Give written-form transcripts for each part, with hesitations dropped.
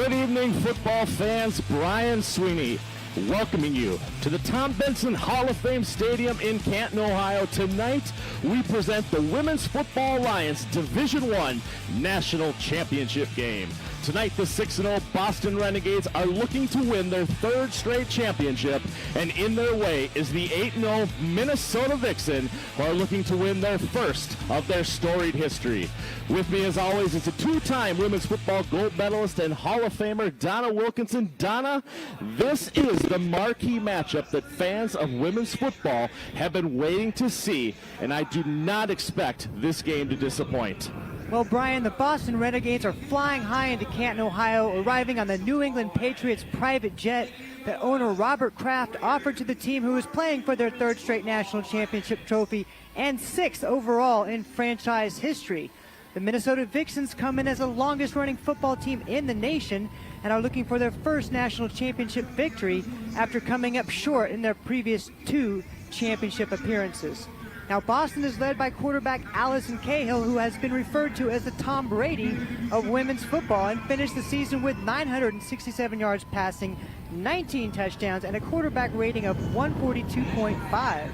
Good evening, football fans. Brian Sweeney welcoming you to the Tom Benson Hall of Fame Stadium in Canton, Ohio. Tonight, we present the Women's Football Alliance Division I National Championship game. Tonight, the 6-0 Boston Renegades are looking to win their third straight championship, and in their way is the 8-0 Minnesota Vixen, who are looking to win their first of their storied history. With me, as always, is a two-time women's football gold medalist and Hall of Famer, Donna Wilkinson. Donna, this is the marquee matchup that fans of women's football have been waiting to see, and I do not expect this game to disappoint. Well, Brian, the Boston Renegades are flying high into Canton, Ohio, arriving on the New England Patriots private jet that owner Robert Kraft offered to the team, who is playing for their third straight national championship trophy and sixth overall in franchise history. The Minnesota Vixens come in as the longest running football team in the nation and are looking for their first national championship victory after coming up short in their previous two championship appearances. Now, Boston is led by quarterback Allison Cahill, who has been referred to as the Tom Brady of women's football, and finished the season with 967 yards passing, 19 touchdowns, and a quarterback rating of 142.5.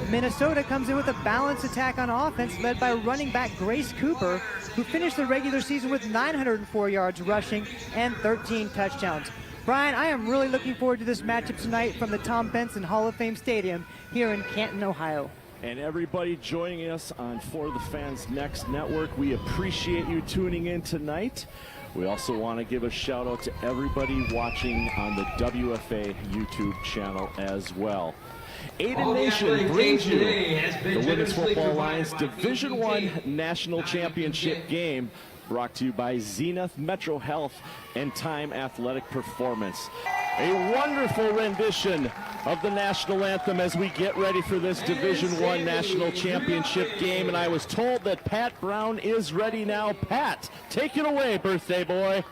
Minnesota comes in with a balanced attack on offense led by running back Grace Cooper, who finished the regular season with 904 yards rushing and 13 touchdowns. Brian, I am really looking forward to this matchup tonight from the Tom Benson Hall of Fame Stadium here in Canton, Ohio. And everybody joining us on For the Fans Next Network, we appreciate you tuning in tonight. We also want to give a shout out to everybody watching on the WFA YouTube channel as well. Aiden Nation brings you the Women's Football Alliance Division I National Championship game, brought to you by Zenith Metro Health and Time Athletic Performance. A wonderful rendition of the national anthem as we get ready for this Division I National Championship game, and I was told that Pat Brown is ready now. Pat, take it away, birthday boy.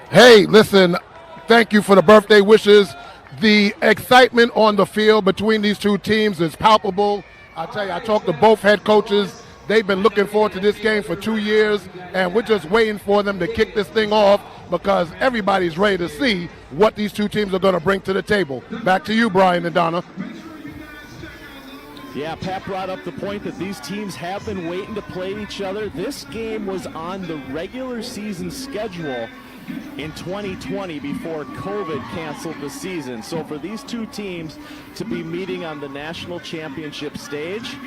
Hey, listen, thank you for the birthday wishes. The excitement on the field between these two teams is palpable. I tell you, I talked to both head coaches. They've been looking forward to this game for 2 years, and we're just waiting for them to kick this thing off because everybody's ready to see what these two teams are going to bring to the table. Back to you, Brian and Donna. Yeah, Pat brought up the point that these teams have been waiting to play each other. This game was on the regular season schedule in 2020 before COVID canceled the season. So for these two teams to be meeting on the national championship stage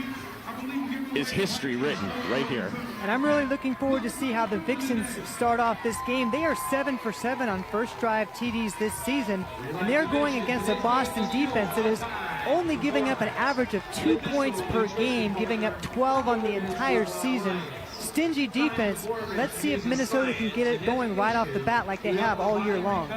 is history written right here. And I'm really looking forward to see how the Vixens start off this game. They are 7 for 7 on first drive TDs this season, and they're going against a Boston defense that is only giving up an average of 2 points per game, giving up 12 on the entire season. Stingy defense. Let's see if Minnesota can get it going right off the bat like they have all year long.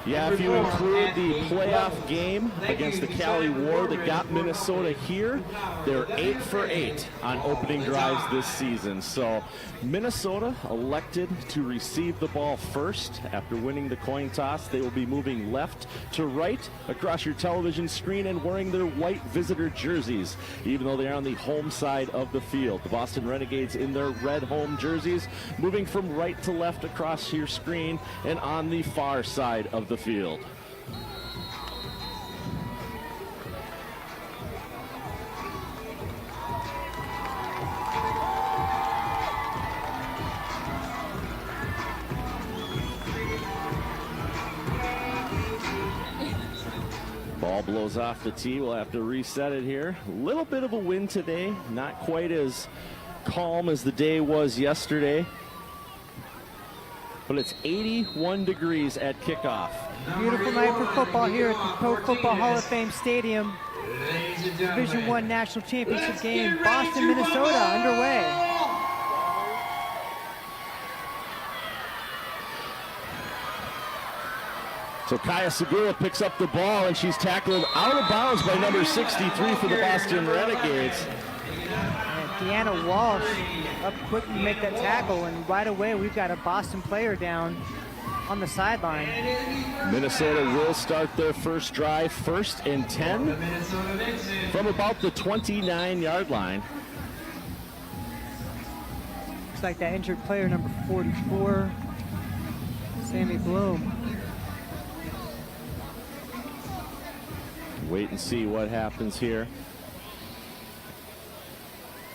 Yeah, if you include the playoff game against the Cali War that got Minnesota here, they're 8 for 8 on opening drives this season. So Minnesota elected to receive the ball first after winning the coin toss. They will be moving left to right across your television screen and wearing their white visitor jerseys, even though they are on the home side of the field. The Boston Renegades in their red home jerseys, moving from right to left across your screen and on the far side of the field. Ball blows off the tee. We'll have to reset it here. A little bit of a wind today, not quite as calm as the day was yesterday, but it's 81 degrees at kickoff. Beautiful night for football here at the Pro Football Hall of Fame Stadium. Division I National Championship game, Boston, Minnesota underway. So Kaya Segura picks up the ball, and she's tackled out of bounds by number 63 for the Boston Renegades. And Deanna Walsh up quick to make that tackle, and right away we've got a Boston player down on the sideline. Minnesota will start their first drive, 1st and 10 from about the 29-yard line. Looks like that injured player, number 44, Sammy Bloom. Wait and see what happens here.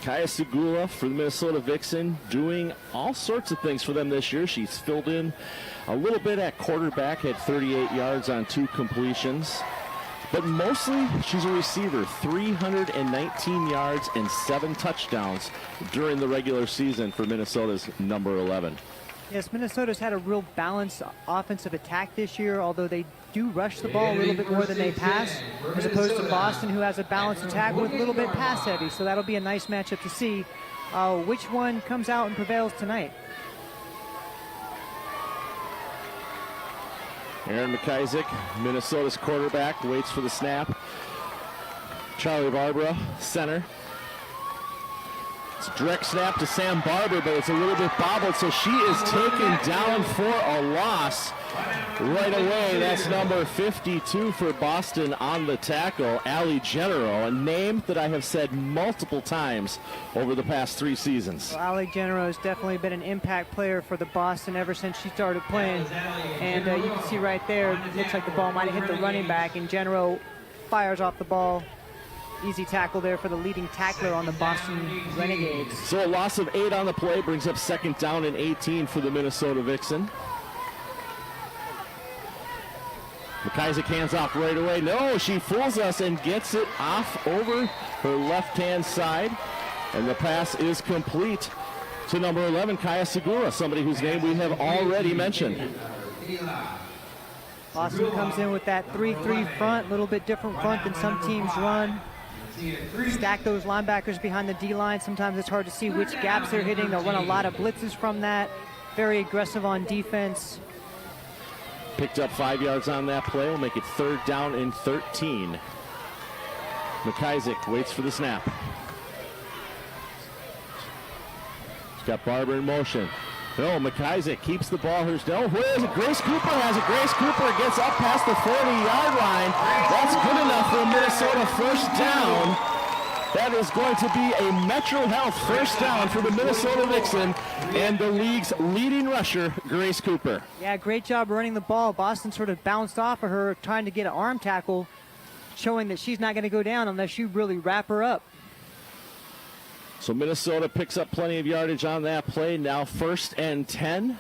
Kaya Segula for the Minnesota Vixen doing all sorts of things for them this year. She's filled in a little bit at quarterback, had 38 yards on 2 completions. But mostly she's a receiver, 319 yards and 7 touchdowns during the regular season for Minnesota's number 11. Yes, Minnesota's had a real balanced offensive attack this year, although they do rush the ball a little bit more than they pass, as opposed to Boston, who has a balanced attack with a little bit pass heavy. So that'll be a nice matchup to see which one comes out and prevails tonight. Aaron McIsaac, Minnesota's quarterback, waits for the snap. Charlie Barbara, center. It's a direct snap to Sam Barber, but it's a little bit bobbled, so she is taken down for a loss right away. That's number 52 for Boston on the tackle, Allie Genero, a name that I have said multiple times over the past 3 seasons. Well, Allie Genero has definitely been an impact player for the Boston ever since she started playing. And you can see right there, it looks like the ball might have hit the running back, and Genero fires off the ball. Easy tackle there for the leading tackler on the Boston Renegades. So a loss of 8 on the play brings up 2nd down and 18 for the Minnesota Vixen. McIsaac hands off right away. No, she fools us and gets it off over her left-hand side. And the pass is complete to number 11, Kaya Segura, somebody whose name we have already mentioned. Boston comes in with that 3-3 front, a little bit different front than some teams run. Stack those linebackers behind the D-line. Sometimes it's hard to see which gaps they're hitting. They'll run a lot of blitzes from that. Very aggressive on defense. Picked up 5 yards on that play. Will make it 3rd down and 13. McIsaac waits for the snap. He's got Barber in motion. No, McIsaac keeps the ball. No, where is it? Grace Cooper has it. Grace Cooper gets up past the 40-yard line. That's good enough for a Minnesota 1st down. That is going to be a Metro Health 1st down for the Minnesota Vixen and the league's leading rusher, Grace Cooper. Yeah, great job running the ball. Boston sort of bounced off of her, trying to get an arm tackle, showing that she's not going to go down unless you really wrap her up. So Minnesota picks up plenty of yardage on that play. Now 1st and 10.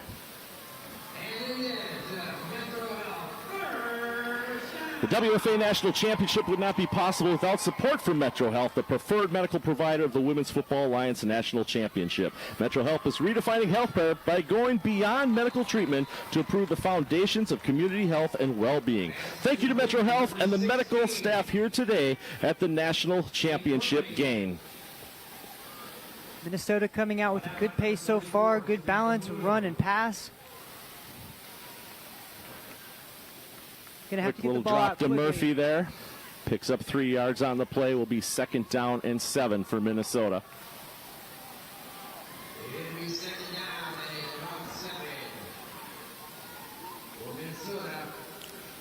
The WFA National Championship would not be possible without support from Metro Health, the preferred medical provider of the Women's Football Alliance National Championship. Metro Health is redefining healthcare by going beyond medical treatment to improve the foundations of community health and well-being. Thank you to Metro Health and the medical staff here today at the National Championship game. Minnesota coming out with a good pace so far, good balance, run and pass. Gonna have to get the ball out quickly. Little drop to Murphy there. Picks up 3 yards on the play. Will be 2nd down and 7 for Minnesota.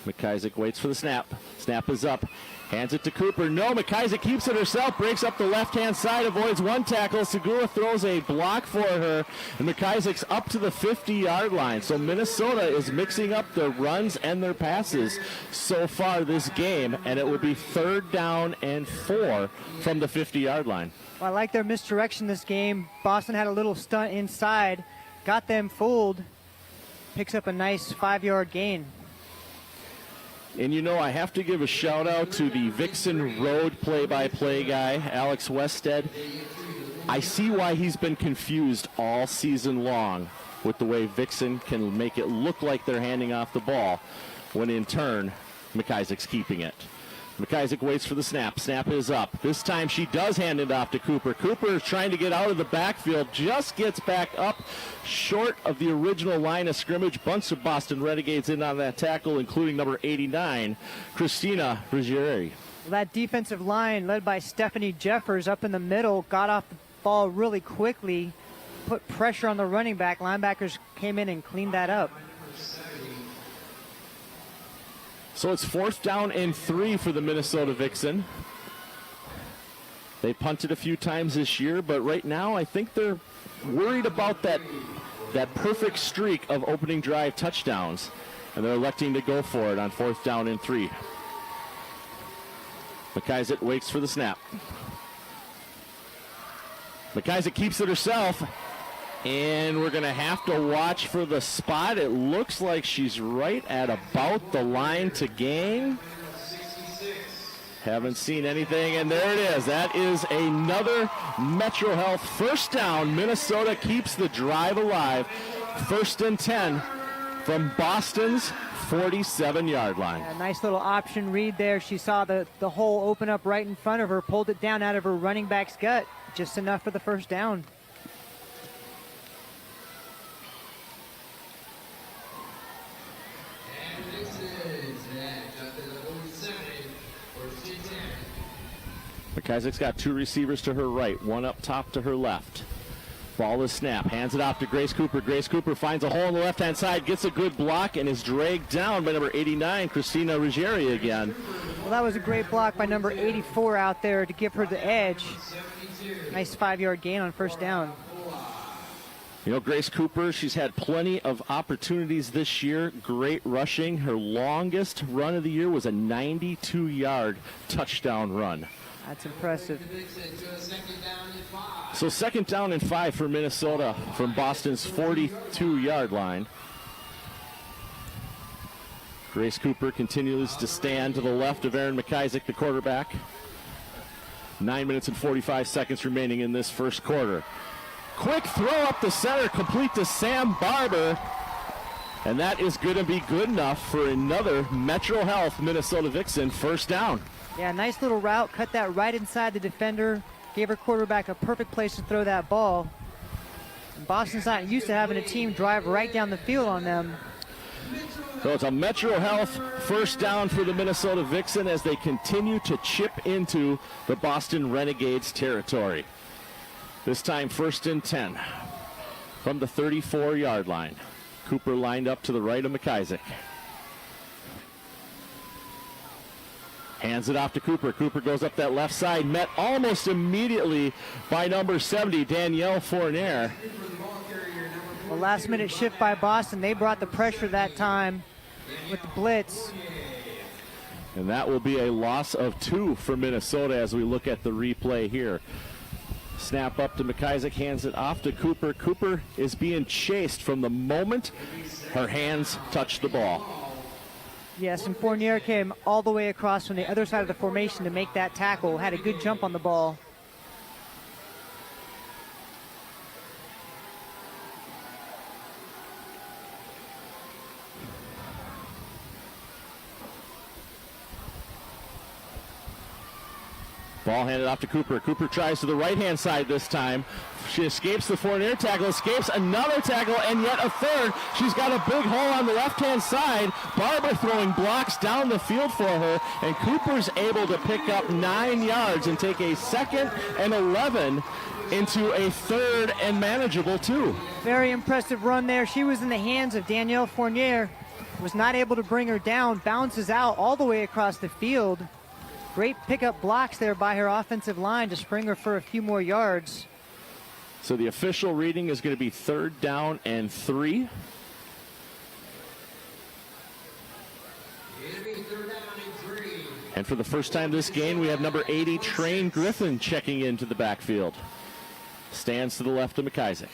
McIsaac waits for the snap. Snap is up. Hands it to Cooper. No, McIsaac keeps it herself. Breaks up the left-hand side. Avoids one tackle. Segura throws a block for her. And McIsaac's up to the 50-yard line. So Minnesota is mixing up their runs and their passes so far this game. And it will be 3rd down and 4 from the 50-yard line. Well, I like their misdirection this game. Boston had a little stunt inside. Got them fooled. Picks up a nice 5-yard gain. And you know, I have to give a shout out to the Vixen Road play-by-play guy, Alex Wested. I see why he's been confused all season long with the way Vixen can make it look like they're handing off the ball, when in turn, McIsaac's keeping it. McIsaac waits for the snap. Snap is up. This time she does hand it off to Cooper. Cooper is trying to get out of the backfield, just gets back up short of the original line of scrimmage. Bunch of Boston Renegades in on that tackle, including number 89, Christina Ruggieri. That defensive line led by Stephanie Jeffers up in the middle got off the ball really quickly, put pressure on the running back. Linebackers came in and cleaned that up. So it's 4th down and 3 for the Minnesota Vixen. They punted a few times this year, but right now I think they're worried about that that perfect streak of opening drive touchdowns, and they're electing to go for it on 4th down and 3. McIsaac waits for the snap. McIsaac keeps it herself, and we're going to have to watch for the spot. It looks like she's right at about the line to gain. Haven't seen anything, and there it is. That is another Metro Health first down. Minnesota keeps the drive alive. 1st and 10 from Boston's 47-yard line. A nice little option read there. She saw the hole open up right in front of her, pulled it down out of her running back's gut. Just enough for the first down. McIsaac's got 2 receivers to her right, 1 up top to her left. Ball is snapped, hands it off to Grace Cooper. Grace Cooper finds a hole on the left-hand side, gets a good block, and is dragged down by number 89, Christina Ruggieri again. Well, that was a great block by number 84 out there to give her the edge. Nice 5-yard gain on first down. You know, Grace Cooper, she's had plenty of opportunities this year. Great rushing. Her longest run of the year was a 92-yard touchdown run. That's impressive. So 2nd down and 5 for Minnesota from Boston's 42-yard line. Grace Cooper continues to stand to the left of Erin McIsaac, the quarterback. 9 minutes and 45 seconds remaining in this first quarter. Quick throw up the center, complete to Sam Barber. And that is going to be good enough for another Metro Health Minnesota Vixen first down. Yeah, nice little route. Cut that right inside the defender. Gave her quarterback a perfect place to throw that ball. And Boston's not used to having a team drive right down the field on them. So it's a Metro Health first down for the Minnesota Vixen as they continue to chip into the Boston Renegades territory. This time 1st and 10 from the 34-yard line. Cooper lined up to the right of McIsaac. Hands it off to Cooper. Cooper goes up that left side, met almost immediately by number 70, Danielle Fournier. A last-minute shift by Boston. They brought the pressure that time with the blitz. And that will be a loss of 2 for Minnesota as we look at the replay here. Snap up to McIsaac, hands it off to Cooper. Cooper is being chased from the moment her hands touch the ball. Yes, and Fournier came all the way across from the other side of the formation to make that tackle. Had a good jump on the ball. Ball handed off to Cooper. Cooper tries to the right-hand side this time. She escapes the Fournier tackle, escapes another tackle, and yet a third. She's got a big hole on the left-hand side. Barber throwing blocks down the field for her, and Cooper's able to pick up 9 yards and take a 2nd and 11 into a 3rd and manageable 2. Very impressive run there. She was in the hands of Danielle Fournier. Was not able to bring her down. Bounces out all the way across the field. Great pickup blocks there by her offensive line to spring her for a few more yards. So the official reading is going to be 3rd down and 3. And for the first time this game, we have number 80, Train Griffin, checking into the backfield. Stands to the left of McIsaac.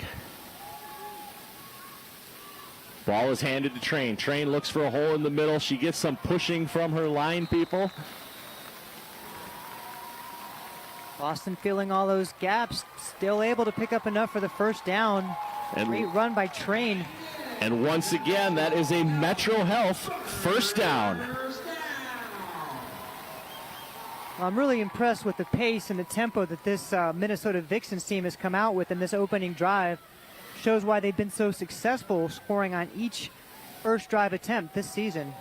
Ball is handed to Train. Train looks for a hole in the middle. She gets some pushing from her line people. Boston filling all those gaps, still able to pick up enough for the first down. Great run by Train. And once again, that is a Metro Health first down. I'm really impressed with the pace and the tempo that this Minnesota Vixens team has come out with in this opening drive. Shows why they've been so successful scoring on each first drive attempt this season.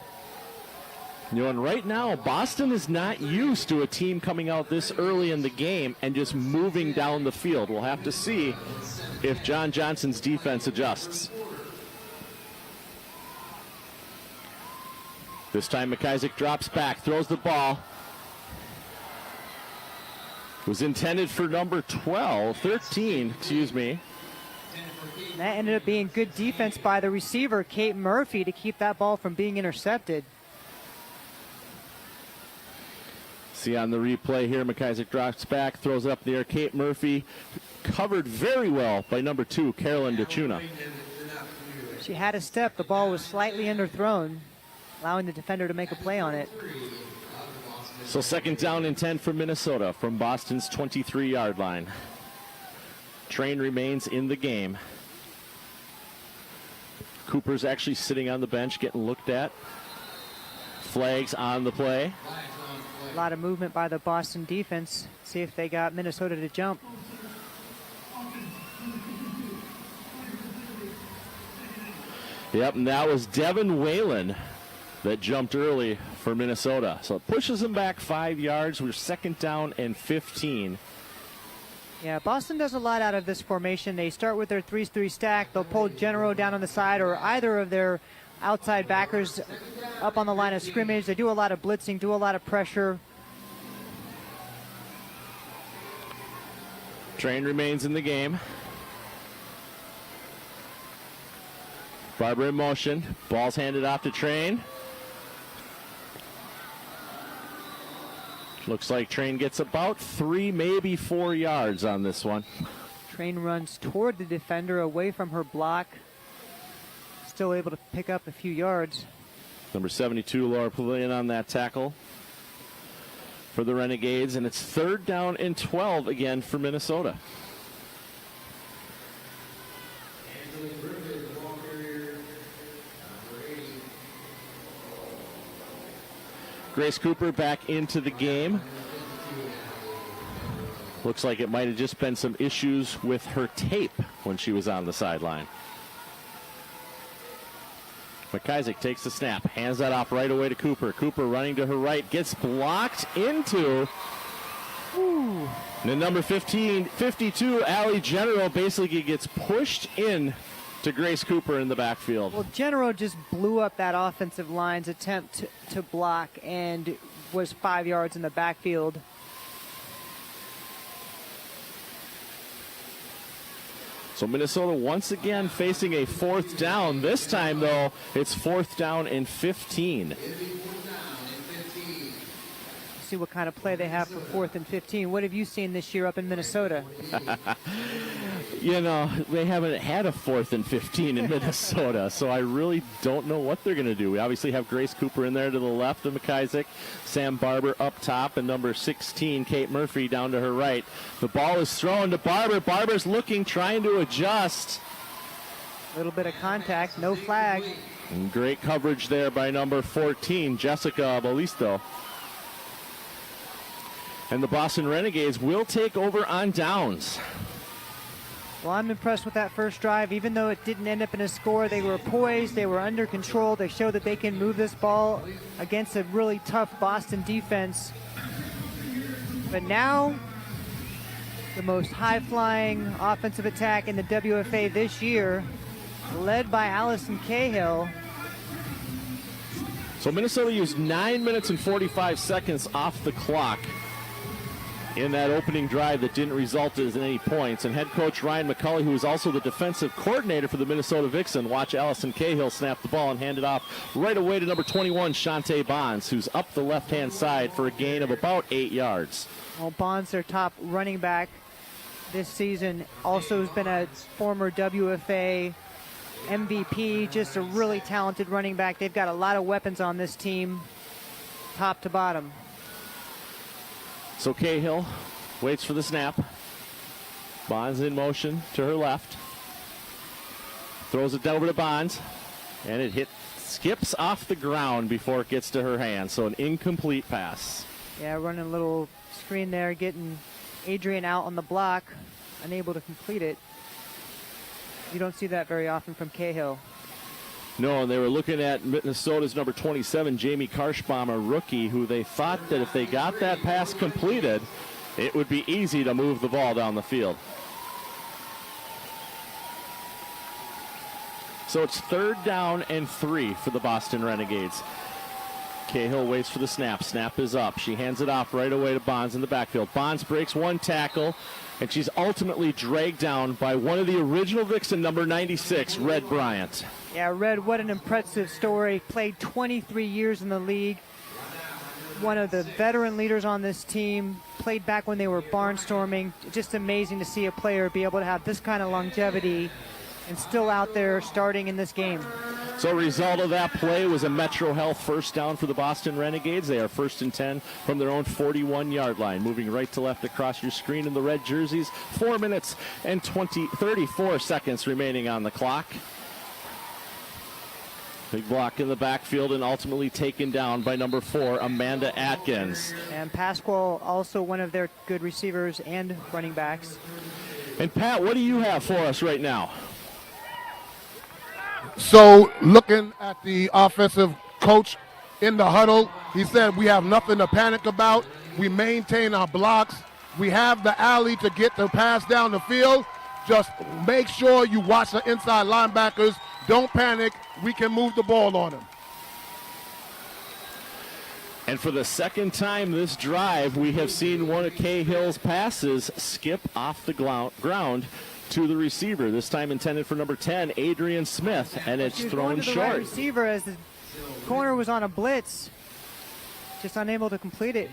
You know, and right now, Boston is not used to a team coming out this early in the game and just moving down the field. We'll have to see if John Johnson's defense adjusts. This time, McIsaac drops back, throws the ball. Was intended for number 13, excuse me. And that ended up being good defense by the receiver, Kate Murphy, to keep that ball from being intercepted. See on the replay here, McIsaac drops back, throws it up in the air. Kate Murphy covered very well by number 2, Carolyn DeChuna. She had a step. The ball was slightly underthrown, allowing the defender to make a play on it. So 2nd down and 10 for Minnesota from Boston's 23-yard line. Train remains in the game. Cooper's actually sitting on the bench getting looked at. Flags on the play. A lot of movement by the Boston defense. See if they got Minnesota to jump. Yep, and that was Devin Whalen that jumped early for Minnesota. So it pushes them back 5 yards. We're 2nd down and 15. Yeah, Boston does a lot out of this formation. They start with their 3-3 stack. They'll pull General down on the side or either of their outside backers up on the line of scrimmage. They do a lot of blitzing, do a lot of pressure. Train remains in the game. Barber in motion. Ball's handed off to Train. Looks like Train gets about 3, maybe 4 yards on this one. Train runs toward the defender, away from her block. Still able to pick up a few yards. Number 72, Laura Pavilion on that tackle for the Renegades, and it's 3rd down and 12 again for Minnesota. Grace Cooper back into the game. Looks like it might have just been some issues with her tape when she was on the sideline. McIsaac takes the snap, hands that off right away to Cooper. Cooper running to her right, gets blocked into. And then number 52, Allie General, basically gets pushed in to Grace Cooper in the backfield. Well, General just blew up that offensive line's attempt to block and was 5 yards in the backfield. So Minnesota once again facing a 4th down. This time, though, it's 4th down and 15. See what kind of play they have for 4th and 15. What have you seen this year up in Minnesota? You know, they haven't had a 4th and 15 in Minnesota, so I really don't know what they're going to do. We obviously have Grace Cooper in there to the left of McIsaac, Sam Barber up top, and number 16, Kate Murphy, down to her right. The ball is thrown to Barber. Barber's looking, trying to adjust. A little bit of contact, no flag. And great coverage there by number 14, Jessica Balisto. And the Boston Renegades will take over on downs. Well, I'm impressed with that first drive. Even though it didn't end up in a score, they were poised, they were under control. They showed that they can move this ball against a really tough Boston defense. But now, the most high-flying offensive attack in the WFA this year, led by Allison Cahill. So Minnesota used 9 minutes and 45 seconds off the clock in that opening drive that didn't result in any points. And head coach Ryan McCulley, who is also the defensive coordinator for the Minnesota Vixen, watch Allison Cahill snap the ball and hand it off right away to number 21, Shantae Bonds, who's up the left-hand side for a gain of about 8 yards. Well, Bonds, their top running back this season, also has been a former WFA MVP, just a really talented running back. They've got a lot of weapons on this team, top to bottom. So Cahill waits for the snap. Bonds in motion to her left. Throws it over to Bonds. And it skips off the ground before it gets to her hand. So an incomplete pass. Yeah, running a little screen there, getting Adrian out on the block. Unable to complete it. You don't see that very often from Cahill. No, and they were looking at Minnesota's number 27, Jamie Karshbaum, a rookie, who they thought that if they got that pass completed, it would be easy to move the ball down the field. So it's 3rd down and 3 for the Boston Renegades. Cahill waits for the snap. Snap is up. She hands it off right away to Bonds in the backfield. Bonds breaks one tackle, and she's ultimately dragged down by one of the original Vixen, number 96, Red Bryant. Yeah, Red, what an impressive story. Played 23 years in the league. One of the veteran leaders on this team. Played back when they were barnstorming. Just amazing to see a player be able to have this kind of longevity and still out there starting in this game. So result of that play was a Metro Health first down for the Boston Renegades. They are 1st and 10 from their own 41-yard line. Moving right to left across your screen in the red jerseys. 4 minutes and 34 seconds remaining on the clock. Big block in the backfield and ultimately taken down by number 4, Amanda Atkins. And Pasquale, also one of their good receivers and running backs. And Pat, what do you have for us right now? So looking at the offensive coach in the huddle, he said we have nothing to panic about. We maintain our blocks. We have the alley to get the pass down the field. Just make sure you watch the inside linebackers. Don't panic. We can move the ball on them. And for the second time this drive, we have seen one of Cahill's passes skip off the ground to the receiver. This time intended for number 10, Adrian Smith, and it's thrown short. Right receiver as the corner was on a blitz, just unable to complete it.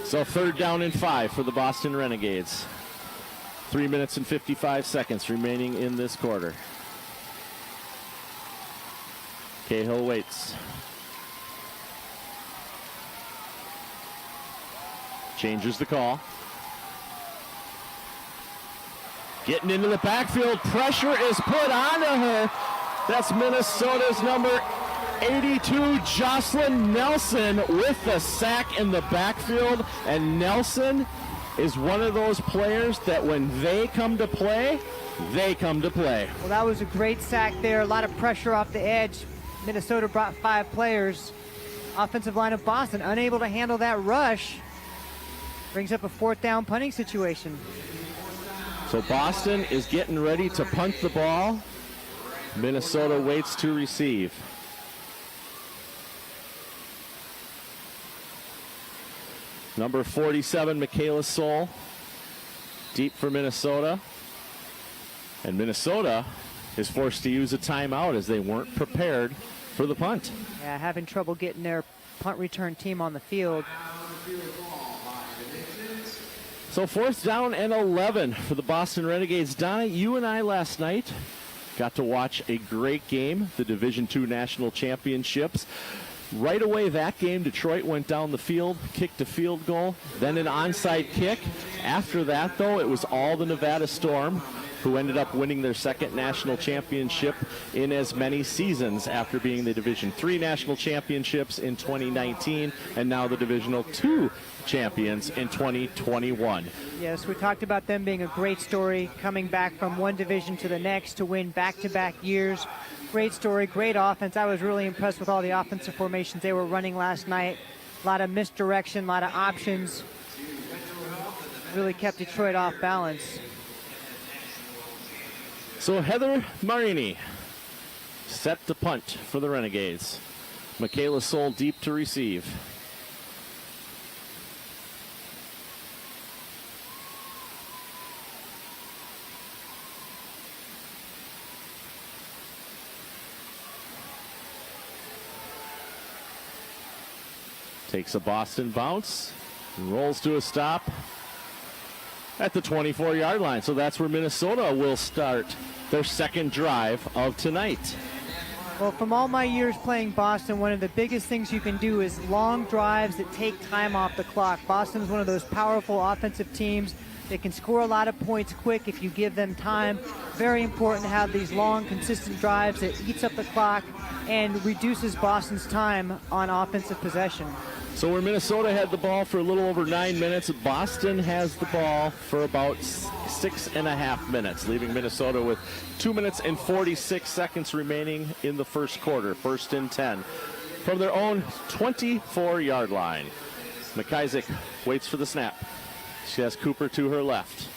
So 3rd down and 5 for the Boston Renegades. 3 minutes and 55 seconds remaining in this quarter. Cahill waits. Changes the call. Getting into the backfield. Pressure is put onto her. That's Minnesota's number 82, Jocelyn Nelson, with the sack in the backfield. And Nelson is one of those players that when they come to play, they come to play. Well, that was a great sack there. A lot of pressure off the edge. Minnesota brought 5 players. Offensive line of Boston unable to handle that rush. Brings up a 4th down punting situation. So Boston is getting ready to punt the ball. Minnesota waits to receive. Number 47, Michaela Soul. Deep for Minnesota. And Minnesota is forced to use a timeout as they weren't prepared for the punt. Yeah, having trouble getting their punt return team on the field. So 4th down and 11 for the Boston Renegades. Donna, you and I last night got to watch a great game, the Division II National Championships. Right away that game, Detroit went down the field, kicked a field goal, then an onside kick. After that, though, it was all the Nevada Storm, who ended up winning their 2nd national championship in as many seasons after being the Division III national championships in 2019 and now the Divisional II champions in 2021. Yes, we talked about them being a great story, coming back from one division to the next to win back-to-back years. Great story, great offense. I was really impressed with all the offensive formations they were running last night. A lot of misdirection, a lot of options. Really kept Detroit off balance. So Heather Marini set to punt for the Renegades. Michaela Soul deep to receive. Takes a Boston bounce, rolls to a stop at the 24-yard line. So that's where Minnesota will start their 2nd drive of tonight. Well, from all my years playing Boston, one of the biggest things you can do is long drives that take time off the clock. Boston's one of those powerful offensive teams. They can score a lot of points quick if you give them time. Very important to have these long, consistent drives that eats up the clock and reduces Boston's time on offensive possession. So where Minnesota had the ball for a little over 9 minutes, Boston has the ball for about 6.5 minutes, leaving Minnesota with 2 minutes and 46 seconds remaining in the first quarter. 1st and 10 from their own 24-yard line. McIsaac waits for the snap. She has Cooper to her left.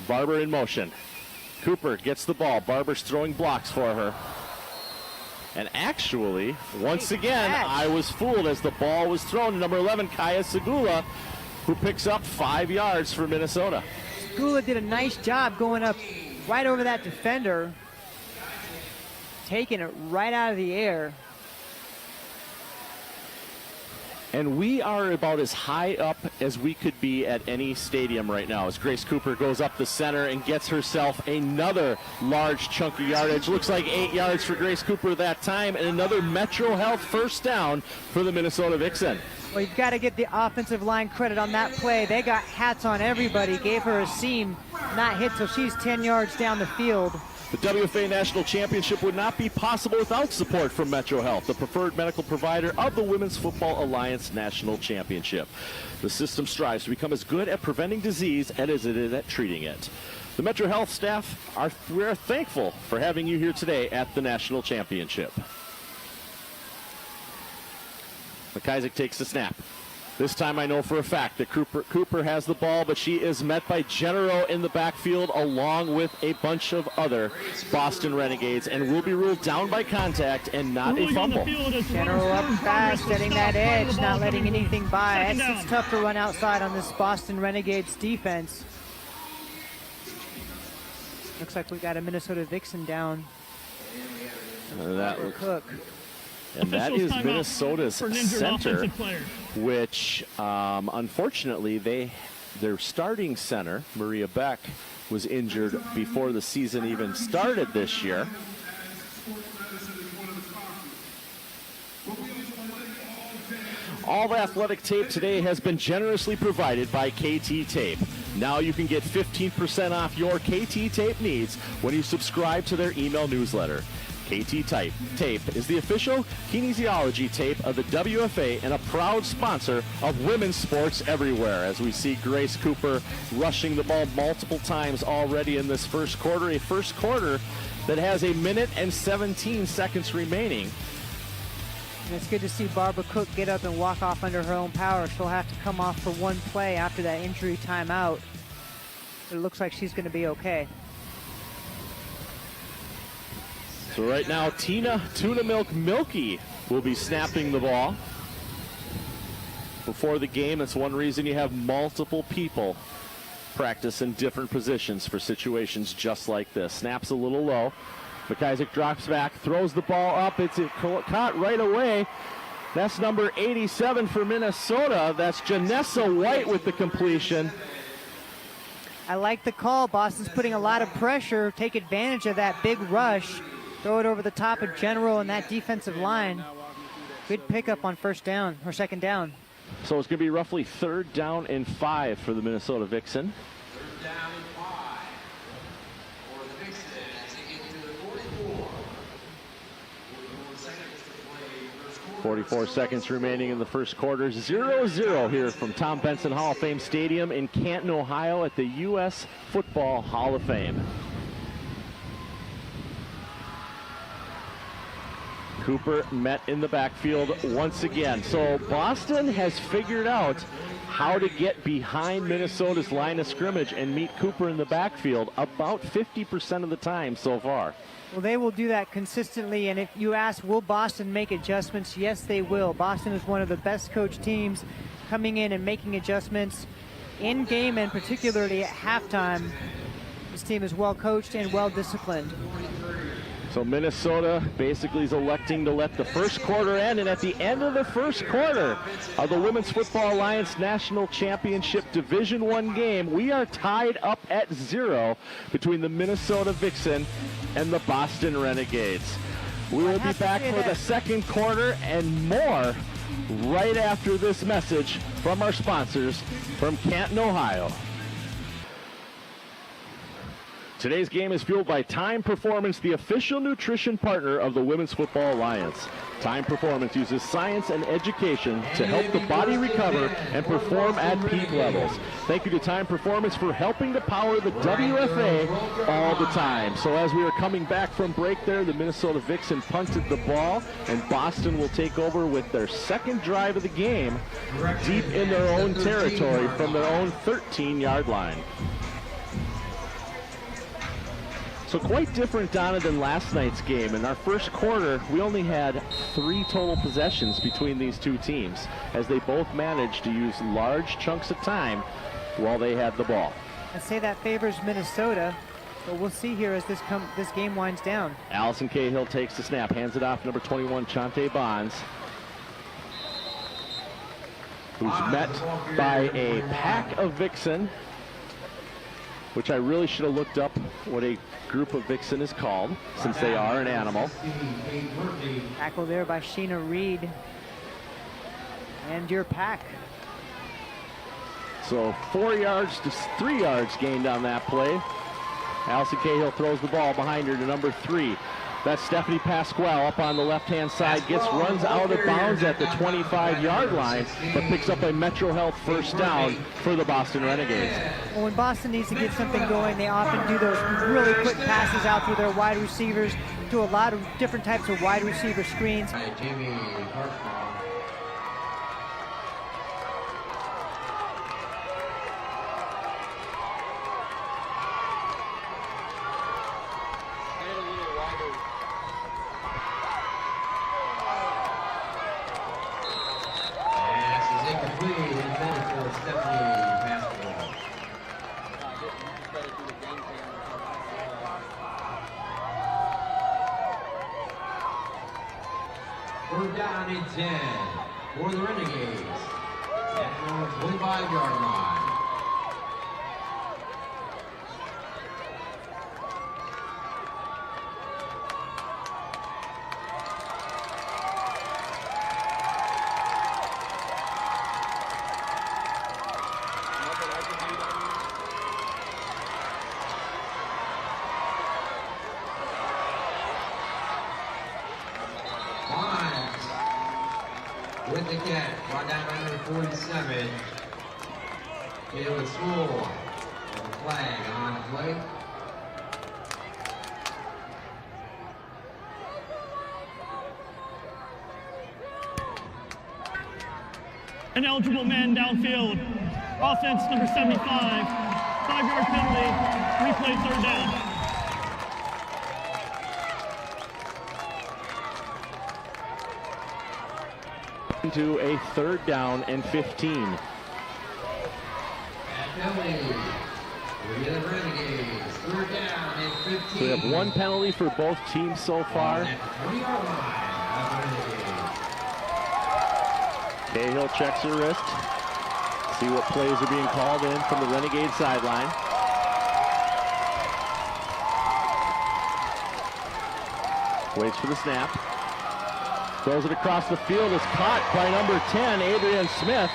Barber in motion. Cooper gets the ball. Barber's throwing blocks for her. And actually, once again, I was fooled as the ball was thrown to number 11, Kaya Segula, who picks up 5 yards for Minnesota. Segula did a nice job going up right over that defender, taking it right out of the air. And we are about as high up as we could be at any stadium right now as Grace Cooper goes up the center and gets herself another large chunk of yardage. Looks like 8 yards for Grace Cooper that time, and another Metro Health first down for the Minnesota Vixen. Well, you've got to get the offensive line credit on that play. They got hats on everybody, gave her a seam, not hit till she's 10 yards down the field. The WFA National Championship would not be possible without support from Metro Health, the preferred medical provider of the Women's Football Alliance National Championship. The system strives to become as good at preventing disease as it is at treating it. The Metro Health staff we're thankful for having you here today at the National Championship. McIsaac takes the snap. This time I know for a fact that Cooper has the ball, but she is met by Genero in the backfield along with a bunch of other Boston Renegades and will be ruled down by contact and not a fumble. Genero up fast, setting that edge, not letting anything by. It's tough to run outside on this Boston Renegades defense. Looks like we got a Minnesota Vixen down. Cook. And that is Minnesota's center, which unfortunately their starting center, Maria Beck, was injured before the season even started this year. All athletic tape today has been generously provided by KT Tape. Now you can get 15% off your KT Tape needs when you subscribe to their email newsletter. KT Tape is the official kinesiology tape of the WFA and a proud sponsor of women's sports everywhere. As we see Grace Cooper rushing the ball multiple times already in this first quarter, a first quarter that has 1 minute and 17 seconds remaining. And it's good to see Barbara Cook get up and walk off under her own power. She'll have to come off for one play after that injury timeout. It looks like she's going to be okay. So right now, Tina Tuna Milk Milky will be snapping the ball. Before the game, that's one reason you have multiple people practice in different positions for situations just like this. Snaps a little low. McIsaac drops back, throws the ball up. It's caught right away. That's number 87 for Minnesota. That's Janessa White with the completion. I like the call. Boston's putting a lot of pressure. Take advantage of that big rush. Throw it over the top of General and that defensive line. Good pickup on first down or second down. So it's going to be roughly 3rd down and 5 for the Minnesota Vixen. 3rd down and 5 for the Vixen as they get to the 44. 44 seconds remaining in the first quarter. 0-0 here from Tom Benson Hall of Fame Stadium in Canton, Ohio at the U.S. Football Hall of Fame. Cooper met in the backfield once again. So Boston has figured out how to get behind Minnesota's line of scrimmage and meet Cooper in the backfield about 50% of the time so far. Well, they will do that consistently, and if you ask, will Boston make adjustments? Yes, they will. Boston is one of the best coached teams coming in and making adjustments in game and particularly at halftime. This team is well coached and well disciplined. So Minnesota basically is electing to let the first quarter end, and at the end of the first quarter of the Women's Football Alliance National Championship Division I game, we are tied up at 0 between the Minnesota Vixen and the Boston Renegades. We will be back for the second quarter and more right after this message from our sponsors from Canton, Ohio. Today's game is fueled by Time Performance, the official nutrition partner of the Women's Football Alliance. Time Performance uses science and education to help the body recover and perform at peak levels. Thank you to Time Performance for helping to power the WFA all the time. So as we are coming back from break there, the Minnesota Vixen punted the ball, and Boston will take over with their second drive of the game deep in their own territory from their own 13-yard line. So quite different, Donna, than last night's game. In our first quarter, we only had 3 total possessions between these two teams, as they both managed to use large chunks of time while they had the ball. I'd say that favors Minnesota, but we'll see here as this game winds down. Allison Cahill takes the snap, hands it off to number 21, Chante Bonds, who's met by a pack of Vixen, which I really should have looked up what a group of Vixen is called, since they are an animal. Tackle there by Sheena Reed. And your pack. So 4 yards to 3 yards gained on that play. Allison Cahill throws the ball behind her to number 3. That's Stephanie Pasquale up on the left-hand side, runs out of bounds at the 25-yard line, but picks up a Metro Health first down for the Boston Renegades. Well, when Boston needs to get something going, they often do those really quick passes out through their wide receivers, do a lot of different types of wide receiver screens. We're down in 10 for the Renegades at the 25-yard line. With the catch, brought down by number 47. Caleb School. And the flag on the play. An eligible man downfield. Offense number 75. 5-yard penalty. Replay third down. To a 3rd down and 15. So we have 1 penalty for both teams so far. Cahill checks her wrist. See what plays are being called in from the Renegade sideline. Waits for the snap. Throws it across the field. Is caught by number 10, Adrian Smith.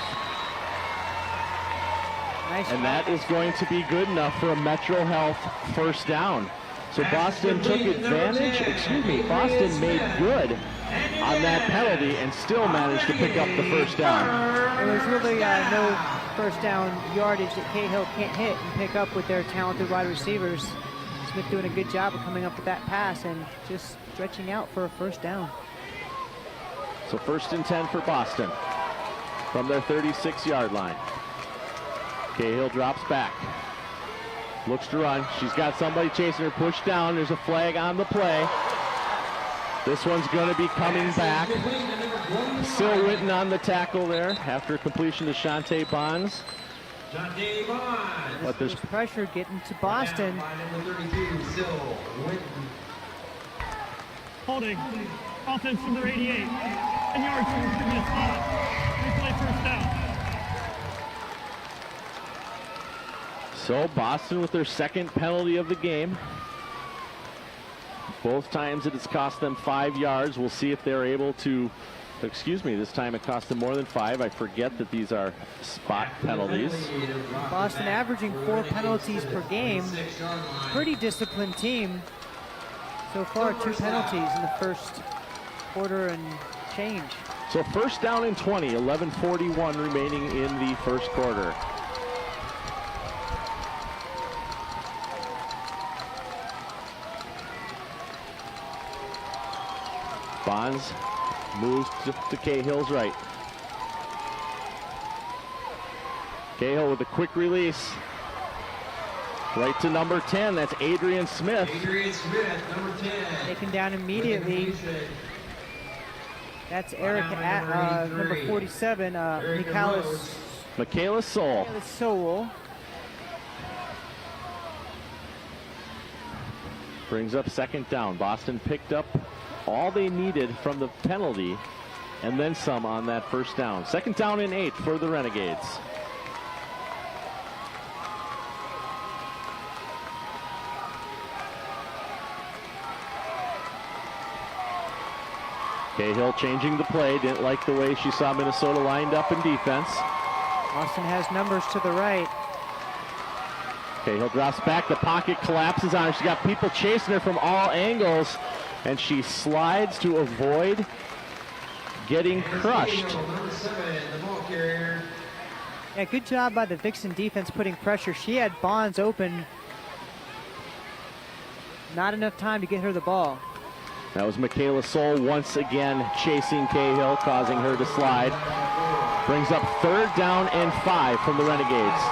Nice and that is going to be good enough for a Metro Health first down. So Boston took advantage, Boston made good on that penalty and still managed to pick up the first down. Well, there's really no first down yardage that Cahill can't hit and pick up with their talented wide receivers. Smith doing a good job of coming up with that pass and just stretching out for a first down. So 1st and 10 for Boston from their 36-yard line. Cahill drops back. Looks to run. She's got somebody chasing her. Pushed down. There's a flag on the play. This one's going to be coming back. Sil Winton on the tackle there after completion to Chante Bonds. But there's pressure getting to Boston. Holding. Offense number 88. 10 yards from the previous spot. Replay first down. So Boston with their 2nd penalty of the game. Both times it has cost them 5 yards. We'll see if they're able to, this time it cost them more than 5. I forget that these are spot penalties. Boston averaging 4 penalties per game. Pretty disciplined team. So far, 2 penalties in the first quarter and change. So 1st down and 20, 11:41 remaining in the first quarter. Bonds moves to Cahill's right. Cahill with a quick release. Right to number 10, that's Adrian Smith. Adrian Smith, number 10. Taken down immediately. That's Erica at number 47, Michaela Soul. Sowell. Brings up second down. Boston picked up all they needed from the penalty and then some on that first down. Second down and 8 for the Renegades. Cahill changing the play. Didn't like the way she saw Minnesota lined up in defense. Boston has numbers to the right. Cahill drops back. The pocket collapses on her. She's got people chasing her from all angles, and she slides to avoid getting crushed. Number 7, the ball carrier. Yeah, good job by the Vixen defense putting pressure. She had Bonds open. Not enough time to get her the ball. That was Michaela Soul once again chasing Cahill, causing her to slide. Brings up third down and 5 from the Renegades.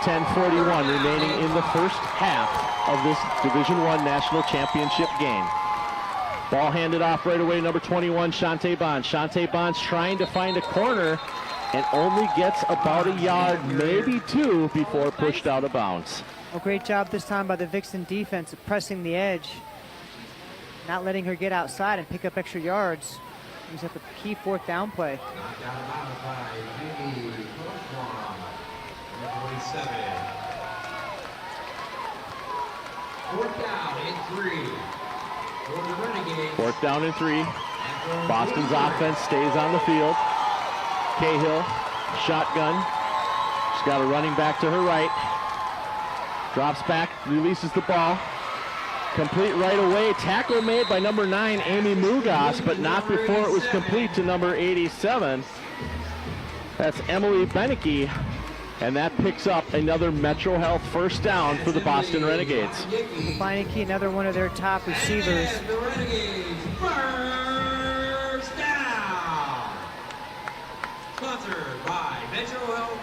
10:41 remaining in the first half of this Division I National Championship game. Ball handed off right away, number 21, Shantae Bonds. Shantae Bonds trying to find a corner and only gets about a yard, maybe 2, before pushed out of bounds. Well, great job this time by the Vixen defense of pressing the edge. Not letting her get outside and pick up extra yards. It was at the key fourth down play. Knocked out of by Vicky Cochran, number 27. Fourth down and 3 for the Renegades. Fourth down and 3. Boston's offense stays on the field. Cahill, shotgun. She's got a running back to her right. Drops back, releases the ball. Complete right away. Tackle made by number 9, Amy Mugas, but not before it was complete to number 87. That's Emily Beneke, and that picks up another Metro Health first down for the Boston Renegades. Beneke, another one of their top receivers. The Renegades first down. Sponsored by Metro Health.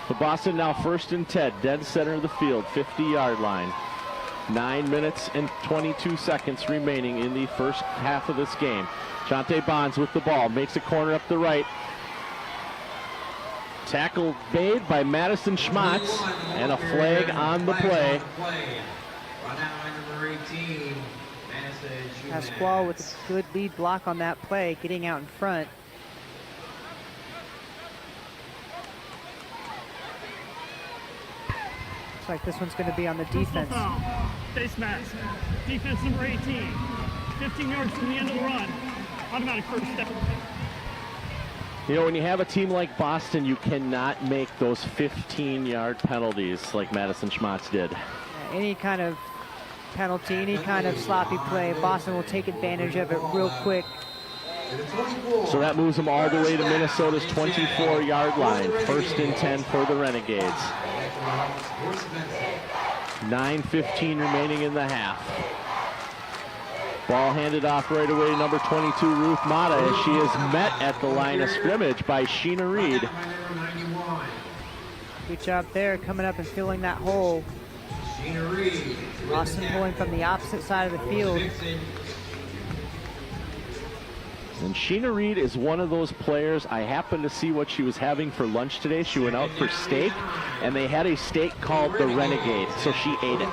The Boston now first and 10, dead center of the field, 50-yard line. 9 minutes and 22 seconds remaining in the first half of this game. Shantae Bonds with the ball, makes a corner up the right. Tackle made by Madison Schmatz, and a flag on the play. Pasquale with a good lead block on that play, getting out in front. Looks like this one's going to be on the defense. Face mask. Defense number 18. 15 yards from the end of the run. Automatic first step. You know, when you have a team like Boston, you cannot make those 15-yard penalties like Madison Schmatz did. Any kind of penalty, any kind of sloppy play, Boston will take advantage of it real quick. So that moves them all the way to Minnesota's 24-yard line. First and 10 for the Renegades. 9:15 remaining in the half. Ball handed off right away to number 22, Ruth Mata, as she is met at the line of scrimmage by Sheena Reed. Good job there, coming up and filling that hole. Boston pulling from the opposite side of the field. And Sheena Reed is one of those players. I happened to see what she was having for lunch today. She went out for steak, and they had a steak called the Renegade, so she ate it.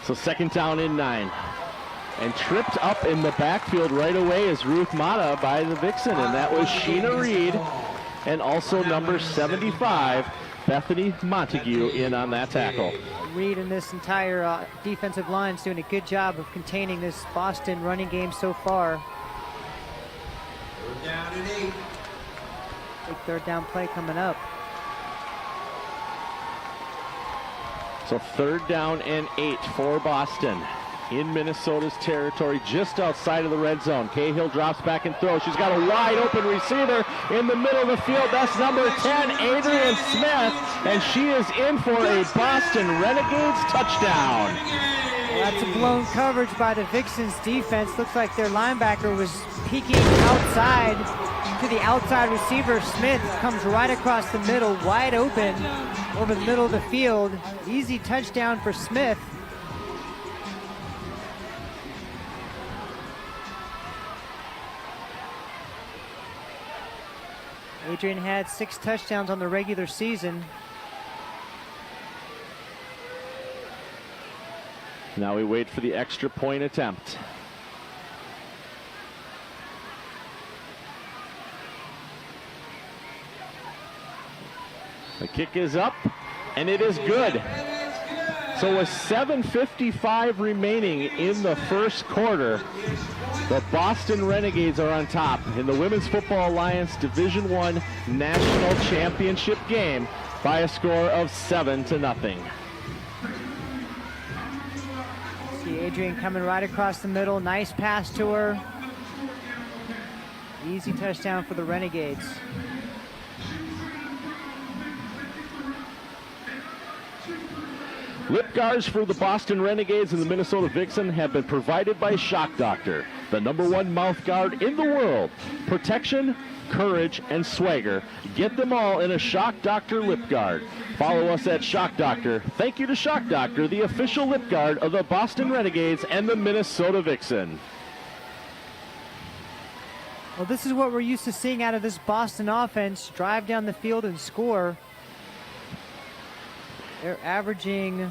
So second down and 9. And tripped up in the backfield right away is Ruth Mata by the Vixen, and that was Sheena Reed, and also number 75, Bethany Montague, in on that tackle. Reed and this entire defensive line is doing a good job of containing this Boston running game so far. Third down and 8. Big third down play coming up. So third down and 8 for Boston in Minnesota's territory, just outside of the red zone. Cahill drops back and throws. She's got a wide open receiver in the middle of the field. That's number 10, Adrian Smith, and she is in for a Boston Renegades touchdown. Well, that's a blown coverage by the Vixens defense. Looks like their linebacker was peeking outside. to the outside receiver. Smith comes right across the middle, wide open over the middle of the field. Easy touchdown for Smith. Adrian had 6 touchdowns on the regular season. Now we wait for the extra point attempt. The kick is up, and it is good. So with 7:55 remaining in the first quarter, the Boston Renegades are on top in the Women's Football Alliance Division I National Championship game by a score of 7-0. See Adrian coming right across the middle. Nice pass to her. Easy touchdown for the Renegades. Lip guards for the Boston Renegades and the Minnesota Vixen have been provided by Shock Doctor, the #1 mouth guard in the world. Protection, courage, and swagger. Get them all in a Shock Doctor lip guard. Follow us at Shock Doctor. Thank you to Shock Doctor, the official lip guard of the Boston Renegades and the Minnesota Vixen. Well, this is what we're used to seeing out of this Boston offense. Drive down the field and score. They're averaging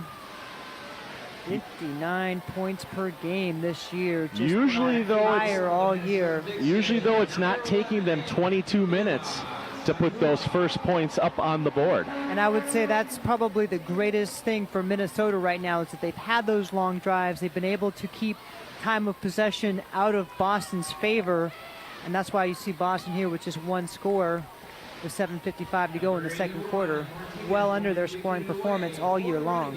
59 points per game this year. Just Usually, though, higher all year. Usually, though, it's not taking them 22 minutes to put those first points up on the board. And I would say that's probably the greatest thing for Minnesota right now is that they've had those long drives. They've been able to keep time of possession out of Boston's favor. And that's why you see Boston here with just 1 score with 7:55 to go in the second quarter. Well under their scoring performance all year long.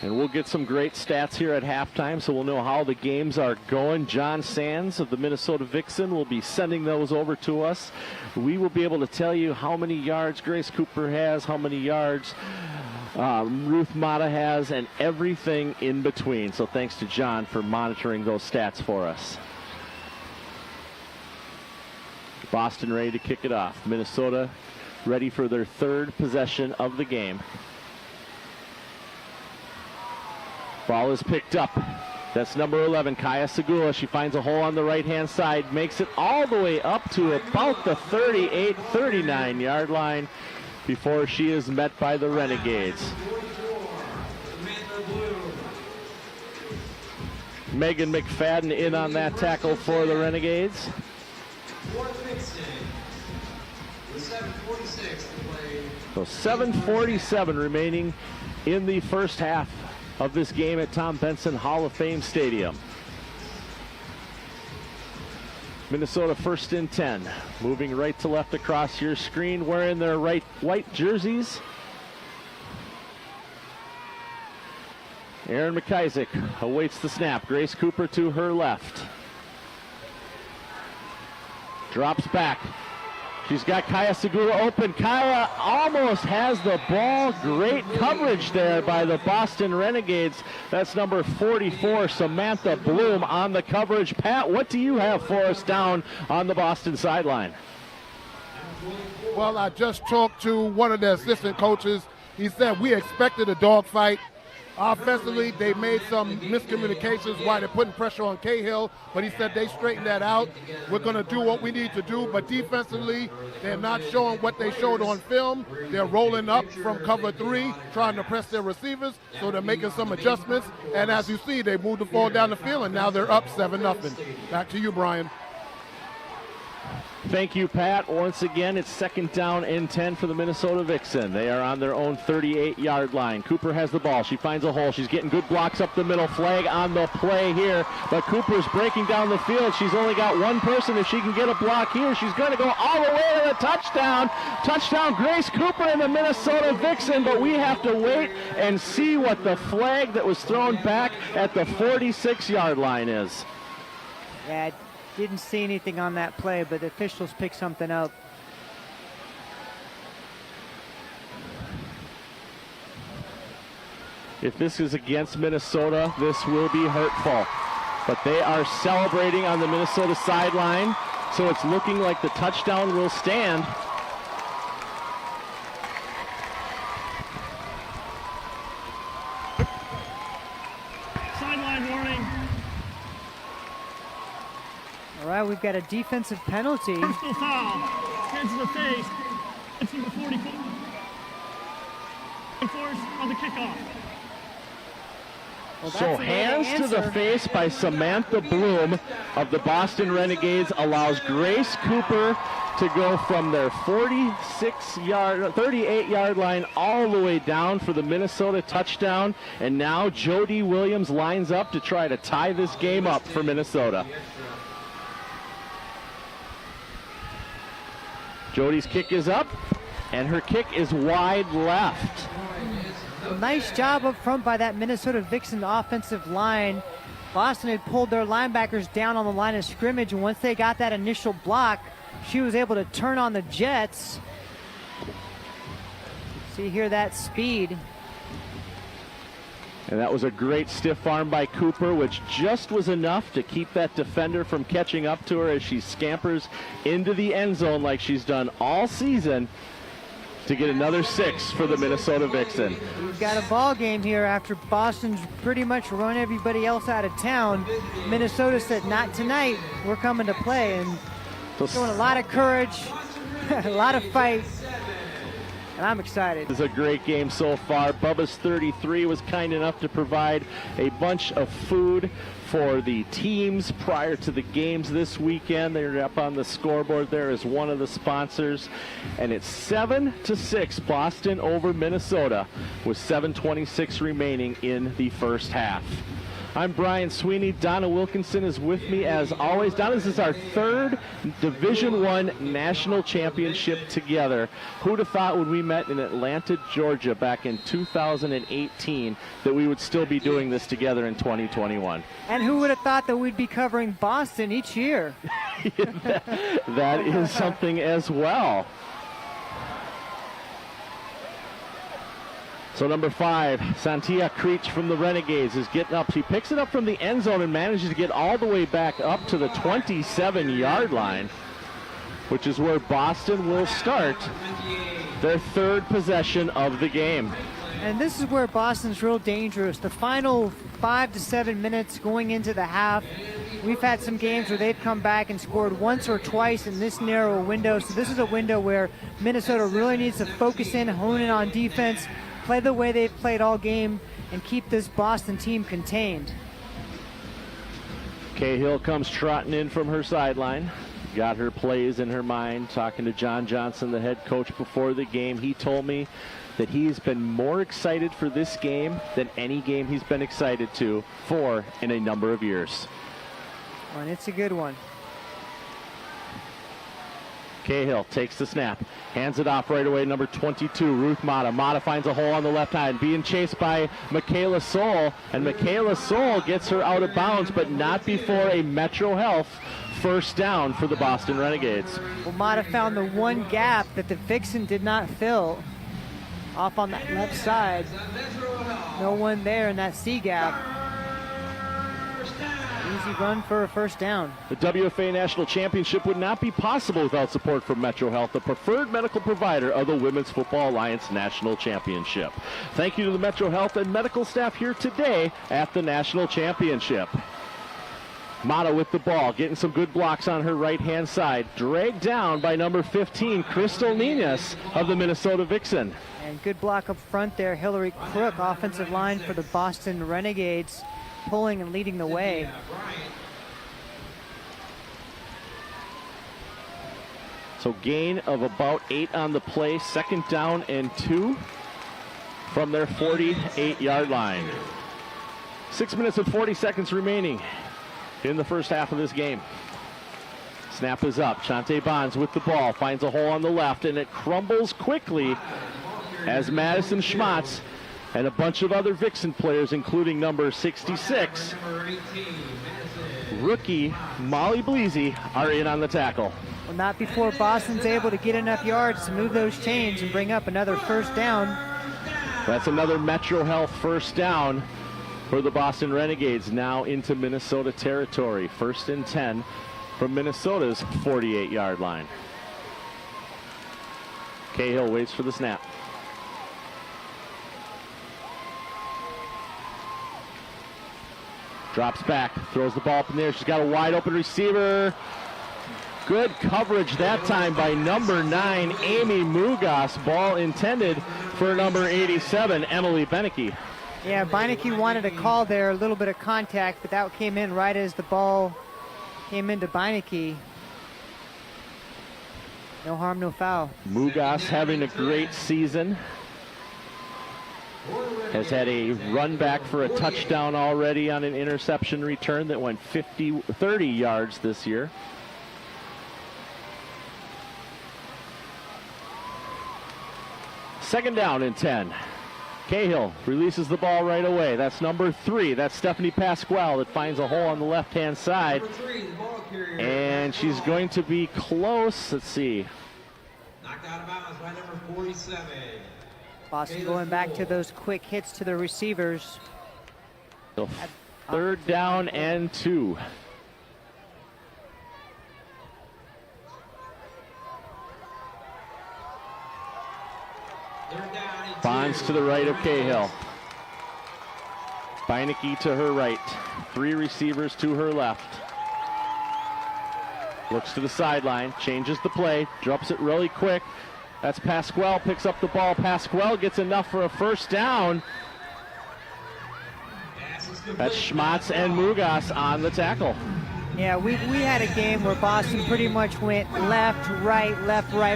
And we'll get some great stats here at halftime, so we'll know how the games are going. John Sands of the Minnesota Vixen will be sending those over to us. We will be able to tell you how many yards Grace Cooper has, how many yards Ruth Mata has, and everything in between. So thanks to John for monitoring those stats for us. Boston ready to kick it off. Minnesota ready for their 3rd possession of the game. Ball is picked up. That's number 11, Kaya Segula. She finds a hole on the right-hand side, makes it all the way up to about the 38, 39-yard line before she is met by the Renegades. Megan McFadden in on that tackle for the Renegades. So 7:47 remaining in the first half of this game at Tom Benson Hall of Fame Stadium. Minnesota 1st and 10, moving right to left across your screen, wearing their white jerseys. Aaron McIsaac awaits the snap. Grace Cooper to her left. Drops back. She's got Kaya Segula open. Kaya almost has the ball. Great coverage there by the Boston Renegades. That's number 44, Samantha Bloom on the coverage. Pat, what do you have for us down on the Boston sideline? Well, I just talked to one of the assistant coaches. He said we expected a dogfight. Offensively, they made some miscommunications while they're putting pressure on Cahill, but he said they straightened that out. We're going to do what we need to do, but defensively, they're not showing what they showed on film. They're rolling up from cover 3, trying to press their receivers, so they're making some adjustments. And as you see, they moved the ball down the field, and now they're up 7-0. Back to you, Brian. Thank you, Pat. Once again, it's 2nd down and 10 for the Minnesota Vixen. They are on their own 38-yard line. Cooper has the ball. She finds a hole. She's getting good blocks up the middle. Flag on the play here, but Cooper's breaking down the field. She's only got one person. If she can get a block here, she's going to go all the way to the touchdown. Touchdown, Grace Cooper and the Minnesota Vixen, but we have to wait and see what the flag that was thrown back at the 46-yard line is. Yeah, didn't see anything on that play, but the officials picked something up. If this is against Minnesota, this will be hurtful. But they are celebrating on the Minnesota sideline. so it's looking like the touchdown will stand. Sideline warning. All right, we've got a defensive penalty. Personal foul. Hands to the face. It's number 44. Enforced on the kickoff. Well, So that's the way hands to the answer. face by Samantha Bloom of the Boston Renegades allows Grace Cooper to go from their 38-yard line all the way down for the Minnesota touchdown. And now Jody Williams lines up to try to tie this game up for Minnesota. Jody's kick is up, and her kick is wide left. Nice job up front by that Minnesota Vixen offensive line. Boston had pulled their linebackers down on the line of scrimmage, and once they got that initial block, she was able to turn on the Jets. See here that speed. And that was a great stiff arm by Cooper, which just was enough to keep that defender from catching up to her as she scampers into the end zone like she's done all season to get another 6 for the Minnesota Vixen. We've got a ball game here after Boston's pretty much run everybody else out of town. Minnesota said, not tonight, we're coming to play. And showing a lot of courage, a lot of fight. And I'm excited. This is a great game so far. Bubba's 33 was kind enough to provide a bunch of food for the teams prior to the games this weekend. They're up on the scoreboard there as one of the sponsors. And it's 7-6 Boston over Minnesota with 7:26 remaining in the first half. I'm Brian Sweeney. Donna Wilkinson is with me as always. Donna, this is our third Division I national championship together. Who'd have thought when we met in Atlanta, Georgia back in 2018 that we would still be doing this together in 2021? And who would have thought that we'd be covering Boston each year? That is something as well. So number 5, Santia Creech from the Renegades is getting up. She picks it up from the end zone and manages to get all the way back up to the 27-yard line, which is where Boston will start their third possession of the game. And this is where Boston's real dangerous. The final 5 to 7 minutes going into the half. We've had some games where they've come back and scored once or twice in this narrow window. So this is a window where Minnesota really needs to focus in, hone in on defense, play the way they've played all game, and keep this Boston team contained. Cahill comes trotting in from her sideline. Got her plays in her mind. Talking to John Johnson, the head coach, before the game. He told me that he's been more excited for this game than any game he's been excited for in a number of years. And it's a good one. Cahill takes the snap, hands it off right away, number 22, Ruth Mata. Mata finds a hole on the left side, being chased by Michaela Soul, and Michaela Soul gets her out of bounds, but not before a Metro Health first down for the Boston Renegades. Well, Mata found the one gap that the Vixen did not fill off on that left side. No one there in that C gap. Easy run for a first down. The WFA National Championship would not be possible without support from Metro Health, the preferred medical provider of the Women's Football Alliance National Championship. Thank you to the Metro Health and medical staff here today at the National Championship. Mata with the ball, getting some good blocks on her right-hand side. Dragged down by number 15, Crystal Nunez of the Minnesota Vixen. And good block up front there. Hillary Crook, offensive line for the Boston Renegades, pulling and leading the way. So gain of about 8 on the play, second down and 2 from their 48-yard line. 6 minutes and 40 seconds remaining in the first half of this game. Snap is up. Chante Bonds with the ball, finds a hole on the left, and it crumbles quickly as Madison Schmatz and a bunch of other Vixen players, including number 66, rookie Molly Bleasy, are in on the tackle. Well, not before Boston's able to get enough yards to move those chains and bring up another first down. That's another Metro Health first down for the Boston Renegades, now into Minnesota territory. 1st and 10 from Minnesota's 48-yard line. Cahill waits for the snap. Drops back, throws the ball up in there. She's got a wide open receiver. Good coverage that time by number 9, Amy Mugas. Ball intended for number 87, Emily Beneke. Yeah, Beinecke wanted a call there, a little bit of contact, but that came in right as the ball came into Beinecke. No harm, no foul. Mugas having a great season. Has had a run back for a touchdown already on an interception return that went 30 yards this year. Second down and 10. Cahill releases the ball right away. That's number 3. That's Stephanie Pasquale that finds a hole on the left-hand side. And she's going to be close. Let's see. Knocked out of bounds by number 47. Boston going back to those quick hits to the receivers. So third down and 2. Bonds to the right of Cahill. Beinecke to her right. 3 receivers to her left. Looks to the sideline, changes the play, drops it really quick. That's Pasquale, picks up the ball. Pasquale gets enough for a first down. That's Schmatz and Mugas on the tackle. Yeah, we had a game where Boston pretty much went left, right,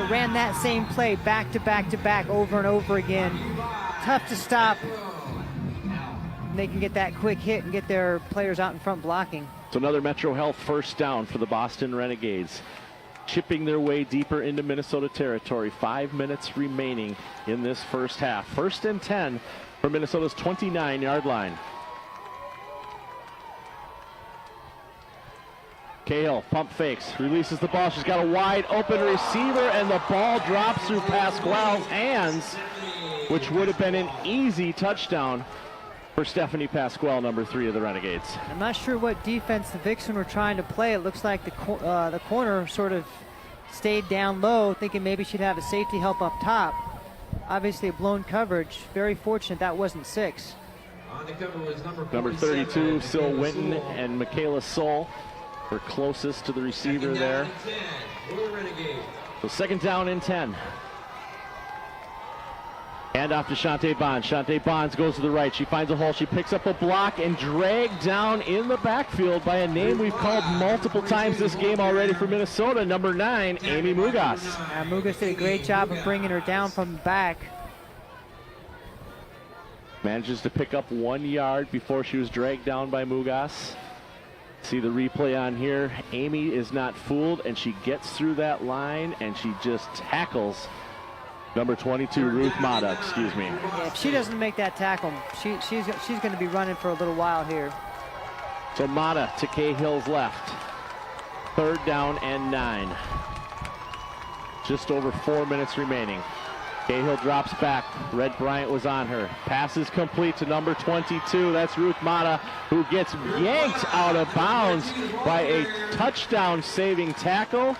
ran that same play back to back to back over and over again. Tough to stop. They can get that quick hit and get their players out in front blocking. So another Metro Health first down for the Boston Renegades. Chipping their way deeper into Minnesota territory. 5 minutes remaining in this first half. First and 10 for Minnesota's 29-yard line. Cahill pump fakes, releases the ball. She's got a wide open receiver, and the ball drops through Pasquale's hands, which would have been an easy touchdown for Stephanie Pasquale, number 3 of the Renegades. I'm not sure what defense the Vixen were trying to play. It looks like the corner sort of stayed down low, thinking maybe she'd have a safety help up top. Obviously a blown coverage. Very fortunate that wasn't 6. On the cover was number 32, Syl Winton, and Michaela Soul were closest to the receiver there. So second down and 10. Hand off to Shante Bonds. Shante Bonds goes to the right. She finds a hole. She picks up a block and dragged down in the backfield by a name we've called multiple times this game already for Minnesota, number 9, Amy Mugas. Mugas did a great job of bringing her down from the back. Manages to pick up 1 yard before she was dragged down by Mugas. See the replay on here. Amy is not fooled, and she gets through that line, and she just tackles number 22, Ruth Mata, excuse me. Yeah, if she doesn't make that tackle, she's going to be running for a little while here. So Mata to Cahill's left. Third down and 9. Just over 4 minutes remaining. Cahill drops back. Red Bryant was on her. Pass is complete to number 22. That's Ruth Mata, who gets yanked out of bounds by a touchdown-saving tackle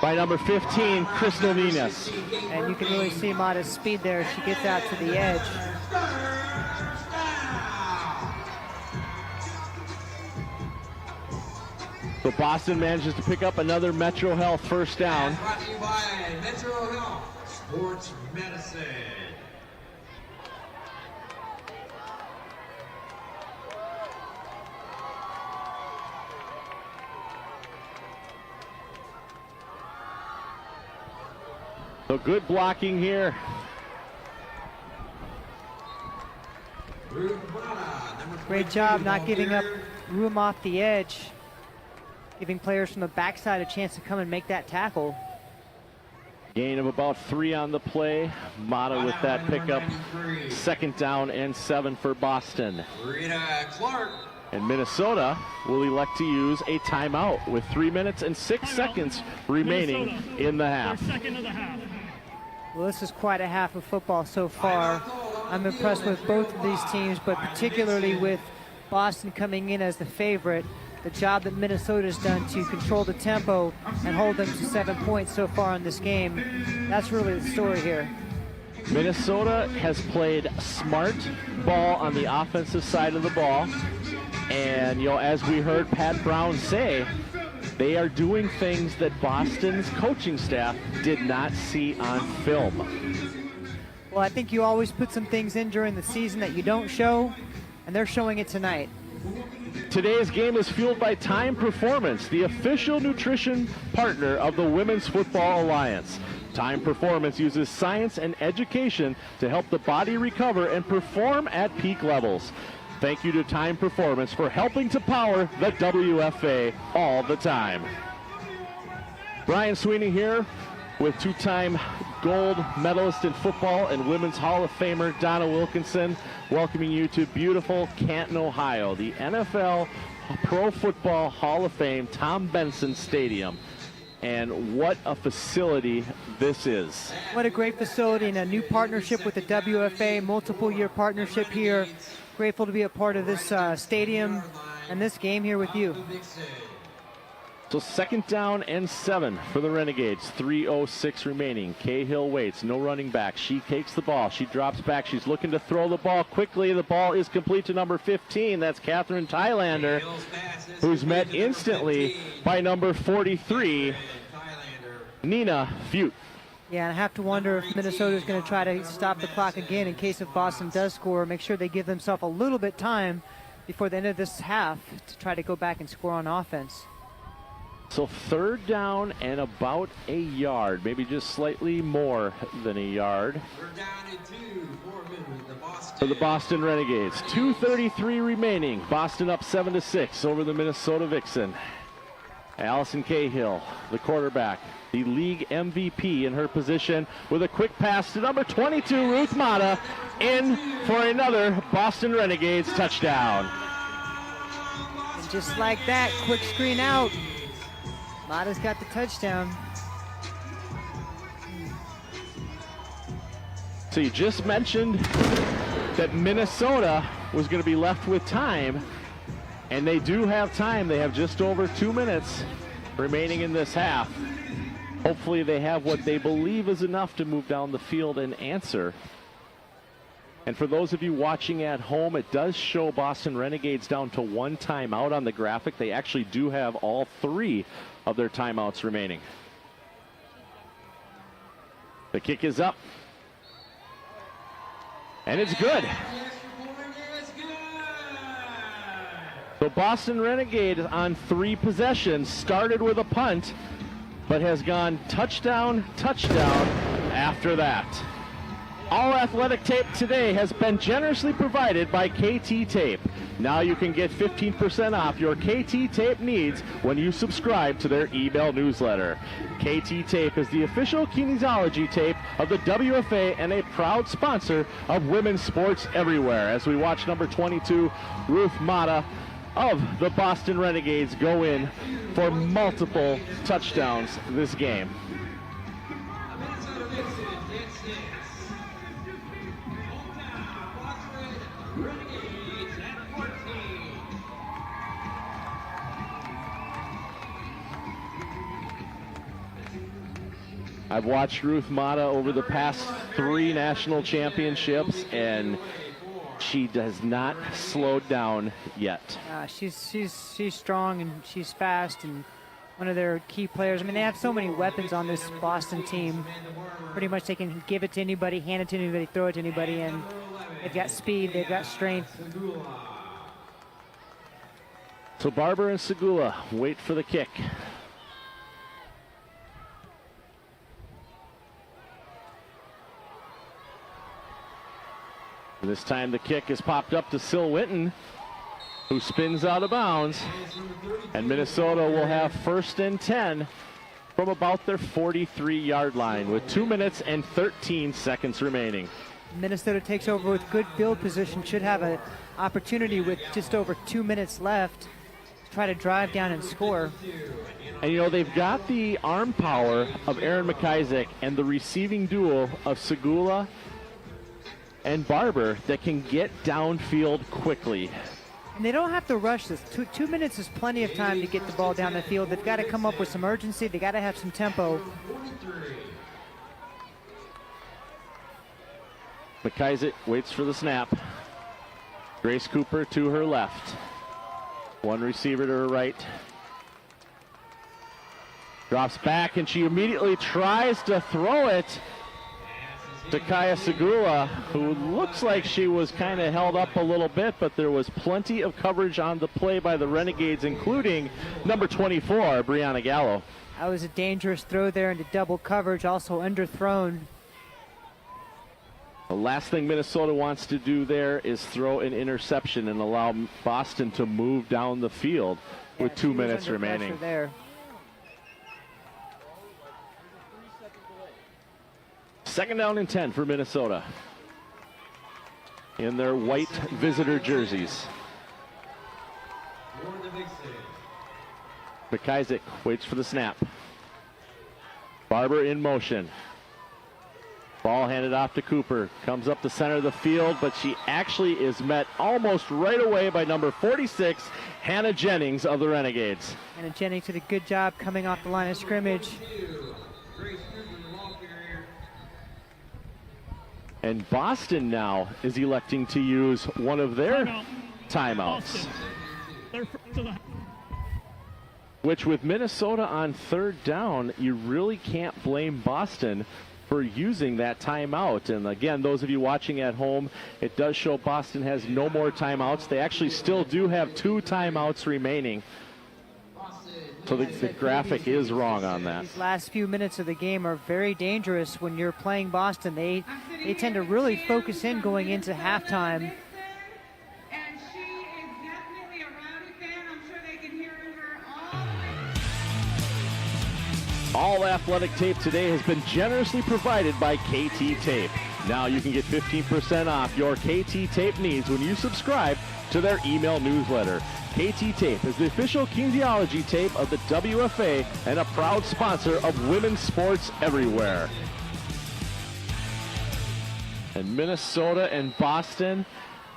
by number 15, Crystal Nunez. And you can really see Mata's speed there. She gets out to the edge. So Boston manages to pick up another Metro Health first down. Brought to you by Metro Health Sports Medicine. So good blocking here. Great job not giving up room off the edge, giving players from the backside a chance to come and make that tackle. Gain of about 3 on the play. Mata with that pickup. Second down and 7 for Boston. Rita Clark. And Minnesota will elect to use a timeout with 3 minutes and 6 seconds remaining Minnesota, in the half. their second of the half. Well, this is quite a half of football so far. I'm impressed with both of these teams, but particularly with Boston coming in as the favorite. the job that Minnesota's done to control the tempo and hold them to 7 points so far in this game. That's really the story here. Minnesota has played smart ball on the offensive side of the ball. And, as we heard Pat Brown say, they are doing things that Boston's coaching staff did not see on film. Well, I think you always put some things in during the season that you don't show, and they're showing it tonight. Today's game is fueled by Time Performance, the official nutrition partner of the Women's Football Alliance. Time Performance uses science and education to help the body recover and perform at peak levels. Thank you to Time Performance for helping to power the WFA all the time. Brian Sweeney here with two-time gold medalist in football and Women's Hall of Famer Donna Wilkinson, welcoming you to beautiful Canton, Ohio, the NFL Pro Football Hall of Fame Tom Benson Stadium. And what a facility this is. What a great facility and a new partnership with the WFA, multiple-year partnership here. Grateful to be a part of this stadium and this game here with you. So 2nd down and 7 for the Renegades. 3:06 remaining. Cahill waits. No running back. She takes the ball. She drops back. She's looking to throw the ball quickly. The ball is complete to number 15. That's Catherine Thailander, who's met instantly by number 43, Nina Fute. Yeah, and I have to wonder if Minnesota is going to try to stop the clock again in case if Boston does score. Make sure they give themselves a little bit time before the end of this half to try to go back and score on offense. So 3rd down and about a yard, maybe just slightly more than a yard. We're down to 2 for the Boston Renegades. 2:33 remaining. Boston up 7-6 over the Minnesota Vixen. Allison Cahill, the quarterback, the league MVP in her position, with a quick pass to number 22, Ruth Mata, in for another Boston Renegades touchdown. And just like that, quick screen out. Mata's got the touchdown. So you just mentioned that Minnesota was going to be left with time, and they do have time. They have just over 2 minutes remaining in this half. Hopefully they have what they believe is enough to move down the field and answer. And for those of you watching at home, it does show Boston Renegades down to 1 timeout on the graphic. They actually do have all 3 of their timeouts remaining. The kick is up. And it's good. So Boston Renegade on 3 possessions, started with a punt, but has gone touchdown, touchdown after that. All athletic tape today has been generously provided by KT Tape. Now you can get 15% off your KT Tape needs when you subscribe to their email newsletter. KT Tape is the official kinesiology tape of the WFA and a proud sponsor of women's sports everywhere. As we watch number 22, Ruth Mata of the Boston Renegades, go in for multiple touchdowns this game. I've watched Ruth Mata over the past 3 national championships, and she does not slow down yet. She's strong and she's fast and one of their key players. I mean, they have so many weapons on this Boston team. Pretty much they can give it to anybody, hand it to anybody, throw it to anybody, and they've got speed, they've got strength. So Barber and Segula wait for the kick. This time the kick is popped up to Sil Winton, who spins out of bounds. And Minnesota will have 1st and 10 from about their 43-yard line with 2 minutes and 13 seconds remaining. Minnesota takes over with good field position, should have an opportunity with just over 2 minutes left to try to drive down and score. And you know, they've got the arm power of Aaron McIsaac and the receiving duo of Segula and Barber that can get downfield quickly. And they don't have to rush this. 2 minutes is plenty of time to get the ball down the field. They've got to come up with some urgency. They got to have some tempo. McIsaac waits for the snap. Grace Cooper to her left. One receiver to her right. Drops back, and she immediately tries to throw it to Kaya Segula, who looks like she was kind of held up a little bit, but there was plenty of coverage on the play by the Renegades, including number 24, Brianna Gallo. That was a dangerous throw there into double coverage, also underthrown. The last thing Minnesota wants to do there is throw an interception and allow Boston to move down the field with 2 minutes remaining. There. Second down and 10 for Minnesota in their white visitor jerseys. McIsaac waits for the snap. Barber in motion. Ball handed off to Cooper. Comes up the center of the field, but she actually is met almost right away by number 46, Hannah Jennings of the Renegades. Hannah Jennings did a good job coming off the line of scrimmage. And Boston now is electing to use one of their timeouts. Which, with Minnesota on third down, you really can't blame Boston for using that timeout. And again, those of you watching at home, it does show Boston has no more timeouts. They actually still do have 2 timeouts remaining. So the graphic is wrong on that. These last few minutes of the game are very dangerous when you're playing Boston. They tend to really focus in going into halftime. And she is definitely a rowdy fan. I'm sure they can hear her all. All athletic tape today has been generously provided by KT Tape. Now you can get 15% off your KT Tape needs when you subscribe to their email newsletter. KT Tape is the official kinesiology tape of the WFA and a proud sponsor of women's sports everywhere. And Minnesota and Boston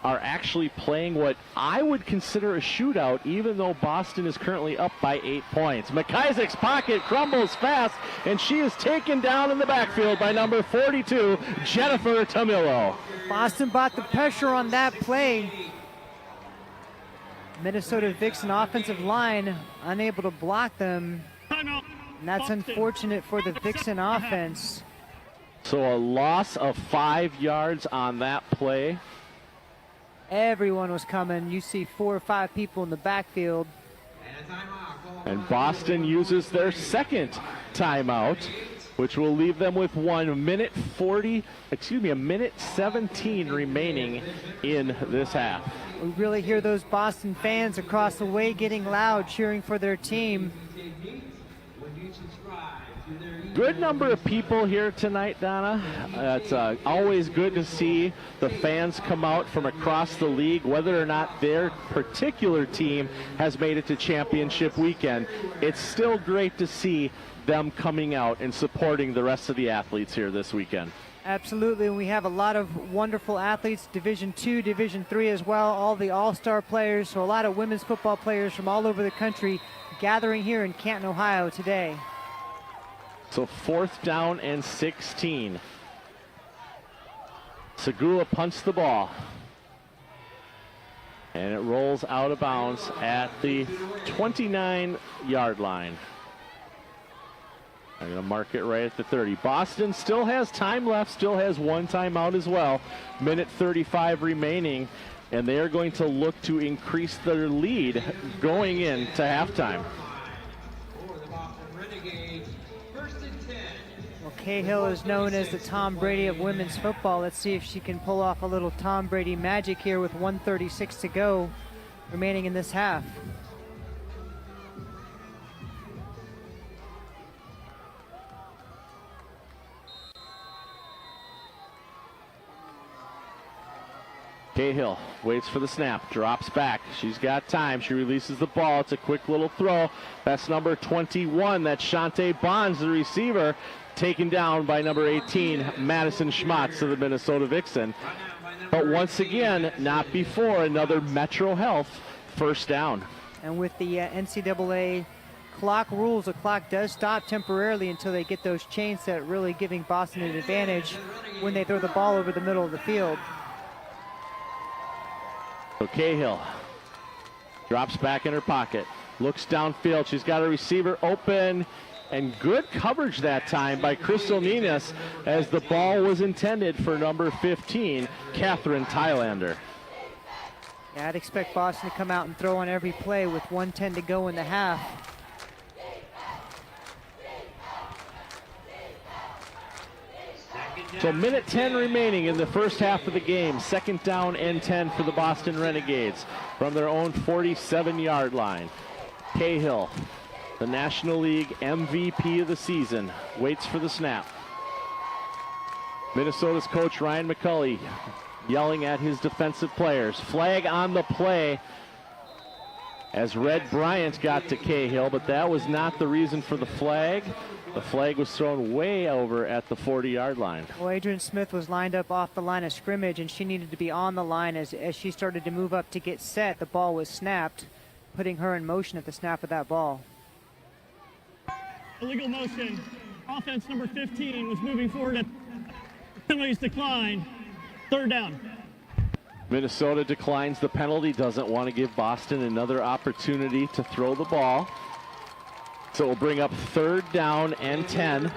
are actually playing what I would consider a shootout, even though Boston is currently up by 8 points. McIsaac's pocket crumbles fast, and she is taken down in the backfield by number 42, Jennifer Tamillo. Boston bought the pressure on that play. Minnesota Vixen offensive line unable to block them. And that's unfortunate for the Vixen offense. So a loss of 5 yards on that play. Everyone was coming. You see 4 or 5 people in the backfield. And Boston uses their second timeout, which will leave them with a minute 17 remaining in this half. We really hear those Boston fans across the way getting loud, cheering for their team. Good number of people here tonight, Donna. It's always good to see the fans come out from across the league, whether or not their particular team has made it to championship weekend. It's still great to see them coming out and supporting the rest of the athletes here this weekend. Absolutely, and we have a lot of wonderful athletes, Division II, Division III as well, all the all-star players, so a lot of women's football players from all over the country gathering here in Canton, Ohio today. So 4th down and 16. Segula punts the ball. And it rolls out of bounds at the 29-yard line. I'm going to mark it right at the 30. Boston still has time left, still has 1 timeout as well. Minute 35 remaining, and they are going to look to increase their lead going into halftime. Well, Cahill is known as the Tom Brady of women's football. Let's see if she can pull off a little Tom Brady magic here with 1:36 to go remaining in this half. Cahill waits for the snap, drops back. She's got time. She releases the ball. It's a quick little throw. That's number 21. That's Shantae Bonds, the receiver, taken down by number 18, Madison Schmatz of the Minnesota Vixen. But once again, not before another Metro Health first down. And with the NCAA clock rules, the clock does stop temporarily until they get those chains set, really giving Boston an advantage when they throw the ball over the middle of the field. So Cahill drops back in her pocket, looks downfield. She's got a receiver open, and good coverage that time by Crystal Nunez as the ball was intended for number 15, Catherine Thailander. Yeah, I'd expect Boston to come out and throw on every play with 1:10 to go in the half. So minute 10 remaining in the first half of the game. Second down and 10 for the Boston Renegades from their own 47-yard line. Cahill, the National League MVP of the season, waits for the snap. Minnesota's coach Ryan McCulley yelling at his defensive players. Flag on the play as Red Bryant got to Cahill, but that was not the reason for the flag. The flag was thrown way over at the 40-yard line. Well, Adrian Smith was lined up off the line of scrimmage, and she needed to be on the line as she started to move up to get set. The ball was snapped, putting her in motion at the snap of that ball. Illegal motion. Offense number 15 was moving forward at penalties decline. Third down. Minnesota declines the penalty, doesn't want to give Boston another opportunity to throw the ball. So we'll bring up third down and 10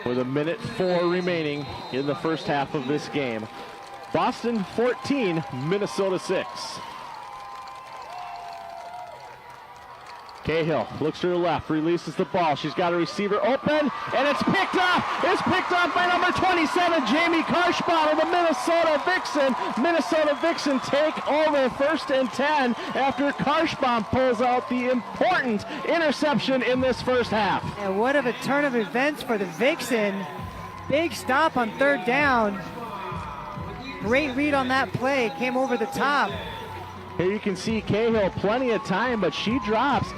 with a minute 4 remaining in the first half of this game. Boston 14, Minnesota 6. Cahill looks to her left, releases the ball. She's got a receiver open, and it's picked up. It's picked up by number 27, Jamie Karshbottle of the Minnesota Vixen. Minnesota Vixen take over first and 10 after Karshbottle pulls out the important interception in this first half. And what of a turn of events for the Vixen. Big stop on third down. Great read on that play, came over the top. Here you can see Cahill plenty of time, but she drops.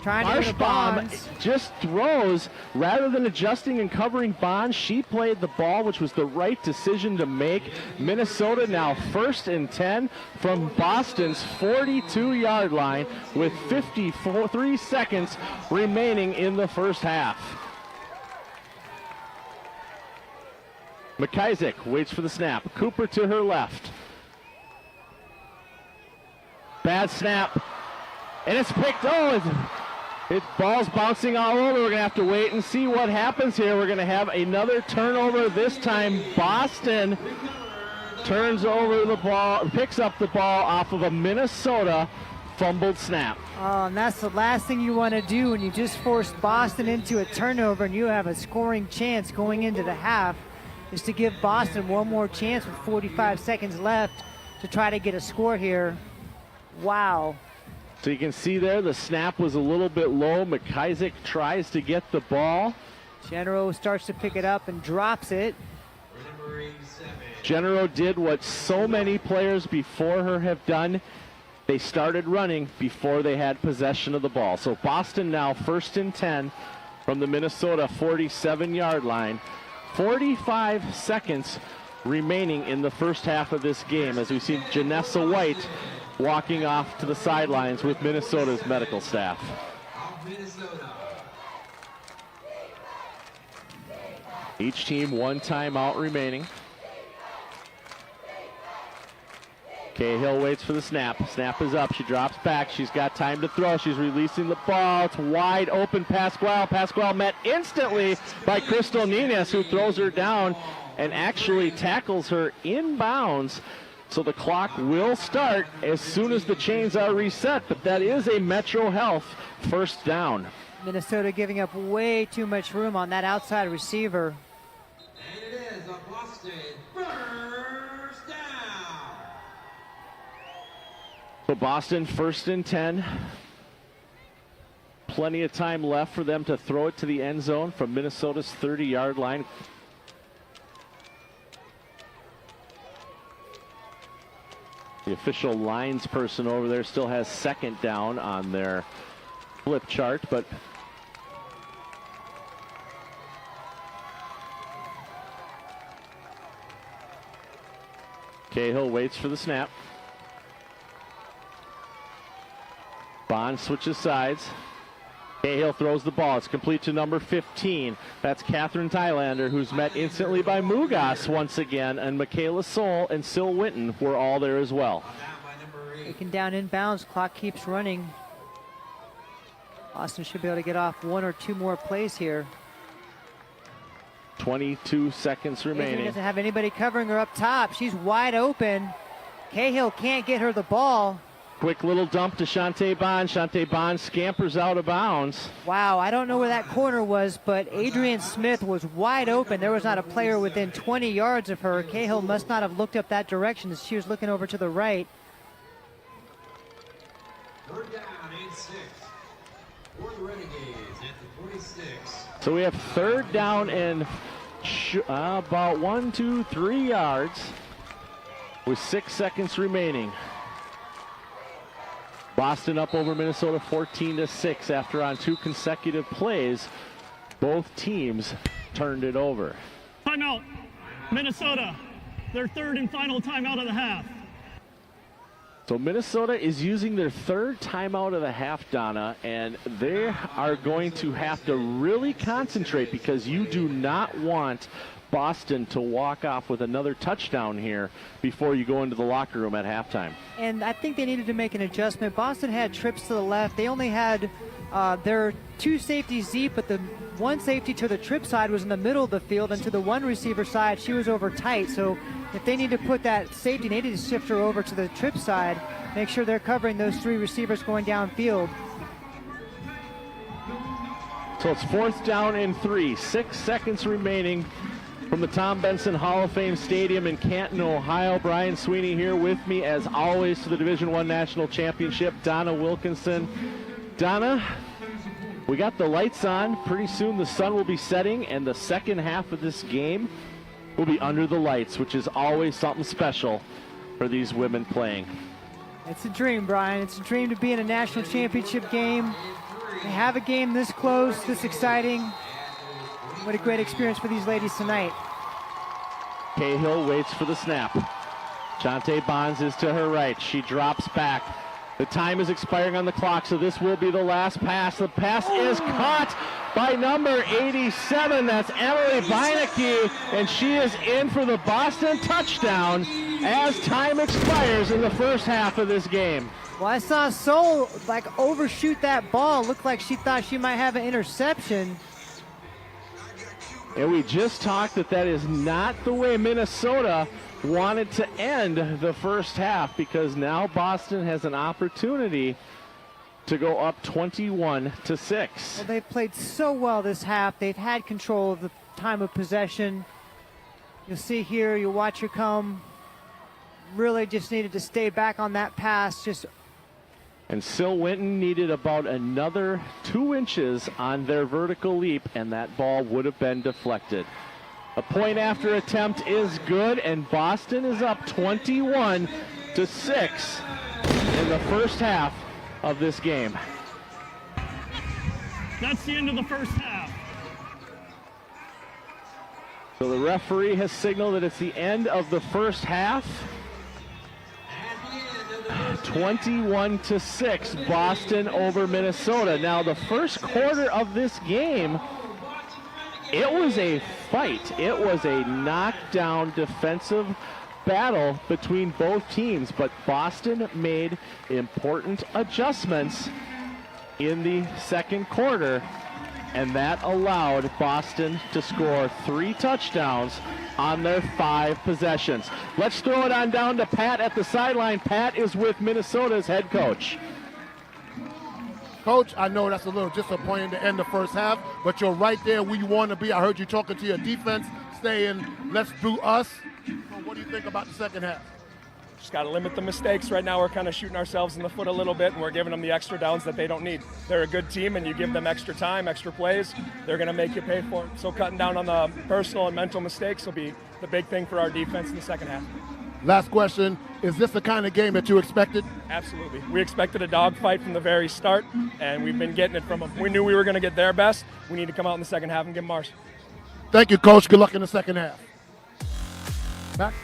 Karshbottle just throws rather than adjusting and covering Bonds. She played the ball, which was the right decision to make. Minnesota now first and 10 from Boston's 42-yard line with 53 seconds remaining in the first half. McIsaac waits for the snap. Cooper to her left. Bad snap, and it's picked. It ball's bouncing all over. We're going to have to wait and see what happens here. We're going to have another turnover. This time Boston turns over the ball, picks up the ball off of a Minnesota fumbled snap. Oh, and that's the last thing you want to do when you just forced Boston into a turnover and you have a scoring chance going into the half, is to give Boston one more chance with 45 seconds left to try to get a score here. Wow. So you can see there the snap was a little bit low. McIsaac tries to get the ball. Genero starts to pick it up and drops it. Genero did what so many players before her have done. They started running before they had possession of the ball. So Boston now first and 10 from the Minnesota 47-yard line. 45 seconds remaining in the first half of this game as we see Janessa White walking off to the sidelines with Minnesota's medical staff. Each team one timeout remaining. Cahill waits for the snap. Snap is up. She drops back. She's got time to throw. She's releasing the ball. It's wide open. Pasquale. Pasquale met instantly by Crystal Nunez, who throws her down and actually tackles her inbounds. So the clock will start as soon as the chains are reset, but that is a Metro Health first down. Minnesota giving up way too much room on that outside receiver. And it is a Boston first down. So Boston first and 10. Plenty of time left for them to throw it to the end zone from Minnesota's 30-yard line. The official lines person over there still has second down on their flip chart, but Cahill waits for the snap. Bond switches sides. Cahill throws the ball. It's complete to number 15. That's Catherine Thailander, who's met instantly by Mugas once again, and Michaela Soul and Sil Winton were all there as well. Taken down inbounds. Clock keeps running. Boston should be able to get off one or two more plays here. 22 seconds remaining. Adrian doesn't have anybody covering her up top. She's wide open. Cahill can't get her the ball. Quick little dump to Shantae Bond. Shantae Bond scampers out of bounds. Wow, I don't know where that corner was, but Adrian Smith was wide open. There was not a player within 20 yards of her. Cahill must not have looked up that direction as she was looking over to the right. Third down, 8-6. For the Renegades at the 46. So we have third down and about 3 yards with 6 seconds remaining. Boston up over Minnesota 14-6 after on 2 consecutive plays. Both teams turned it over. Timeout. Minnesota, their third and final timeout of the half. So Minnesota is using their third timeout of the half, Donna, and they are going to have to really concentrate because you do not want Boston to walk off with another touchdown here before you go into the locker room at halftime. And I think they needed to make an adjustment. Boston had trips to the left. They only had their 2 safeties deep, but the one safety to the trip side was in the middle of the field, and to the one receiver side, she was over tight. So if they need to put that safety, they need to shift her over to the trip side, make sure they're covering those 3 receivers going downfield. So it's 4th down and 3, 6 seconds remaining from the Tom Benson Hall of Fame Stadium in Canton, Ohio. Brian Sweeney here with me, as always, to the Division I National Championship. Donna Wilkinson. Donna, we got the lights on. Pretty soon the sun will be setting, and the second half of this game will be under the lights, which is always something special for these women playing. It's a dream, Brian. It's a dream to be in a national championship game. To have a game this close, this exciting. What a great experience for these ladies tonight. Cahill waits for the snap. Shantae Bonds is to her right. She drops back. The time is expiring on the clock, so this will be the last pass. The pass is caught by number 87. That's Emily Beinecke, and she is in for the Boston touchdown as time expires in the first half of this game. Well, I saw Soul overshoot that ball. Looked like she thought she might have an interception. And we just talked that is not the way Minnesota wanted to end the first half, because now Boston has an opportunity to go up 21-6. Well, they've played so well this half. They've had control of the time of possession. You'll see here, you'll watch her come. Really just needed to stay back on that pass. And Sil Winton needed about another 2 inches on their vertical leap, and that ball would have been deflected. A point after attempt is good, and Boston is up 21-6 in the first half of this game. That's the end of the first half. So the referee has signaled that it's the end of the first half. 21-6, Boston over Minnesota. Now, the first quarter of this game, it was a fight. It was a knockdown defensive battle between both teams, but Boston made important adjustments in the second quarter, and that allowed Boston to score 3 touchdowns on their 5 possessions. Let's throw it on down to Pat at the sideline. Pat is with Minnesota's head coach. Coach, I know that's a little disappointing to end the first half, but you're right there where you want to be. I heard you talking to your defense, saying, let's do us. So what do you think about the second half? Just got to limit the mistakes. Right now we're kind of shooting ourselves in the foot a little bit, and we're giving them the extra downs that they don't need. They're a good team, and you give them extra time, extra plays, they're going to make you pay for it. So cutting down on the personal and mental mistakes will be the big thing for our defense in the second half. Last question, is this the kind of game that you expected? Absolutely. We expected a dogfight from the very start, and we've been getting it from them. We knew we were going to get their best. We need to come out in the second half and give them ours. Thank you, Coach. Good luck in the second half. Back.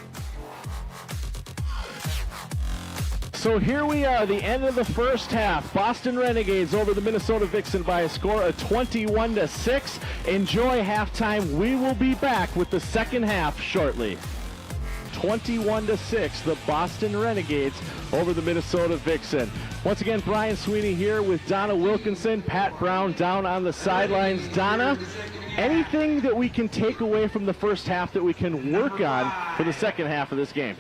So here we are, the end of the first half. Boston Renegades over the Minnesota Vixen by a score of 21-6. Enjoy halftime. We will be back with the second half shortly. 21-6, the Boston Renegades over the Minnesota Vixen. Once again, Brian Sweeney here with Donna Wilkinson, Pat Brown down on the sidelines. Donna, anything that we can take away from the first half that we can work on for the second half of this game?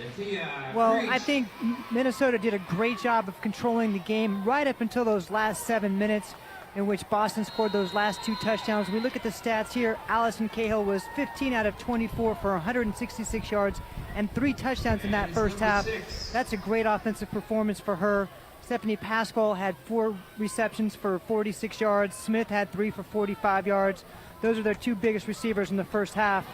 Well, I think Minnesota did a great job of controlling the game right up until those last 7 minutes in which Boston scored those last 2 touchdowns. We look at the stats here. Allison Cahill was 15 out of 24 for 166 yards and 3 touchdowns in that first half. That's a great offensive performance for her. Stephanie Pascal had 4 receptions for 46 yards. Smith had 3 for 45 yards. Those are their 2 biggest receivers in the first half.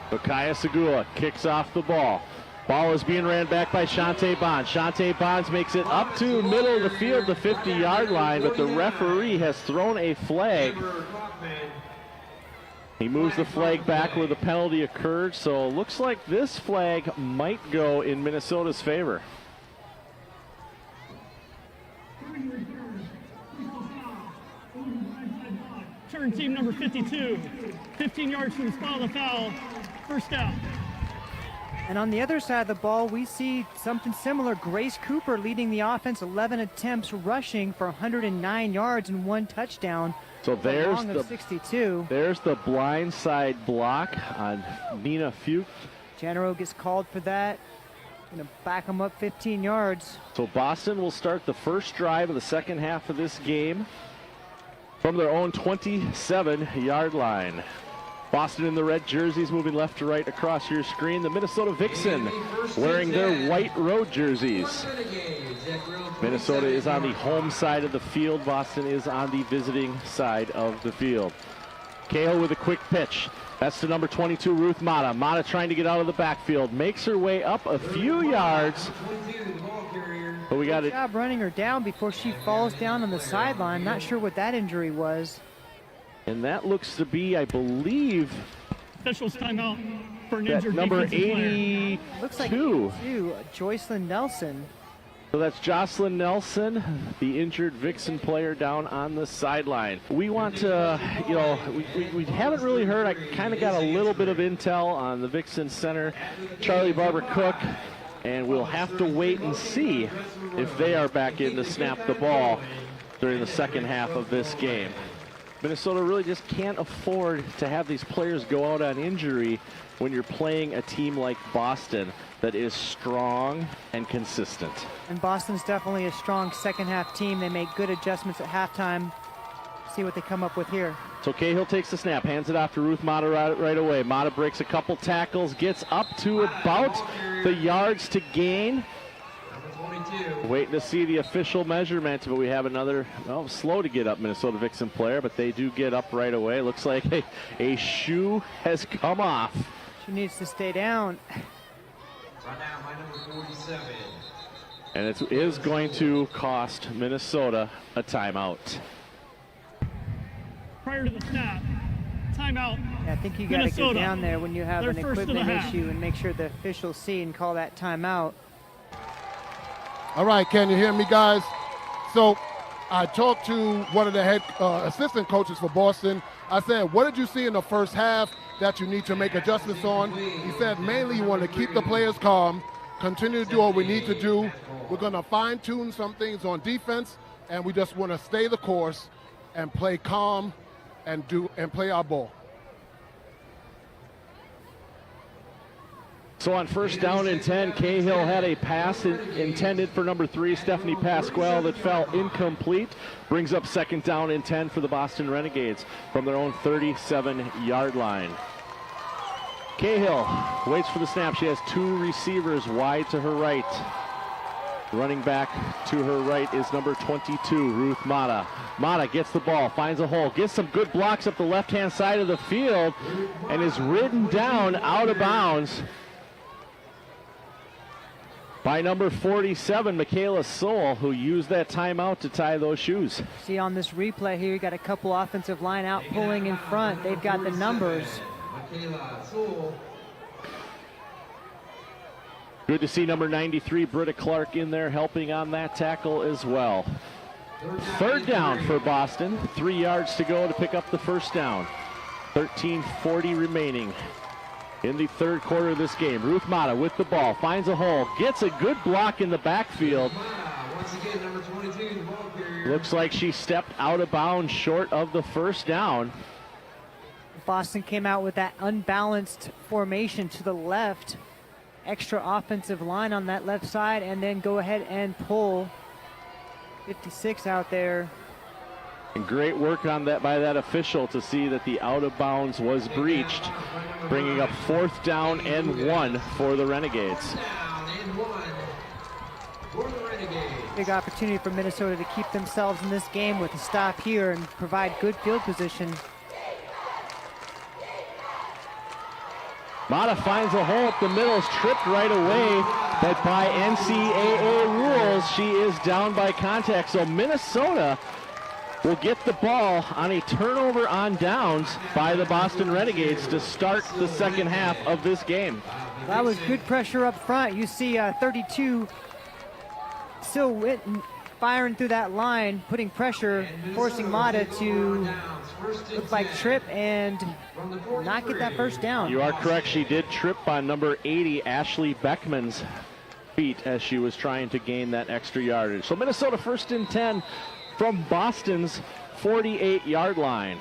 Bakaya Segula kicks off the ball. Ball is being ran back by Shantae Bonds. Shantae Bonds makes it up to middle of the field, the 50-yard line, but the referee has thrown a flag. He moves the flag back where the penalty occurred, so it looks like this flag might go in Minnesota's favor. Turn team number 52, 15 yards from the spot of the foul, first down. And on the other side of the ball, we see something similar. Grace Cooper leading the offense, 11 attempts rushing for 109 yards and 1 touchdown. So there's of 62. There's the blind side block on Nina Fuchs. Genero gets called for that. Gonna back them up 15 yards. So Boston will start the first drive of the second half of this game from their own 27-yard line. Boston in the red jerseys moving left to right across your screen. The Minnesota Vixen wearing their white road jerseys. Minnesota is on the home side of the field. Boston is on the visiting side of the field. Cahill with a quick pitch. That's to number 22, Ruth Mata. Mata trying to get out of the backfield. Makes her way up a few yards. But we got it. Good job running her down before she falls down on the sideline. Not sure what that injury was. And that looks to be, I believe, Officials timeout for an that injured number defensive player. 82. Looks like 82, Joycelyn Nelson. So that's Jocelyn Nelson, the injured Vixen player down on the sideline. We want to, we haven't really heard. I kind of got a little bit of intel on the Vixen center, Charlie Barber Cook, and we'll have to wait and see if they are back in to snap the ball during the second half of this game. Minnesota really just can't afford to have these players go out on injury when you're playing a team like Boston that is strong and consistent. And Boston's definitely a strong second half team. They make good adjustments at halftime. See what they come up with here. So Cahill takes the snap, hands it off to Ruth Mata right away. Mata breaks a couple tackles, gets up to about the yards to gain. Waiting to see the official measurement, but we have another, slow to get up Minnesota Vixen player, but they do get up right away. Looks like a shoe has come off. She needs to stay down. Right now, my number 47. And it is going to cost Minnesota a timeout. Prior to the snap, timeout. Yeah, I think you got to go down there when you have They're an first of the equipment half. issue and make sure the officials see and call that timeout. All right, can you hear me, guys? So I talked to one of the head assistant coaches for Boston. I said, what did you see in the first half that you need to make adjustments on? He said, mainly you want to keep the players calm, continue to do what we need to do. We're going to fine-tune some things on defense, and we just want to stay the course and play calm and play our ball. So on first down and 10, Cahill had a pass intended for number 3, Stephanie Pasquale, that fell incomplete. Brings up second down and 10 for the Boston Renegades from their own 37-yard line. Cahill waits for the snap. She has 2 receivers wide to her right. Running back to her right is number 22, Ruth Mata. Mata gets the ball, finds a hole, gets some good blocks up the left-hand side of the field, and is ridden down out of bounds by number 47, Michaela Soul, who used that timeout to tie those shoes. See on this replay here, you got a couple offensive line out pulling in front. They've got the numbers. Good to see number 93, Britta Clark, in there helping on that tackle as well. Third down for Boston. 3 yards to go to pick up the first down. 13:40 remaining in the third quarter of this game. Ruth Mata with the ball, finds a hole, gets a good block in the backfield. Looks like she stepped out of bounds short of the first down. Boston came out with that unbalanced formation to the left. Extra offensive line on that left side, and then go ahead and pull 56 out there. And great work on that by that official to see that the out of bounds was breached, bringing up 4th down and 1 for the Renegades. Big opportunity for Minnesota to keep themselves in this game with a stop here and provide good field position. Mata finds a hole up the middle, is tripped right away, but by NCAA rules, she is down by contact. So Minnesota will get the ball on a turnover on downs by the Boston Renegades to start the second half of this game. That was good pressure up front. You see 32 still firing through that line, putting pressure, forcing Mata to look like trip and not get that first down. You are correct. She did trip on number 80, Ashley Beckman's feet as she was trying to gain that extra yardage. So Minnesota 1st and 10 from Boston's 43-yard line.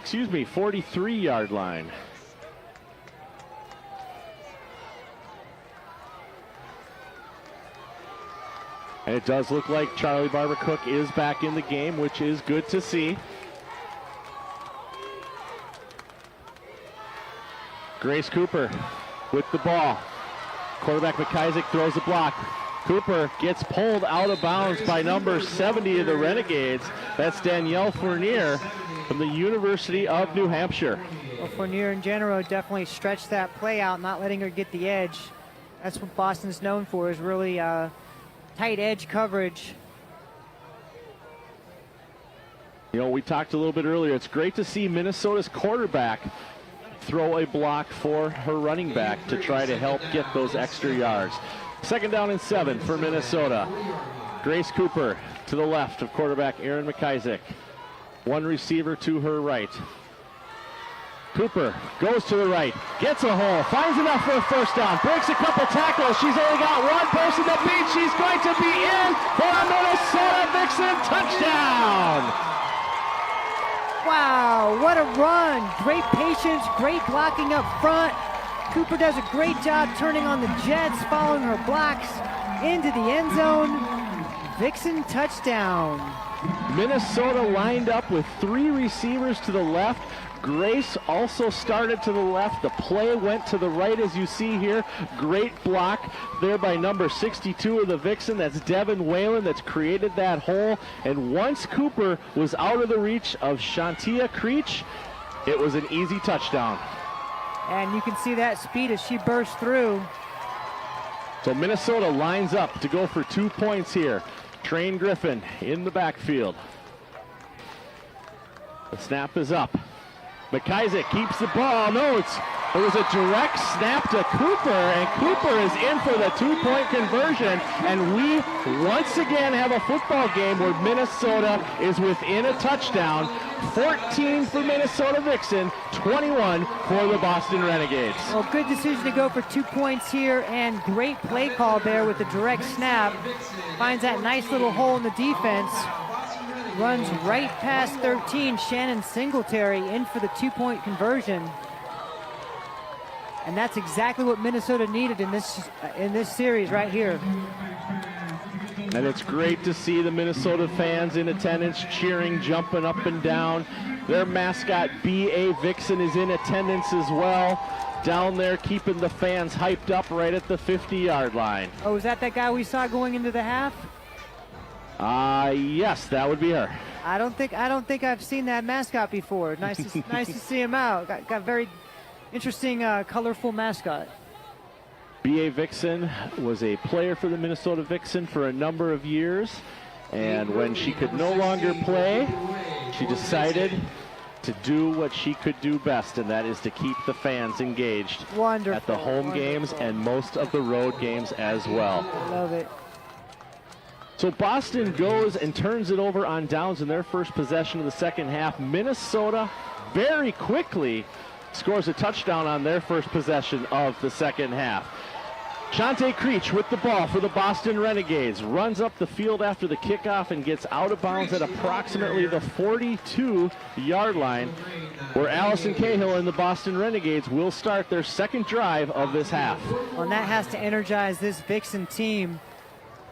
And it does look like Charlie Barber Cook is back in the game, which is good to see. Grace Cooper with the ball. Quarterback McIsaac throws a block. Cooper gets pulled out of bounds by number 70 of the Renegades. That's Danielle Fournier from the University of New Hampshire. Well, Fournier in general definitely stretched that play out, not letting her get the edge. That's what Boston's known for, is really tight edge coverage. You know, we talked a little bit earlier. It's great to see Minnesota's quarterback throw a block for her running back to try to help get those extra yards. 2nd down and 7 for Minnesota. Grace Cooper to the left of quarterback Aaron McIsaac. One receiver to her right. Cooper goes to the right, gets a hole, finds enough for a first down, breaks a couple tackles. She's only got one person to beat. She's going to be in for a Minnesota Vixen touchdown. Wow, what a run. Great patience, great blocking up front. Cooper does a great job turning on the Jets, following her blocks into the end zone. Vixen touchdown. Minnesota lined up with 3 receivers to the left. Grace also started to the left. The play went to the right, as you see here. Great block there by number 62 of the Vixen. That's Devin Whalen that's created that hole. And once Cooper was out of the reach of Shantia Creech, it was an easy touchdown. And you can see that speed as she burst through. So Minnesota lines up to go for 2 points here. Train Griffin in the backfield. The snap is up. McIsaac keeps the ball. No, it was a direct snap to Cooper, and Cooper is in for the 2-point conversion. And we once again have a football game where Minnesota is within a touchdown. 14 for Minnesota Vixen, 21 for the Boston Renegades. Well, good decision to go for 2 points here, and great play call there with the direct snap. Finds that nice little hole in the defense. Runs right past 13, Shannon Singletary, in for the 2-point conversion. And that's exactly what Minnesota needed in this series right here. And it's great to see the Minnesota fans in attendance, cheering, jumping up and down. Their mascot, B.A. Vixen, is in attendance as well. Down there keeping the fans hyped up right at the 50-yard line. Oh, is that guy we saw going into the half? Yes, that would be her. I don't think I've seen that mascot before. Nice to see him out. Got very interesting, colorful mascot. B.A. Vixen was a player for the Minnesota Vixen for a number of years, and when she could no longer play, she decided to do what she could do best, and that is to keep the fans engaged Wonderful. at the home games and most of the road games as well. Love it. So Boston goes and turns it over on downs in their first possession of the second half. Minnesota very quickly scores a touchdown on their first possession of the second half. Shante Creech with the ball for the Boston Renegades. Runs up the field after the kickoff and gets out of bounds at approximately the 42-yard line, where Allison Cahill and the Boston Renegades will start their second drive of this half. Well, and that has to energize this Vixen team.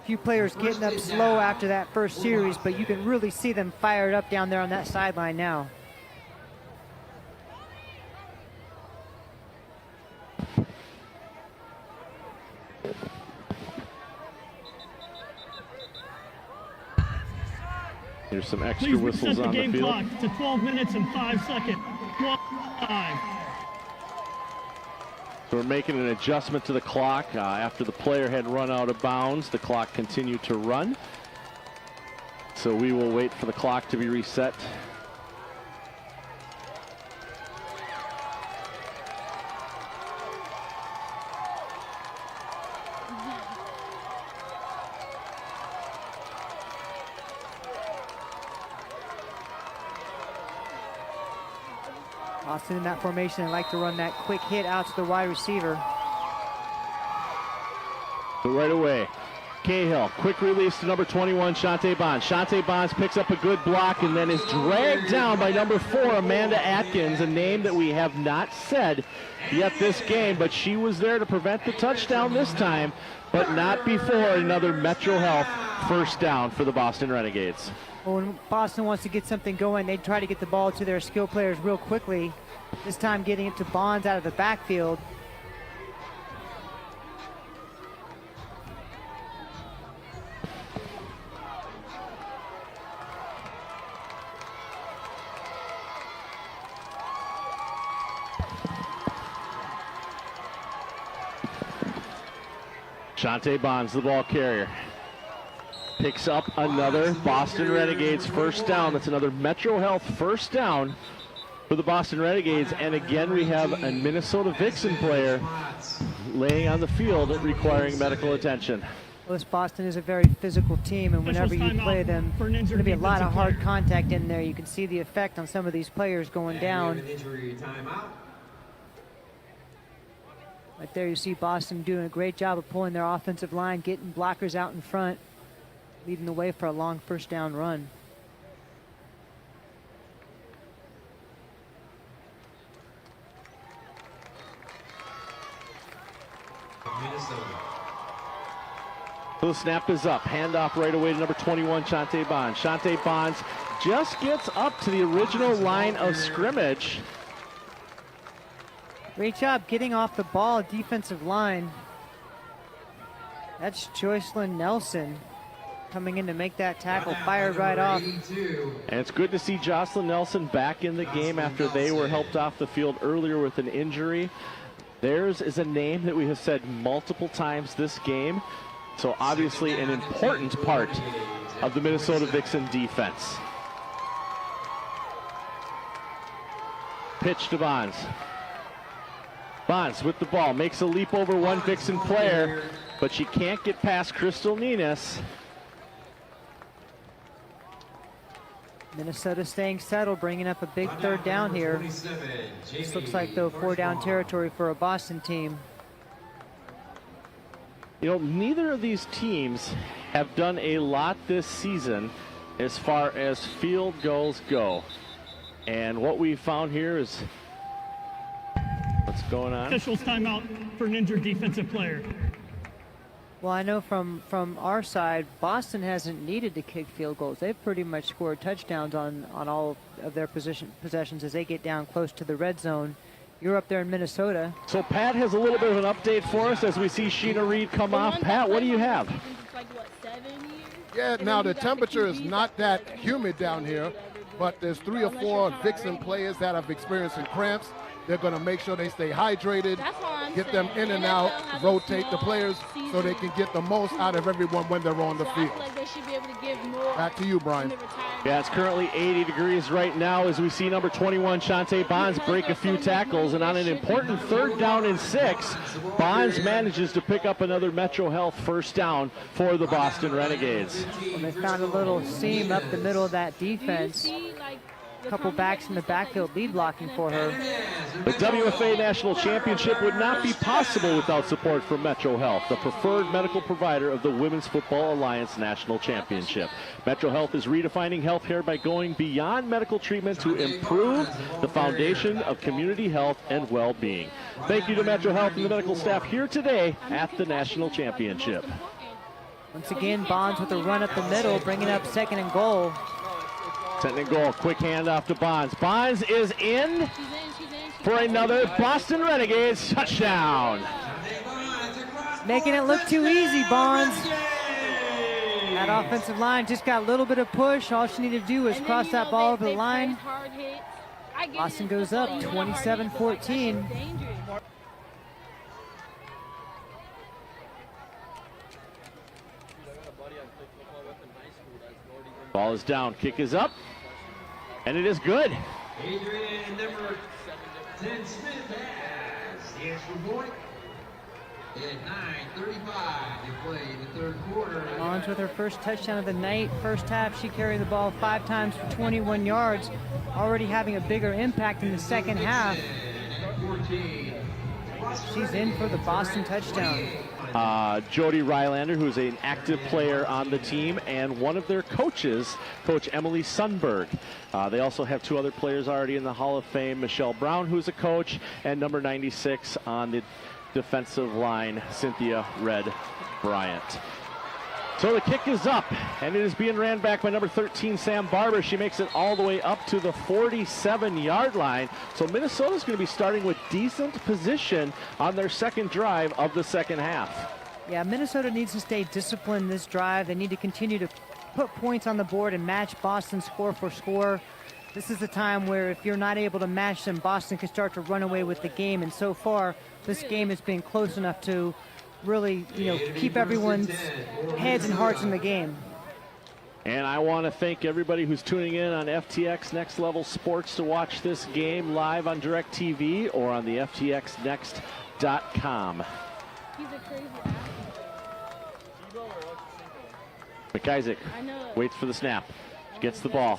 A few players getting up slow after that first series, but you can really see them fired up down there on that sideline now. Here's some extra Please whistles reset on the the game field. clock to 12 minutes and 5 seconds. 5. So we're making an adjustment to the clock. After the player had run out of bounds, the clock continued to run. So we will wait for the clock to be reset. Boston in that formation, they like to run that quick hit out to the wide receiver. But right away, Cahill, quick release to number 21, Shante Bonds. Shante Bonds picks up a good block and then is dragged down by number 4, Amanda Atkins, a name that we have not said yet this game, but she was there to prevent the touchdown this time, but not before another Metro Health first down for the Boston Renegades. Well, when Boston wants to get something going, they try to get the ball to their skill players real quickly. This time getting it to Bonds out of the backfield. Shante Bonds, the ball carrier. Picks up another Boston Renegades first down. That's another Metro Health first down for the Boston Renegades. And again, we have a Minnesota Vixen player laying on the field requiring medical attention. Well, this Boston is a very physical team, and whenever you play them, there's going to be a lot of hard contact in there. You can see the effect on some of these players going down. Right there you see Boston doing a great job of pulling their offensive line, getting blockers out in front, leading the way for a long first down run. So the snap is up. Handoff right away to number 21, Shante Bonds. Shante Bonds just gets up to the original line of scrimmage. Great job getting off the ball, defensive line. That's Joycelyn Nelson coming in to make that tackle, fired right off. And it's good to see Jocelyn Nelson back in the game after they were helped off the field earlier with an injury. Theirs is a name that we have said multiple times this game, so obviously an important part of the Minnesota Vixen defense. Pitch to Bonds. Bonds with the ball, makes a leap over one Vixen player, but she can't get past Crystal Nenes. Minnesota staying settled, bringing up a big third down here. This looks like, though, 4-down territory for a Boston team. You know, neither of these teams have done a lot this season as far as field goals go. And what we found here is what's going on. Officials timeout for an injured defensive player. Well, I know from our side, Boston hasn't needed to kick field goals. They've pretty much scored touchdowns on all of their possessions as they get down close to the red zone. You're up there in Minnesota. So Pat has a little bit of an update for us as we see Sheena Reed come off. Pat, what do you have? Yeah, now the temperature is not that humid down here, but there's 3 or 4 Vixen players that have experienced cramps. They're going to make sure they stay hydrated. get them in and out, rotate the players so they can get the most out of everyone when they're on the field. Back to you, Brian. Yeah, it's currently 80 degrees right now as we see number 21, Shantae Bonds, break a few tackles. And on an important 3rd down and 6, Bonds manages to pick up another Metro Health first down for the Boston Renegades. And they found a little seam up the middle of that defense. A couple backs in the backfield lead blocking for her. The WFA National Championship would not be possible without support from Metro Health, the preferred medical provider of the Women's Football Alliance National Championship. Metro Health is redefining healthcare by going beyond medical treatment to improve the foundation of community health and well-being. Thank you to Metro Health and the medical staff here today at the National Championship. Once again, Bonds with a run up the middle, bringing up 2nd and goal. 2nd and goal, quick handoff to Bonds. Bonds is in for another Boston Renegades touchdown. Making it look too easy, Bonds. That offensive line just got a little bit of push. All she needed to do was cross that ball over the line. Boston goes up 27-14. Ball is down, kick is up, and it is good. Adrian, number 10, Smith has the extra point. At 9:35 to play in the 3rd quarter. Bonds with her first touchdown of the night. First half, she carried the ball 5 times for 21 yards, already having a bigger impact in the 2nd half. She's in for the Boston touchdown. Jody Rylander, who's an active player on the team, and one of their coaches, Coach Emily Sundberg. They also have 2 other players already in the Hall of Fame, Michelle Brown, who's a coach, and number 96 on the defensive line, Cynthia Red Bryant. So the kick is up, and it is being ran back by number 13, Sam Barber. She makes it all the way up to the 47-yard line. So Minnesota's going to be starting with decent position on their 2nd drive of the 2nd half. Yeah, Minnesota needs to stay disciplined this drive. They need to continue to put points on the board and match Boston score for score. This is the time where if you're not able to match them, Boston can start to run away with the game. And so far, this game has been close enough to really, keep everyone's heads and hearts in the game. And I want to thank everybody who's tuning in on FTX Next Level Sports to watch this game live on DirecTV or on the FTXnext.com. McIsaac waits for the snap, gets the ball,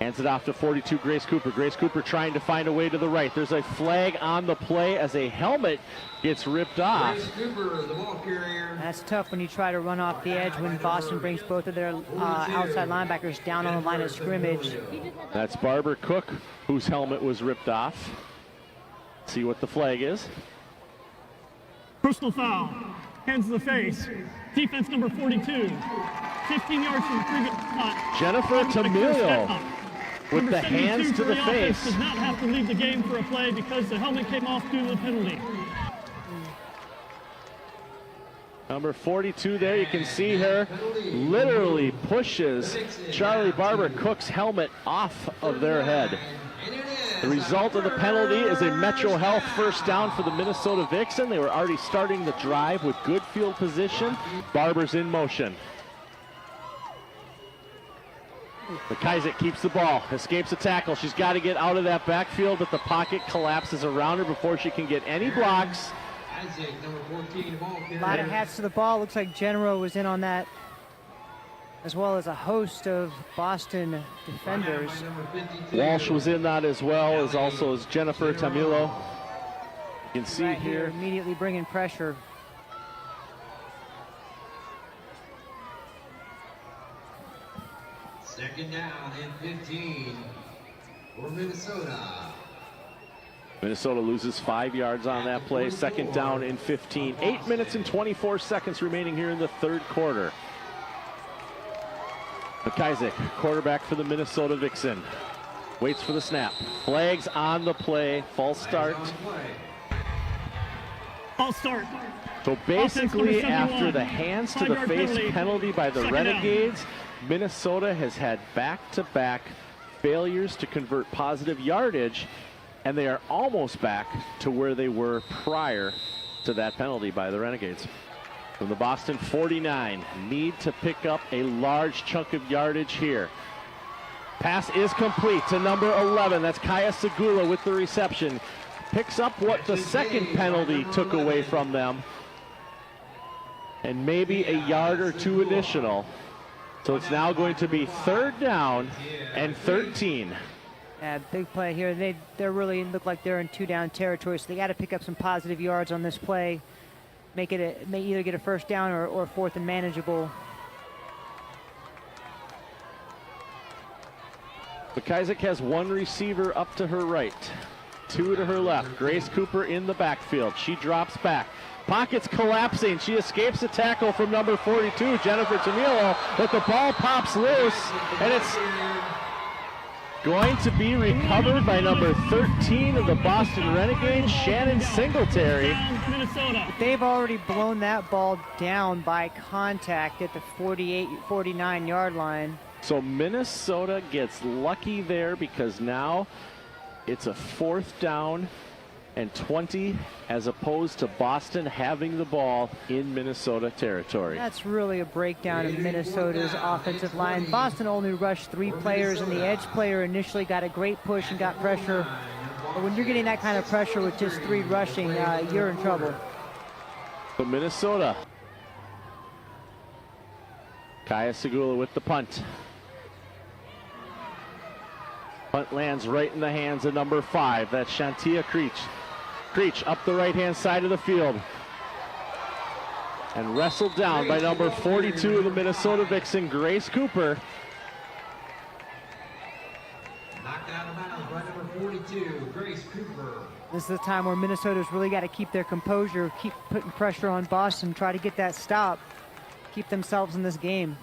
hands it off to 42, Grace Cooper. Grace Cooper trying to find a way to the right. There's a flag on the play as a helmet gets ripped off. Grace Cooper, the ball carrier. That's tough when you try to run off the edge when Boston brings both of their outside linebackers down on the line of scrimmage. That's Barbara Cook, whose helmet was ripped off. See what the flag is. Personal foul. Hands to the face. Defense number 42. 15 yards from the previous spot. Jennifer Tamilio with Number the hands to the face. Does not have to leave the game for a play because the helmet came off due to the penalty. Number 42 there, you can see her literally pushes Charlie Barbara Cook's helmet off of their head. The result of the penalty is a Metro Health first down for the Minnesota Vixen. They were already starting the drive with good field position. Barber's in motion. McIsaac keeps the ball, escapes a tackle. She's got to get out of that backfield, but the pocket collapses around her before she can get any blocks. A lot of hats to the ball. Looks like Genero was in on that, as well as a host of Boston defenders. Walsh was in that as well, as also as Jennifer Tamilo. You can see Right here. Immediately bringing pressure. Second down and 15 for Minnesota. Minnesota loses 5 yards on that play. Second down and 15. 8 minutes and 24 seconds remaining here in the third quarter. McIsaac, quarterback for the Minnesota Vixen, waits for the snap. Flags on the play. False start. False start. So basically, after the hands to the face penalty by the Renegades, Minnesota has had back-to-back failures to convert positive yardage, and they are almost back to where they were prior to that penalty by the Renegades. From the Boston 49, need to pick up a large chunk of yardage here. Pass is complete to number 11. That's Kaya Segula with the reception. Picks up what the second penalty took away from them. And maybe a yard or two additional. So it's now going to be 3rd down and 13. Yeah, big play here. They really look like they're in 2-down territory, so they got to pick up some positive yards on this play. May either get a 1st down or 4th and manageable. McIsaac has 1 receiver up to her right, 2 to her left. Grace Cooper in the backfield. She drops back. Pocket's collapsing. She escapes a tackle from number 42, Jennifer Tamilo, but the ball pops loose, and it's going to be recovered by number 13 of the Boston Renegades, Shannon Singletary. Minnesota. They've already blown that ball down by contact at the 49-yard line. So Minnesota gets lucky there because now it's a 4th down and 20 as opposed to Boston having the ball in Minnesota territory. That's really a breakdown of Minnesota's offensive line. Boston only rushed 3 players, and the edge player initially got a great push and got pressure. But when you're getting that kind of pressure with just 3 rushing, you're in trouble. So Minnesota. Kaya Segula with the punt. Punt lands right in the hands of number 5. That's Shantia Creech. Creech up the right-hand side of the field. And wrestled down by number 42 of the Minnesota Vixen, Grace Cooper. Knocked out of bounds by number 42, Grace Cooper. This is the time where Minnesota's really got to keep their composure, keep putting pressure on Boston, try to get that stop, keep themselves in this game.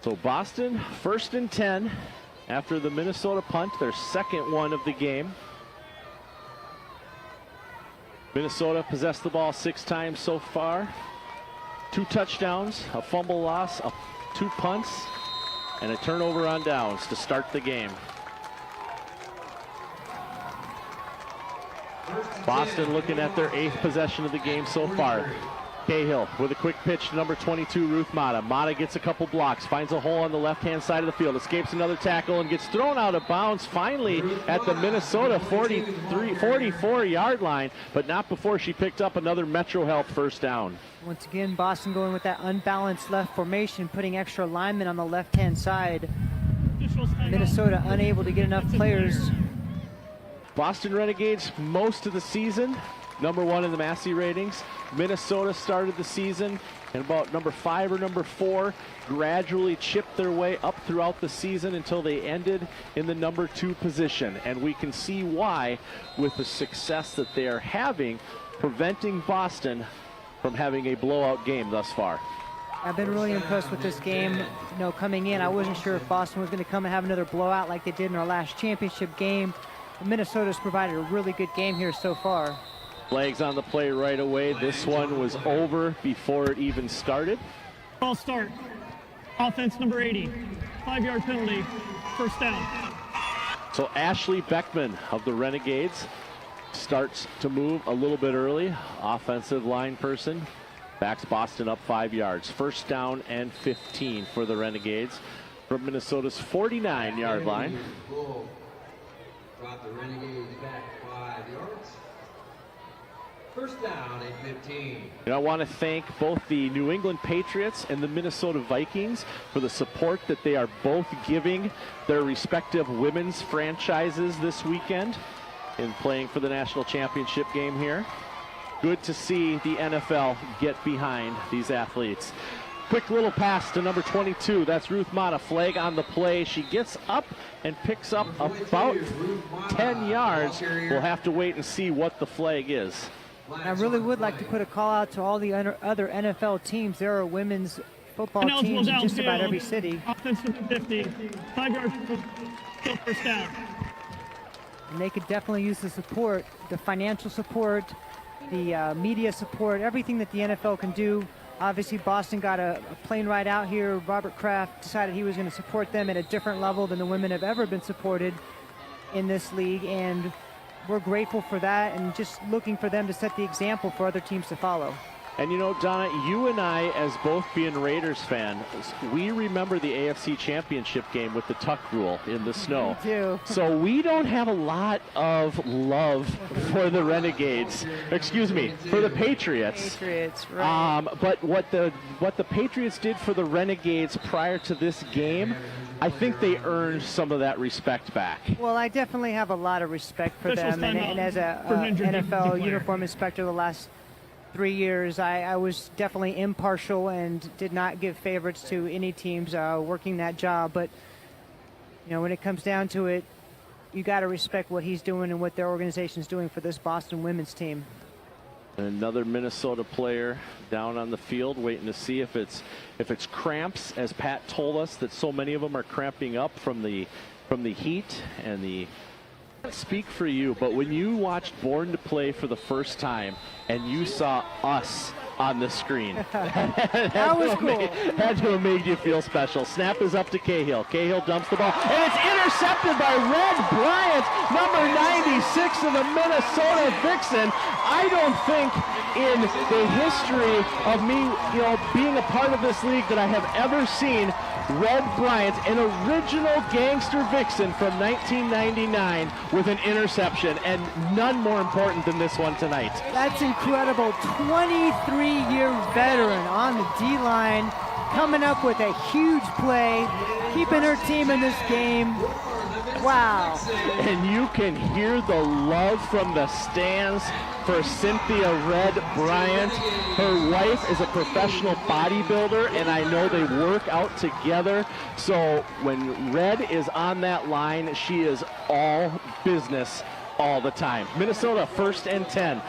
So Boston 1st and 10 after the Minnesota punt, their 2nd one of the game. Minnesota possessed the ball 6 times so far. 2 touchdowns, a fumble loss, 2 punts, and a turnover on downs to start the game. Boston looking at their 8th possession of the game so far. Cahill with a quick pitch to number 22, Ruth Mata. Mata gets a couple blocks, finds a hole on the left-hand side of the field, escapes another tackle, and gets thrown out of bounds finally at the Minnesota 44-yard line, but not before she picked up another Metro Health 1st down. Once again, Boston going with that unbalanced left formation, putting extra linemen on the left-hand side. Minnesota unable to get enough players. Boston Renegades most of the season number 1 in the Massey ratings. Minnesota started the season and about number 5 or number 4 gradually chipped their way up throughout the season until they ended in the number 2 position. And we can see why with the success that they are having, preventing Boston from having a blowout game thus far. I've been really impressed with this game. You know, coming in, I wasn't sure if Boston was going to come and have another blowout like they did in our last championship game. But Minnesota's provided a really good game here so far. Flags on the play right away. This one was over before it even started. Ball start. Offense number 80. 5-yard penalty. 1st down. So Ashley Beckman of the Renegades starts to move a little bit early. Offensive line person backs Boston up 5 yards. 1st down and 15 for the Renegades from Minnesota's 49-yard line. Brought the Renegades back 5 yards. 1st down and 15. And I want to thank both the New England Patriots and the Minnesota Vikings for the support that they are both giving their respective women's franchises this weekend in playing for the national championship game here. Good to see the NFL get behind these athletes. Quick little pass to number 22. That's Ruth Mata. Flag on the play. She gets up and picks up about 10 yards. We'll have to wait and see what the flag is. I really would like to put a call out to all the other NFL teams. There are women's football teams in just about every city. Offense number 50. 5-yard 1st down. And they could definitely use the support, the financial support, the media support, everything that the NFL can do. Obviously, Boston got a plane ride out here. Robert Kraft decided he was going to support them at a different level than the women have ever been supported in this league. And we're grateful for that and just looking for them to set the example for other teams to follow. And you know, Donna, you and I, as both being Raiders fans, we remember the AFC Championship game with the tuck rule in the snow. We do. So we don't have a lot of love for the Renegades. Excuse me, for the Patriots. Patriots, right. But what the Patriots did for the Renegades prior to this game, I think they earned some of that respect back. Well, I definitely have a lot of respect for them. And as a NFL uniform inspector the last 3 years, I was definitely impartial and did not give favorites to any teams working that job. But, you know, when it comes down to it, you got to respect what he's doing and what their organization is doing for this Boston women's team. Another Minnesota player down on the field waiting to see if it's cramps, as Pat told us that so many of them are cramping up from the heat and the. I can't speak for you, but when you watched Born to Play for the first time and you saw us on the screen, that was cool. Had to have made you feel special. Snap is up to Cahill. Cahill dumps the ball, and it's intercepted by Red Bryant, number 96 of the Minnesota Vixen. I don't think in the history of me, being a part of this league that I have ever seen Red Bryant, an original gangster Vixen from 1999, with an interception, and none more important than this one tonight. That's incredible. 23-year veteran on the D-line, coming up with a huge play, keeping her team in this game. Wow. And you can hear the love from the stands for Cynthia Red Bryant. Her wife is a professional bodybuilder, and I know they work out together. So when Red is on that line, she is all business all the time. Minnesota 1st and 10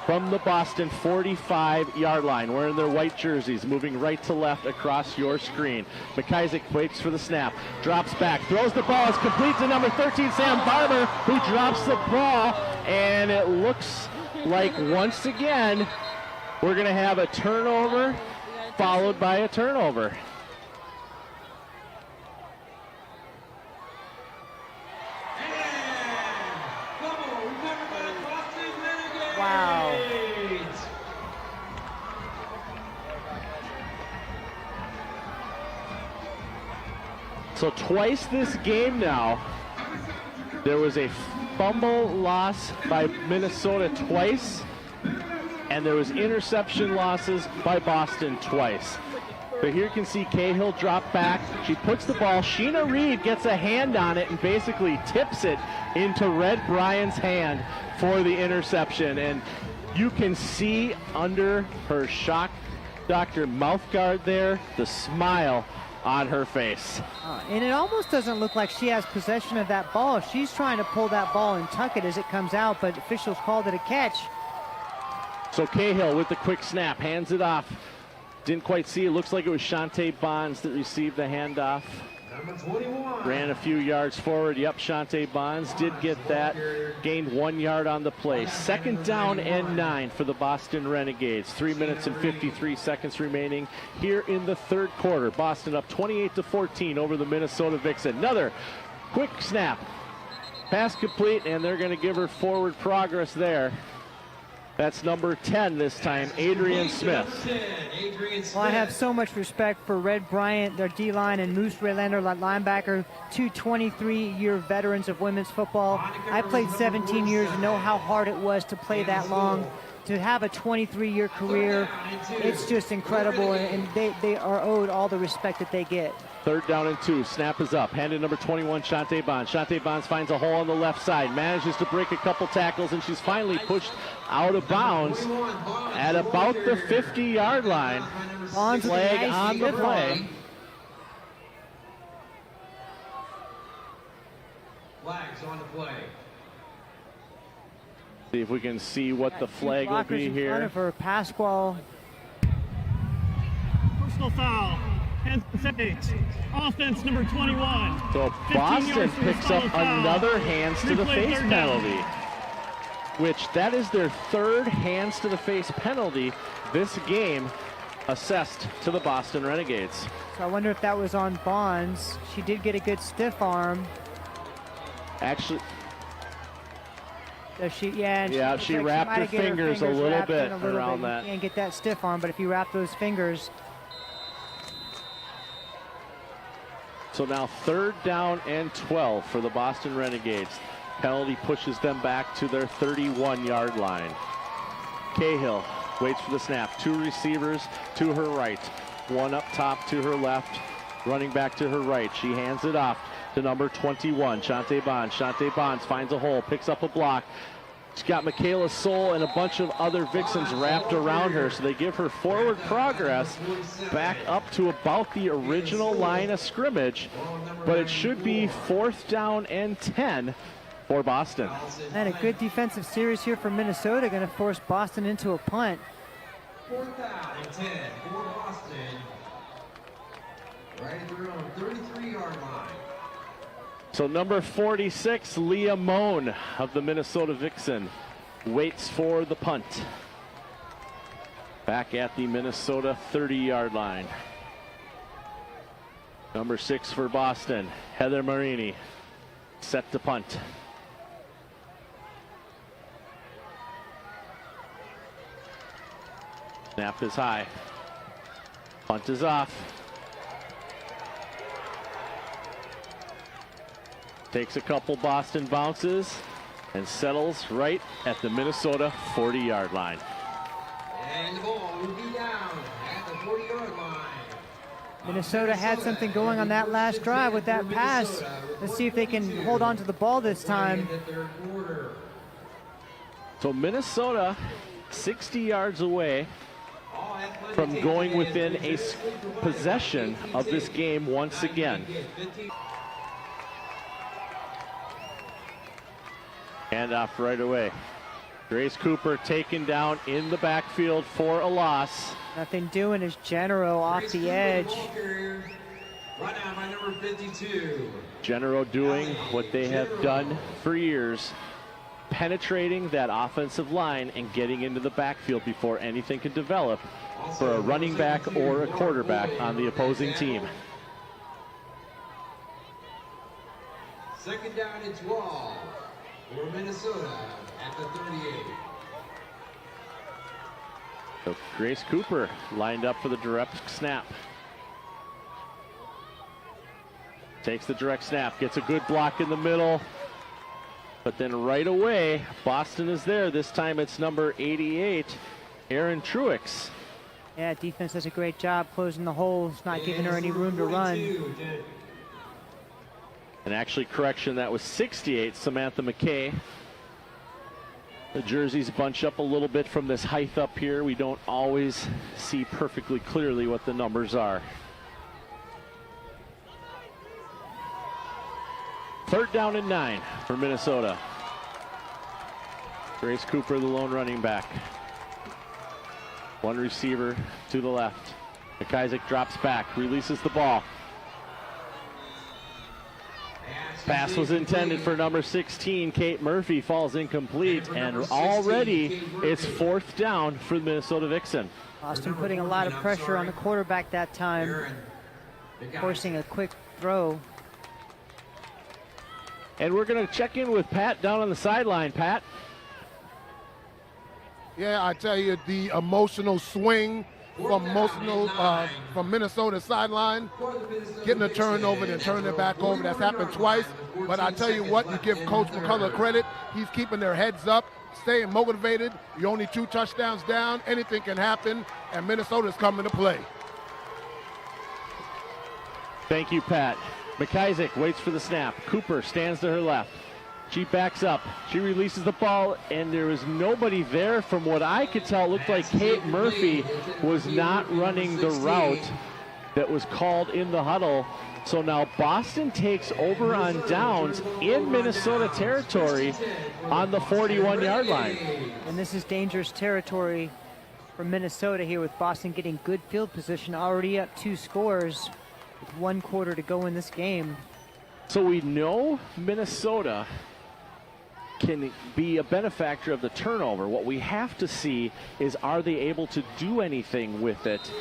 from the Boston 45-yard line, wearing their white jerseys, moving right to left across your screen. McIsaac waits for the snap, drops back, throws the ball, it's complete to number 13, Sam Barber, who drops the ball, and it looks like once again we're going to have a turnover followed by a turnover. Wow. So twice this game now, there was a fumble loss by Minnesota twice, and there was interception losses by Boston twice. But here you can see Cahill drop back. She puts the ball. Sheena Reed gets a hand on it and basically tips it into Red Bryant's hand for the interception. And you can see under her shock doctor mouth guard there, the smile on her face. And it almost doesn't look like she has possession of that ball. She's trying to pull that ball and tuck it as it comes out, but officials called it a catch. So Cahill with the quick snap, hands it off. Didn't quite see. It looks like it was Shantae Bonds that received the handoff. Number 21. Ran a few yards forward. Yep, Shantae Bonds did get that. Gained 1 yard on the play. 2nd down and 9 for the Boston Renegades. 3 minutes and 53 seconds remaining here in the third quarter. Boston up 28-14 over the Minnesota Vixen. Another quick snap. Pass complete, and they're going to give her forward progress there. That's number 10 this time, Adrian Smith. Well, I have so much respect for Red Bryant, their D-line, and Moose Raylander, linebacker, two 23-year veterans of women's football. I played 17 years and know how hard it was to play that long. To have a 23-year career, it's just incredible, and they are owed all the respect that they get. 3rd down and 2. Snap is up. Handed number 21, Shantae Bonds. Shantae Bonds finds a hole on the left side. Manages to break a couple tackles, and she's finally pushed out of bounds at about the 50-yard line. Flag on the play. Flags on the play. See if we can see what the flag will be here. In front of her, Pasquale. Personal foul. Hands offense number 21. So Boston picks up another hands to the face penalty, which that is their 3rd hands to the face penalty this game assessed to the Boston Renegades. So I wonder if that was on Bonds. She did get a good stiff arm. Actually, Does she? Yeah. And Yeah, she wrapped her fingers a little bit around that. You can't get that stiff arm, but if you wrap those fingers. So now 3rd down and 12 for the Boston Renegades. Penalty pushes them back to their 31-yard line. Cahill waits for the snap. 2 receivers to her right. 1 up top to her left. Running back to her right. She hands it off to number 21, Shante Bonds. Shante Bonds finds a hole, picks up a block. She's got Michaela Soul and a bunch of other Vixens wrapped around her, so they give her forward progress back up to about the original line of scrimmage, but it should be 4th down and 10 for Boston. And a good defensive series here for Minnesota, going to force Boston into a punt. 4th down and 10 for Boston. Right at their own 33-yard line. So number 46, Leah Moan of the Minnesota Vixen, waits for the punt. Back at the Minnesota 30-yard line. Number 6 for Boston, Heather Marini, set to punt. Snap is high. Punt is off. Takes a couple Boston bounces and settles right at the Minnesota 40-yard line. And the ball will be down at the 40-yard line. Minnesota had something going on that last drive with that pass. Let's see if they can hold on to the ball this time. So Minnesota 60 yards away from going within a possession of this game once again. Hand off right away. Grace Cooper taken down in the backfield for a loss. Nothing doing is Genero off the edge. Run out by number 52. Genero doing what they have done for years, penetrating that offensive line and getting into the backfield before anything can develop for a running back or a quarterback on the opposing team. 2nd down and 12 for Minnesota at the 38. So Grace Cooper lined up for the direct snap. Takes the direct snap, gets a good block in the middle. But then right away, Boston is there. This time it's number 88, Erin Truex. Yeah, defense does a great job closing the holes, not giving her any room to run. And actually, correction, that was 68, Samantha McKay. The jerseys bunch up a little bit from this height up here. We don't always see perfectly clearly what the numbers are. 3rd down and 9 for Minnesota. Grace Cooper, the lone running back. 1 receiver to the left. McIsaac drops back, releases the ball. Pass was intended for number 16, Kate Murphy, falls incomplete, and already it's 4th down for the Minnesota Vixen. Boston putting a lot of pressure on the quarterback that time, forcing a quick throw. And we're going to check in with Pat down on the sideline. Pat? Yeah, I tell you, the emotional swing from Minnesota sideline, getting a turnover and turning it back over. That's happened twice. But I tell you what, you give Coach McCullough credit. He's keeping their heads up, staying motivated. You're only 2 touchdowns down. Anything can happen, and Minnesota's coming to play. Thank you, Pat. McIsaac waits for the snap. Cooper stands to her left. She backs up. She releases the ball, and there was nobody there. From what I could tell, it looked like Kate Murphy was not running the route that was called in the huddle. So now Boston takes over on downs in Minnesota territory on the 41-yard line. And this is dangerous territory for Minnesota here, with Boston getting good field position, already up 2 scores with 1 quarter to go in this game. So we know Minnesota can be a benefactor of the turnover. What we have to see is, are they able to do anything with it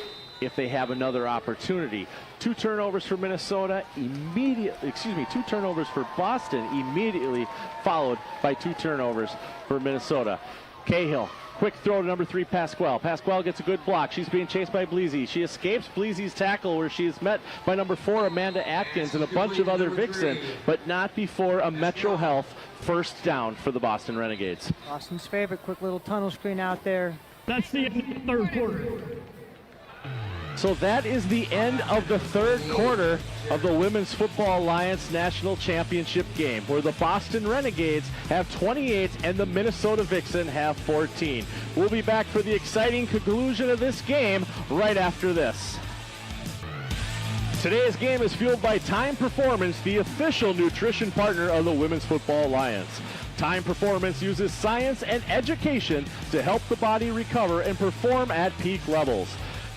if they have another opportunity. 2 turnovers for Minnesota immediately, 2 turnovers for Boston immediately followed by 2 turnovers for Minnesota. Cahill, quick throw to number 3, Pasquale. Pasquale gets a good block. She's being chased by Bleasy. She escapes Bleasy's tackle where she is met by number 4, Amanda Atkins, and a bunch of other Vixen, but not before a Metro Health first down for the Boston Renegades. Boston's favorite, quick little tunnel screen out there. That's the end of the third quarter. So that is the end of the third quarter of the Women's Football Alliance National Championship game, where the Boston Renegades have 28 and the Minnesota Vixen have 14. We'll be back for the exciting conclusion of this game right after this. Today's game is fueled by Time Performance, the official nutrition partner of the Women's Football Alliance. Time Performance uses science and education to help the body recover and perform at peak levels.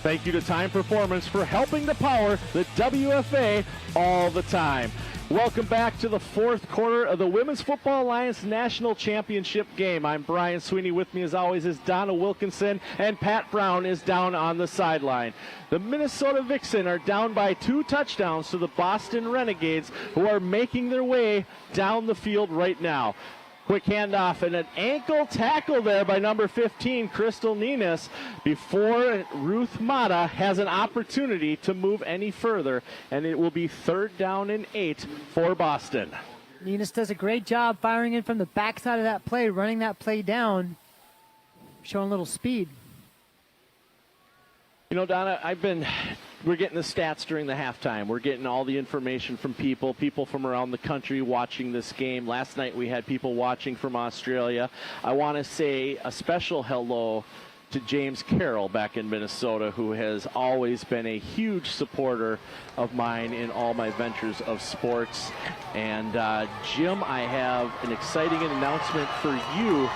Thank you to Time Performance for helping to power the WFA all the time. Welcome back to the fourth quarter of the Women's Football Alliance National Championship game. I'm Brian Sweeney. With me as always is Donna Wilkinson, and Pat Brown is down on the sideline. The Minnesota Vixen are down by 2 touchdowns to the Boston Renegades, who are making their way down the field right now. Quick handoff and an ankle tackle there by number 15, Crystal Nenes, before Ruth Mata has an opportunity to move any further, and it will be 3rd down and 8 for Boston. Nenes does a great job firing in from the backside of that play, running that play down, showing a little speed. You know, Donna, we're getting the stats during the halftime. We're getting all the information from people from around the country watching this game. Last night we had people watching from Australia. I want to say a special hello to James Carroll back in Minnesota, who has always been a huge supporter of mine in all my ventures of sports. And Jim, I have an exciting announcement for you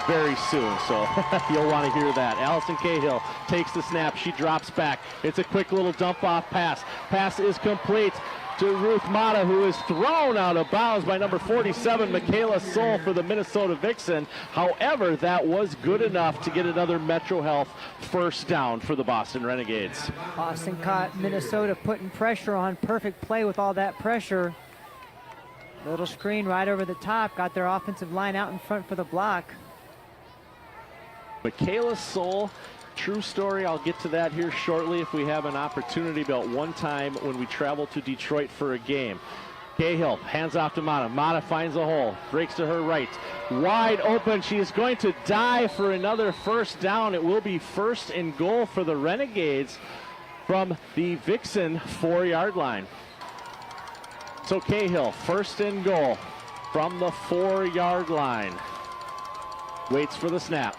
very soon, so you'll want to hear that. Allison Cahill takes the snap. She drops back. It's a quick little dump-off pass. Pass is complete to Ruth Mata, who is thrown out of bounds by number 47, Michaela Soul, for the Minnesota Vixen. However, that was good enough to get another Metro Health first down for the Boston Renegades. Boston caught Minnesota putting pressure on. Perfect play with all that pressure. Little screen right over the top. Got their offensive line out in front for the block. Michaela Soul, true story. I'll get to that here shortly if we have an opportunity. About one time when we traveled to Detroit for a game. Cahill hands off to Mata. Mata finds a hole, breaks to her right. Wide open. She is going to dive for another first down. It will be 1st and goal for the Renegades from the Vixen 4-yard line. So Cahill, 1st and goal from the 4-yard line. Waits for the snap.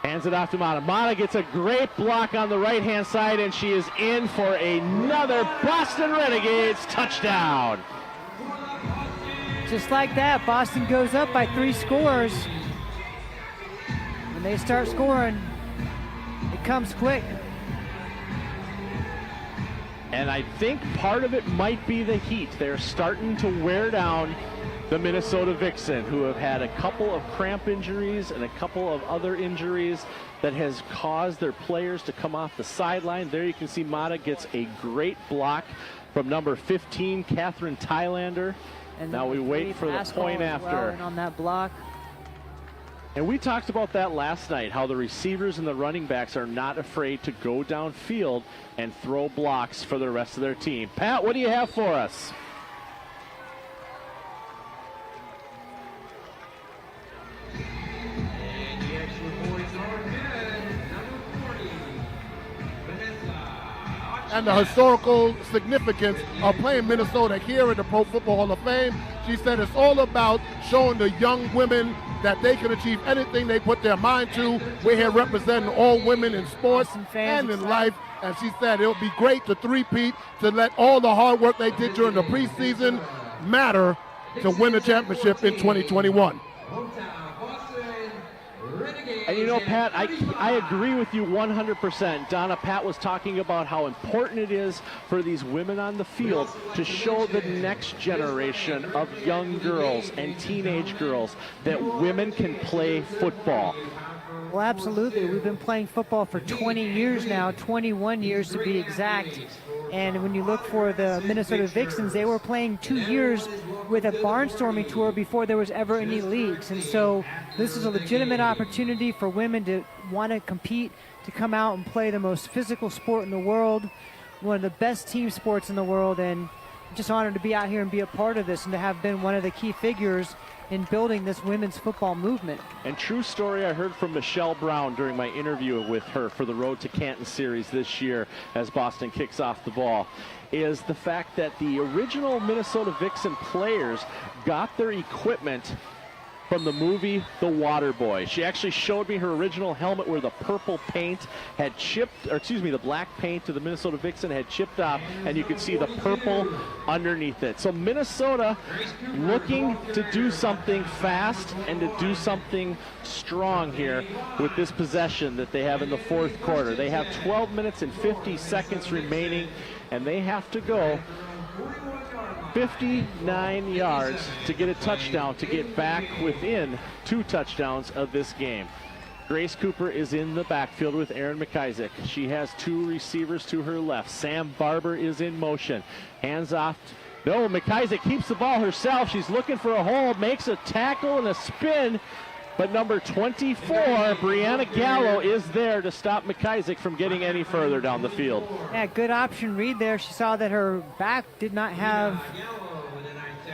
Hands it off to Mata. Mata gets a great block on the right-hand side, and she is in for another Boston Renegades touchdown. Just like that, Boston goes up by 3 scores. When they start scoring, it comes quick. And I think part of it might be the heat. They're starting to wear down the Minnesota Vixen, who have had a couple of cramp injuries and a couple of other injuries that has caused their players to come off the sideline. There you can see Mata gets a great block from number 15, Catherine Thailander. And now we wait for the point after. On that block. And we talked about that last night, how the receivers and the running backs are not afraid to go downfield and throw blocks for the rest of their team. Pat, what do you have for us? And the historical significance of playing Minnesota here at the Pro Football Hall of Fame. She said it's all about showing the young women that they can achieve anything they put their mind to. We're here representing all women in sports and in life. And she said it'll be great to three-peat, to let all the hard work they did during the preseason matter to win the championship in 2021. And you know, Pat, I agree with you 100%. Donna, Pat was talking about how important it is for these women on the field to show the next generation of young girls and teenage girls that women can play football. Well, absolutely. We've been playing football for 20 years now, 21 years to be exact. And when you look for the Minnesota Vixens, they were playing 2 years with a barnstorming tour before there was ever any leagues. And so this is a legitimate opportunity for women to want to compete, to come out and play the most physical sport in the world, one of the best team sports in the world. And just honored to be out here and be a part of this and to have been one of the key figures in building this women's football movement. And true story I heard from Michelle Brown during my interview with her for the Road to Canton series this year as Boston kicks off the ball is the fact that the original Minnesota Vixen players got their equipment from the movie The Waterboy. She actually showed me her original helmet where the purple paint had chipped, or excuse me, the black paint to the Minnesota Vixen had chipped off, and you could see the purple underneath it. So Minnesota looking to do something fast and to do something strong here with this possession that they have in the fourth quarter. They have 12 minutes and 50 seconds remaining, and they have to go 59 yards to get a touchdown to get back within 2 touchdowns of this game. Grace Cooper is in the backfield with Erin McIsaac. She has 2 receivers to her left. Sam Barber is in motion. Hands off. No, McIsaac keeps the ball herself. She's looking for a hole, makes a tackle and a spin. But number 24, Brianna Gallo, is there to stop McIsaac from getting any further down the field. Yeah, good option read there. She saw that her back did not have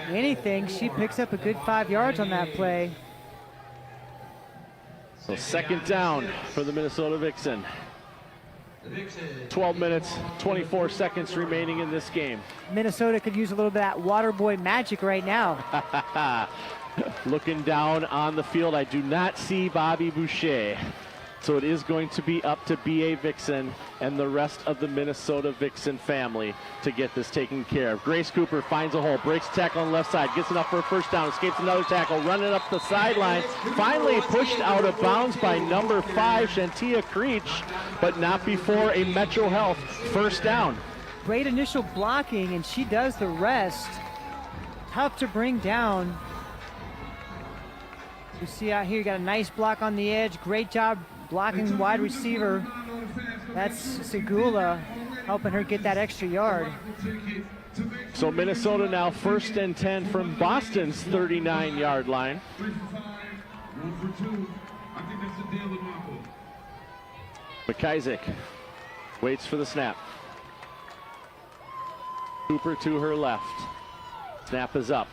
anything. She picks up a good 5 yards on that play. So second down for the Minnesota Vixen. 12 minutes, 24 seconds remaining in this game. Minnesota could use a little bit of that Waterboy magic right now. Looking down on the field, I do not see Bobby Boucher. So it is going to be up to B.A. Vixen and the rest of the Minnesota Vixen family to get this taken care of. Grace Cooper finds a hole, breaks tackle on the left side, gets enough for a first down, escapes another tackle, running up the sideline, finally pushed out of bounds by number 5, Shantia Creech, but not before a Metro Health first down. Great initial blocking, and she does the rest. Tough to bring down. You see out here, you got a nice block on the edge. Great job blocking wide receiver. That's Segula helping her get that extra yard. So Minnesota now 1st and 10 from Boston's 39-yard line. McIsaac waits for the snap. Cooper to her left. Snap is up.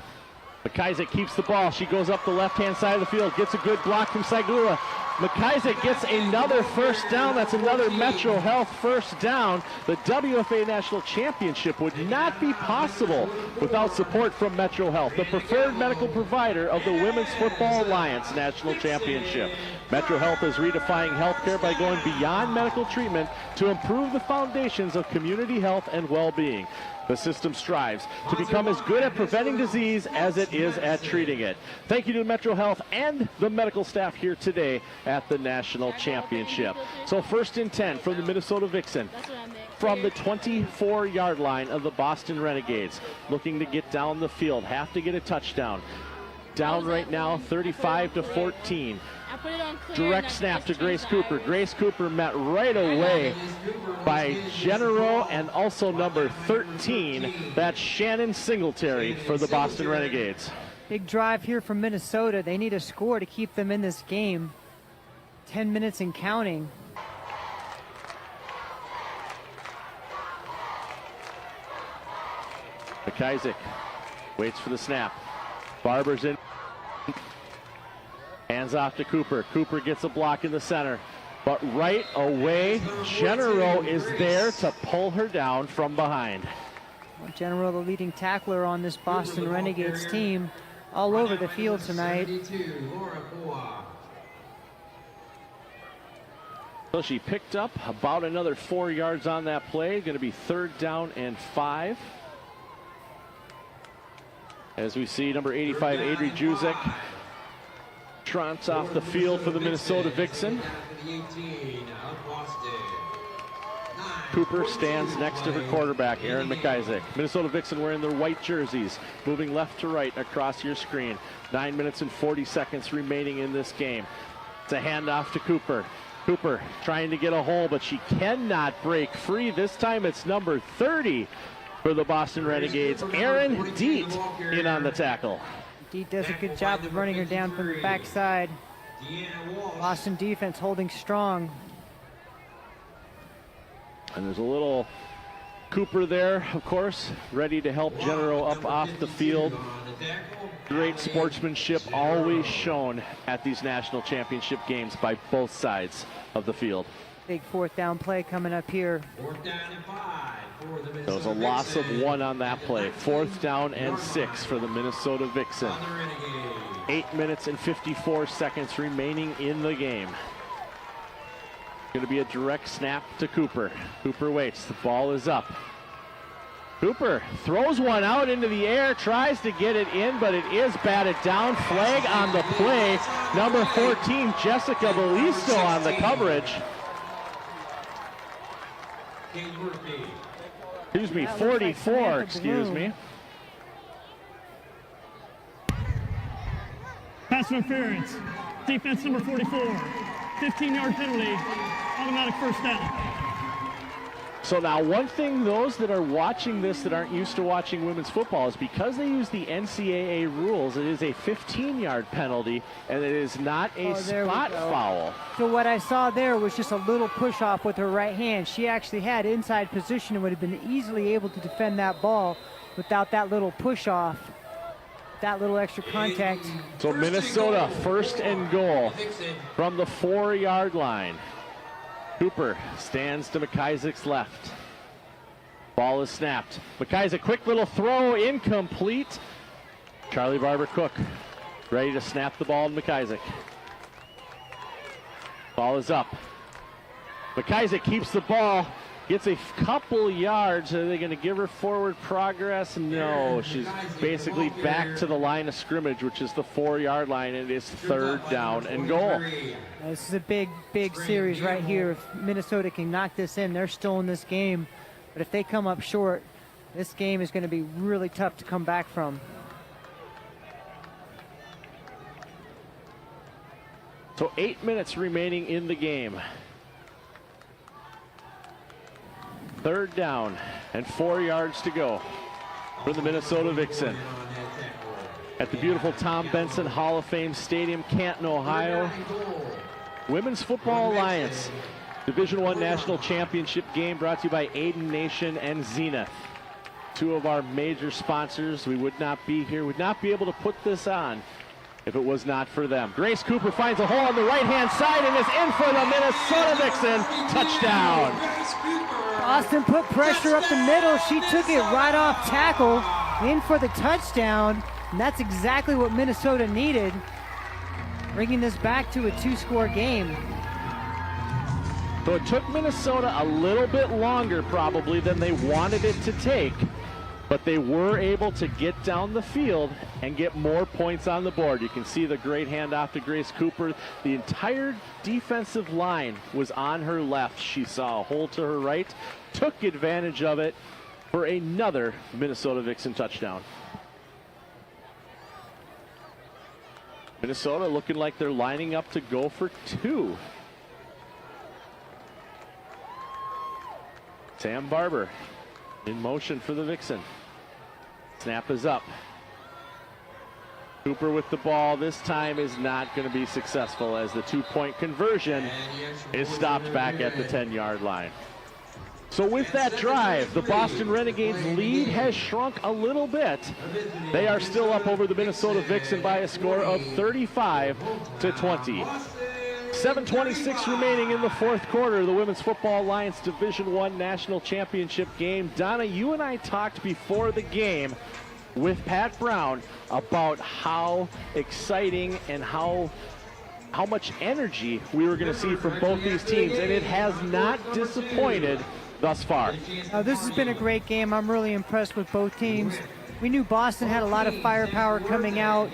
McIsaac keeps the ball. She goes up the left-hand side of the field, gets a good block from Segula. McIsaac gets another first down. That's another Metro Health first down. The WFA National Championship would not be possible without support from Metro Health, the preferred medical provider of the Women's Football Alliance National Championship. Metro Health is redefining healthcare by going beyond medical treatment to improve the foundations of community health and well-being. The system strives to become as good at preventing disease as it is at treating it. Thank you to Metro Health and the medical staff here today at the National Championship. So 1st and 10 from the Minnesota Vixen from the 24-yard line of the Boston Renegades. Looking to get down the field, have to get a touchdown. Down right now, 35-14. Direct snap to Grace Cooper. Grace Cooper met right away by Genero and also number 13. That's Shannon Singletary for the Boston Renegades. Big drive here from Minnesota. They need a score to keep them in this game. 10 minutes and counting. McIsaac waits for the snap. Barber's in. Hands off to Cooper. Cooper gets a block in the center. But right away, Genero is there to pull her down from behind. Well, Genero, the leading tackler on this Boston Renegades team, all over the field tonight. So she picked up about another 4 yards on that play. Going to be 3rd down and 5. As we see number 85, Adri Juzek, trots off the field for the Minnesota Vixen. Cooper stands next to her quarterback, Erin McIsaac. Minnesota Vixen wearing their white jerseys, moving left to right across your screen. 9 minutes and 40 seconds remaining in this game. It's a handoff to Cooper. Cooper trying to get a hole, but she cannot break free. This time it's number 30 for the Boston Renegades. Erin Deet in on the tackle. Deet does a good job of running her down from the backside. Boston defense holding strong. And there's a little Cooper there, of course, ready to help Genero up off the field. Great sportsmanship always shown at these national championship games by both sides of the field. Big fourth down play coming up here. There was a loss of 1 on that play. 4th down and 6 for the Minnesota Vixen. 8 minutes and 54 seconds remaining in the game. Going to be a direct snap to Cooper. Cooper waits. The ball is up. Cooper throws one out into the air, tries to get it in, but it is batted down. Flag on the play. Number 14, Jessica Belisto on the coverage. Excuse me, 44, excuse me. Pass interference. Defense number 44. 15-yard penalty. Automatic first down. So now one thing those that are watching this that aren't used to watching women's football is because they use the NCAA rules, it is a 15-yard penalty, and it is not a spot foul. So what I saw there was just a little push off with her right hand. She actually had inside position and would have been easily able to defend that ball without that little push off, that little extra contact. So Minnesota, 1st and goal from the 4-yard line. Cooper stands to McIsaac's left. Ball is snapped. McIsaac, quick little throw, incomplete. Charlie Barber Cook ready to snap the ball to McIsaac. Ball is up. McIsaac keeps the ball, gets a couple yards. Are they going to give her forward progress? No, she's basically back to the line of scrimmage, which is the 4-yard line, and it is 3rd down and goal. This is a big series right here. If Minnesota can knock this in, they're still in this game. But if they come up short, this game is going to be really tough to come back from. So 8 minutes remaining in the game. 3rd down and 4 yards to go for the Minnesota Vixen. At the beautiful Tom Benson Hall of Fame Stadium, Canton, Ohio. Women's Football Alliance Division I National Championship game brought to you by Aiden Nation and Zenith. 2 of our major sponsors. We would not be here, would not be able to put this on if it was not for them. Grace Cooper finds a hole on the right-hand side and is in for the Minnesota Vixen. Touchdown. Austin put pressure up the middle. She took it right off tackle, in for the touchdown. And that's exactly what Minnesota needed, bringing this back to a 2-score game. So it took Minnesota a little bit longer probably than they wanted it to take, but they were able to get down the field and get more points on the board. You can see the great handoff to Grace Cooper. The entire defensive line was on her left. She saw a hole to her right, took advantage of it for another Minnesota Vixen touchdown. Minnesota looking like they're lining up to go for 2. Sam Barber in motion for the Vixen. Snap is up. Cooper with the ball this time is not going to be successful as the 2-point conversion is stopped back at the 10-yard line. So with that drive, the Boston Renegades lead has shrunk a little bit. They are still up over the Minnesota Vixen by a score of 35-20. 7:26 remaining in the 4th quarter. The Women's Football Alliance Division I National Championship game. Donna, you and I talked before the game with Pat Brown about how exciting and how much energy we were going to see from both these teams, and it has not disappointed thus far. This has been a great game. I'm really impressed with both teams. We knew Boston had a lot of firepower coming out.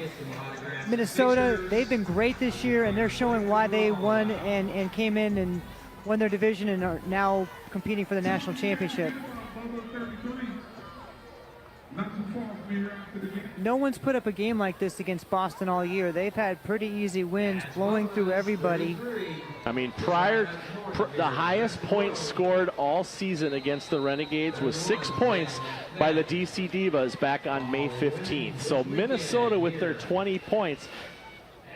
Minnesota, they've been great this year, and they're showing why they won and came in and won their division and are now competing for the national championship. No one's put up a game like this against Boston all year. They've had pretty easy wins, blowing through everybody. I mean, the highest points scored all season against the Renegades was 6 points by the DC Divas back on May 15th. So Minnesota with their 20 points,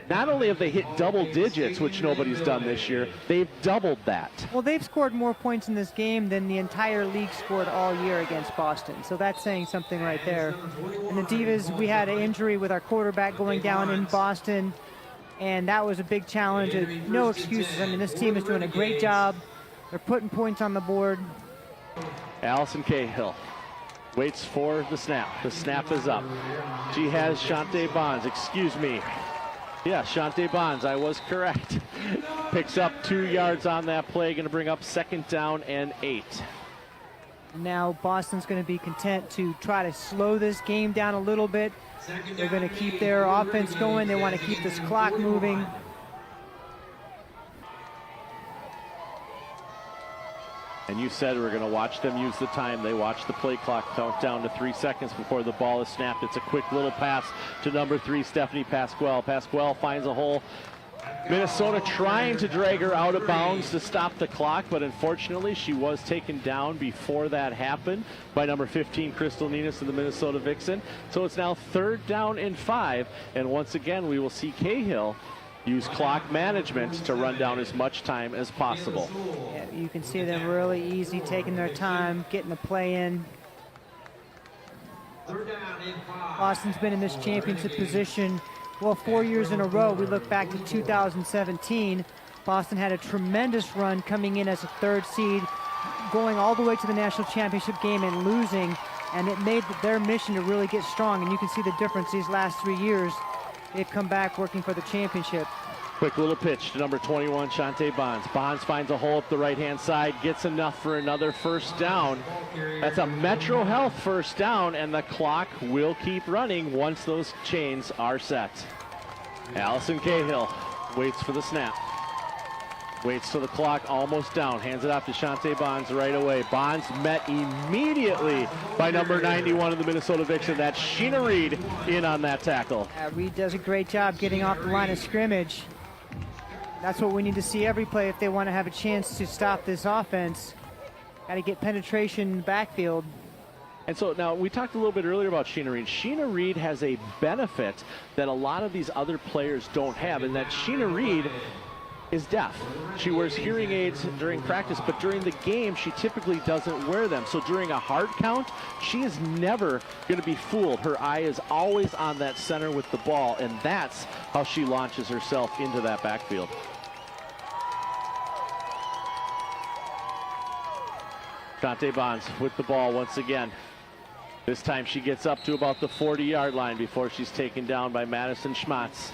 not only have they hit double digits, which nobody's done this year, they've doubled that. Well, they've scored more points in this game than the entire league scored all year against Boston. So that's saying something right there. And the Divas, we had an injury with our quarterback going down in Boston, and that was a big challenge. No excuses. I mean, this team is doing a great job. They're putting points on the board. Allison Cahill waits for the snap. The snap is up. She has Shante Bonds, excuse me. Yeah, Shante Bonds, I was correct. Picks up 2 yards on that play, going to bring up 2nd down and 8. Now Boston's going to be content to try to slow this game down a little bit. They're going to keep their offense going. They want to keep this clock moving. And you said we're going to watch them use the time. They watch the play clock count down to 3 seconds before the ball is snapped. It's a quick little pass to number 3, Stephanie Pasquale. Pasquale finds a hole. Minnesota trying to drag her out of bounds to stop the clock, but unfortunately she was taken down before that happened by number 15, Crystal Nenas of the Minnesota Vixen. So it's now 3rd down and 5, and once again we will see Cahill use clock management to run down as much time as possible. Yeah, you can see them really easy, taking their time, getting the play in. Boston's been in this championship position, well, 4 years in a row. We look back to 2017. Boston had a tremendous run coming in as a 3rd seed, going all the way to the national championship game and losing, and it made their mission to really get strong, and you can see the difference these last 3 years. They've come back working for the championship. Quick little pitch to number 21, Shante Bonds. Bonds finds a hole up the right-hand side, gets enough for another 1st down. That's a Metro Health 1st down, and the clock will keep running once those chains are set. Allison Cahill waits for the snap. Waits till the clock almost down. Hands it off to Shante Bonds right away. Bonds met immediately by number 91 of the Minnesota Vixen. That's Sheena Reed in on that tackle. Reed does a great job getting off the line of scrimmage. That's what we need to see every play if they want to have a chance to stop this offense. Got to get penetration in the backfield. And so now we talked a little bit earlier about Sheena Reed. Sheena Reed has a benefit that a lot of these other players don't have, and that Sheena Reed is deaf. She wears hearing aids during practice, but during the game she typically doesn't wear them. So during a hard count, she is never going to be fooled. Her eye is always on that center with the ball, and that's how she launches herself into that backfield. Shante Bonds with the ball once again. This time she gets up to about the 40-yard line before she's taken down by Madison Schmatz.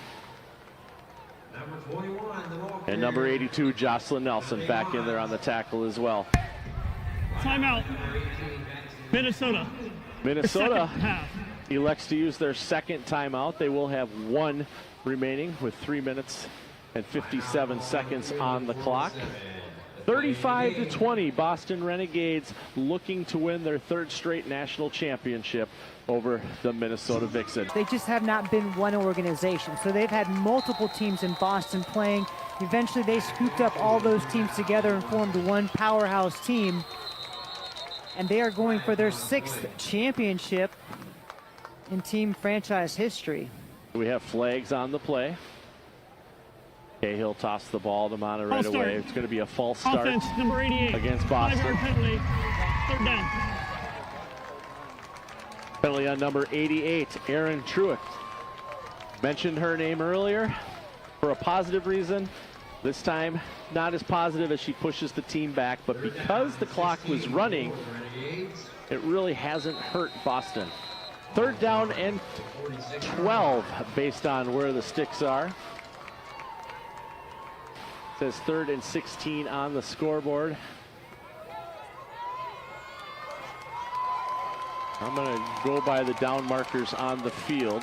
And number 82, Jocelyn Nelson, back in there on the tackle as well. Timeout. Minnesota. Minnesota elects to use their 2nd timeout. They will have 1 remaining with 3 minutes and 57 seconds on the clock. 35-20, Boston Renegades looking to win their 3rd straight national championship over the Minnesota Vixen. They just have not been one organization, so they've had multiple teams in Boston playing. Eventually they scooped up all those teams together and formed one powerhouse team, and they are going for their 6th championship in team franchise history. We have flags on the play. Cahill tossed the ball to Mana right away. It's going to be a false start. Offense, number 88. Against Boston. 5-yard penalty. 3rd down. Penalty on number 88, Erin Truitt. Mentioned her name earlier for a positive reason. This time, not as positive as she pushes the team back, but because the clock was running, it really hasn't hurt Boston. 3rd down and 12 based on where the sticks are. Says 3rd and 16 on the scoreboard. I'm going to go by the down markers on the field.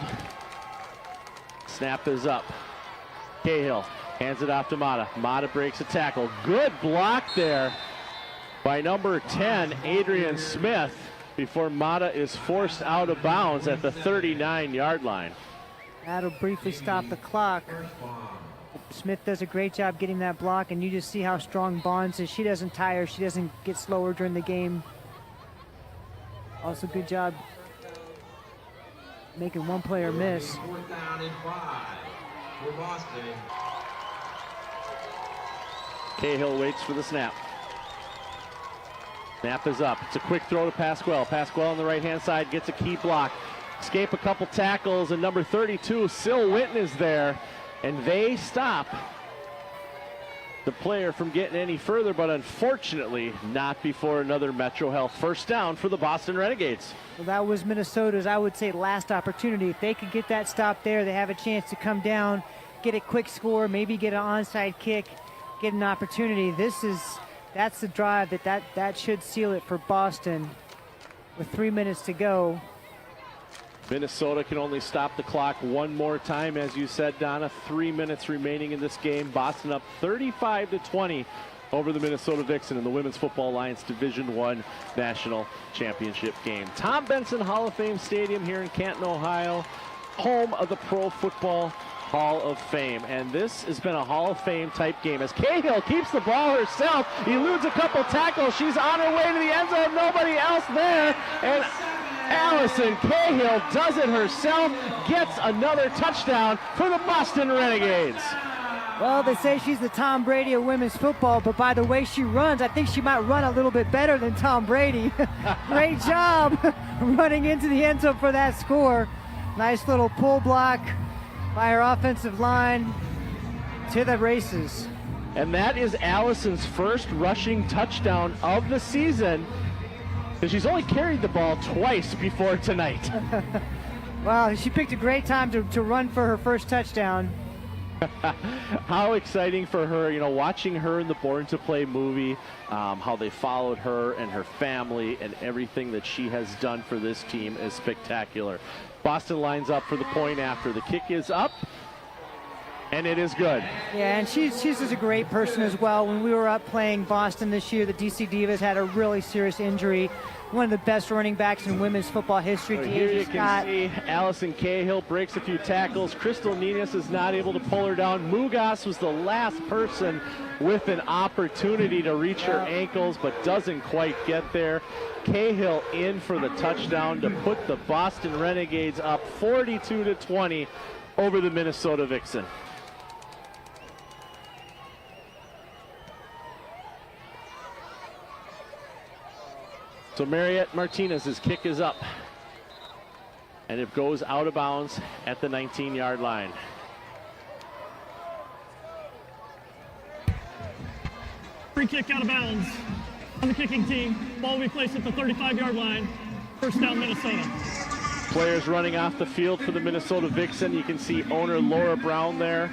Snap is up. Cahill hands it off to Mata. Mata breaks a tackle. Good block there by number 10, Adrian Smith. before Mata is forced out of bounds at the 39-yard line. That'll briefly stop the clock. Smith does a great job getting that block, and you just see how strong Bonds is. She doesn't tire. She doesn't get slower during the game. Also, good job making one player miss. 4th down and 5 for Boston. Cahill waits for the snap. Snap is up. It's a quick throw to Pasquale. Pasquale on the right-hand side gets a key block. Escape a couple tackles, and number 32, Sil Winton, is there. And they stop the player from getting any further, but unfortunately not before another Metro Health first down for the Boston Renegades. Well, that was Minnesota's, I would say, last opportunity. If they could get that stop there, they have a chance to come down, get a quick score, maybe get an onside kick, get an opportunity. That's the drive that should seal it for Boston with 3 minutes to go. Minnesota can only stop the clock one more time, as you said, Donna. 3 minutes remaining in this game. Boston up 35-20 over the Minnesota Vixen in the Women's Football Alliance Division I National Championship game. Tom Benson Hall of Fame Stadium here in Canton, Ohio, home of the Pro Football Hall of Fame. And this has been a Hall of Fame type game as Cahill keeps the ball herself, eludes a couple tackles. She's on her way to the end zone, nobody else there. And Allison Cahill does it herself, gets another touchdown for the Boston Renegades. Well, they say she's the Tom Brady of women's football, but by the way she runs, I think she might run a little bit better than Tom Brady. Great job running into the end zone for that score. Nice little pull block by her offensive line to the races. And that is Allison's first rushing touchdown of the season. And she's only carried the ball twice before tonight. Well, she picked a great time to run for her first touchdown. How exciting for her, you know, watching her in the Born to Play movie, how they followed her and her family and everything that she has done for this team is spectacular. Boston lines up for the point after. The kick is up, and it is good. Yeah, and she's just a great person as well. When we were up playing Boston this year, the DC Divas had a really serious injury. One of the best running backs in women's football history. Here you can see Allison Cahill breaks a few tackles. Crystal Nunez is not able to pull her down. Mugas was the last person with an opportunity to reach her ankles, but doesn't quite get there. Cahill in for the touchdown to put the Boston Renegades up 42-20 over the Minnesota Vixen. So Mariette Martinez's kick is up, and it goes out of bounds at the 19-yard line. Free kick out of bounds on the kicking team. Ball will be placed at the 35-yard line. First down, Minnesota. Players running off the field for the Minnesota Vixen. You can see owner Laura Brown there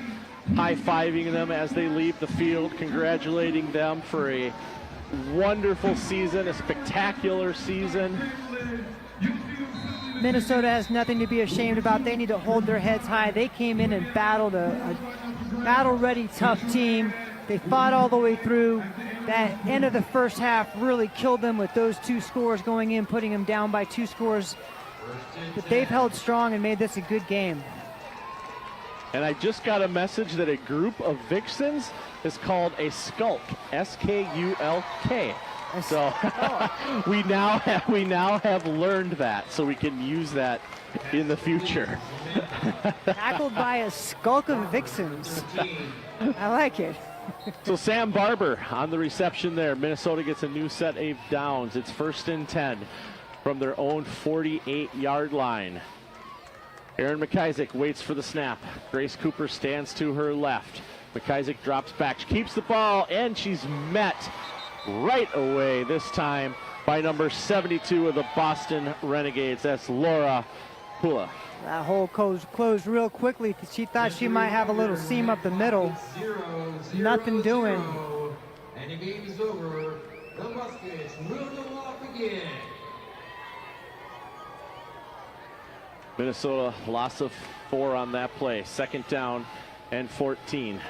high-fiving them as they leave the field, congratulating them for a wonderful season, a spectacular season. Minnesota has nothing to be ashamed about. They need to hold their heads high. They came in and battled a battle-ready, tough team. They fought all the way through. That end of the first half really killed them with those two scores going in, putting them down by 2 scores. But they've held strong and made this a good game. And I just got a message that a group of Vixens is called a skulk, S-K-U-L-K. So we now have learned that, so we can use that in the future. Tackled by a skulk of Vixens. I like it. So Sam Barber on the reception there. Minnesota gets a new set of downs. It's 1st and 10 from their own 48-yard line. Erin McIsaac waits for the snap. Grace Cooper stands to her left. McIsaac drops back. She keeps the ball, and she's met right away this time by number 72 of the Boston Renegades. That's Laura Pula. That hole closed real quickly. She thought she might have a little seam up the middle. Nothing doing. And the game is over. The Muskets will go off again. Minnesota loss of 4 on that play. 2nd down and 14.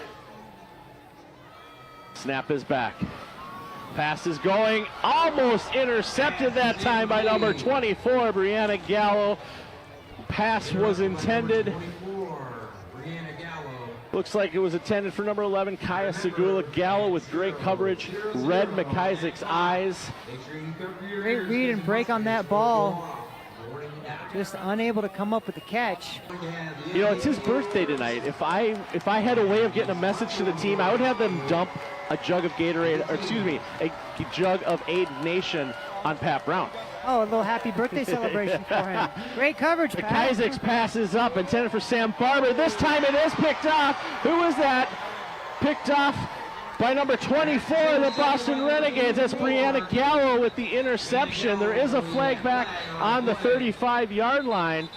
Snap is back. Pass is going, almost intercepted that time by number 24, Brianna Gallo. Pass was intended. Looks like it was intended for number 11, Kaya Segula. Gallo with great coverage, read McIsaac's eyes. Great read and break on that ball. Just unable to come up with the catch. You know, it's his birthday tonight. If I had a way of getting a message to the team, I would have them dump a jug of Gatorade, or excuse me, a jug of Aid Nation on Pat Brown. Oh, a little happy birthday celebration for him. Great coverage, Pat. McIsaac's pass is up, intended for Sam Barber. This time it is picked off. Who is that? Picked off by number 24 of the Boston Renegades. That's Brianna Gallo with the interception. There is a flag back on the 35-yard line.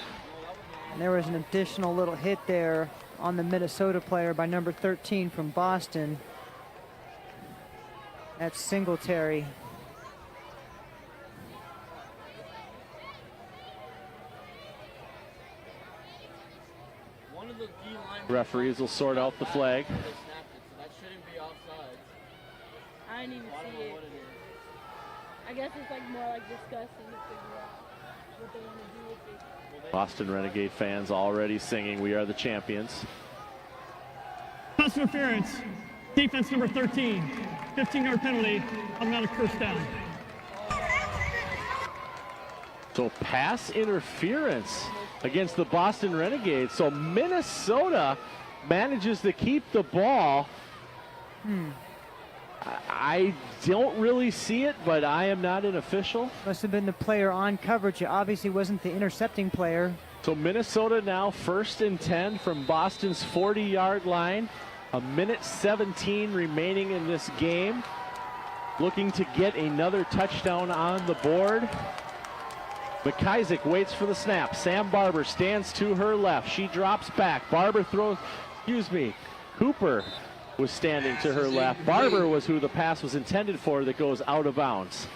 And there was an additional little hit there on the Minnesota player by number 13 from Boston. That's Singletary. Referees will sort out the flag. That shouldn't be offside. I didn't even see it. I guess it's like more like discussing to figure out what they want to do with it. Boston Renegade fans already singing "We Are the Champions." Pass interference. Defense number 13. 15-yard penalty. Automatic first down. So pass interference against the Boston Renegades. So Minnesota manages to keep the ball. I don't really see it, but I am not an official. Must have been the player on coverage. It obviously wasn't the intercepting player. So Minnesota now 1st and 10 from Boston's 40-yard line. 1:17 remaining in this game. Looking to get another touchdown on the board. McIsaac waits for the snap. Sam Barber stands to her left. She drops back. Barber throws, Cooper was standing to her left. Barber was who the pass was intended for that goes out of bounds.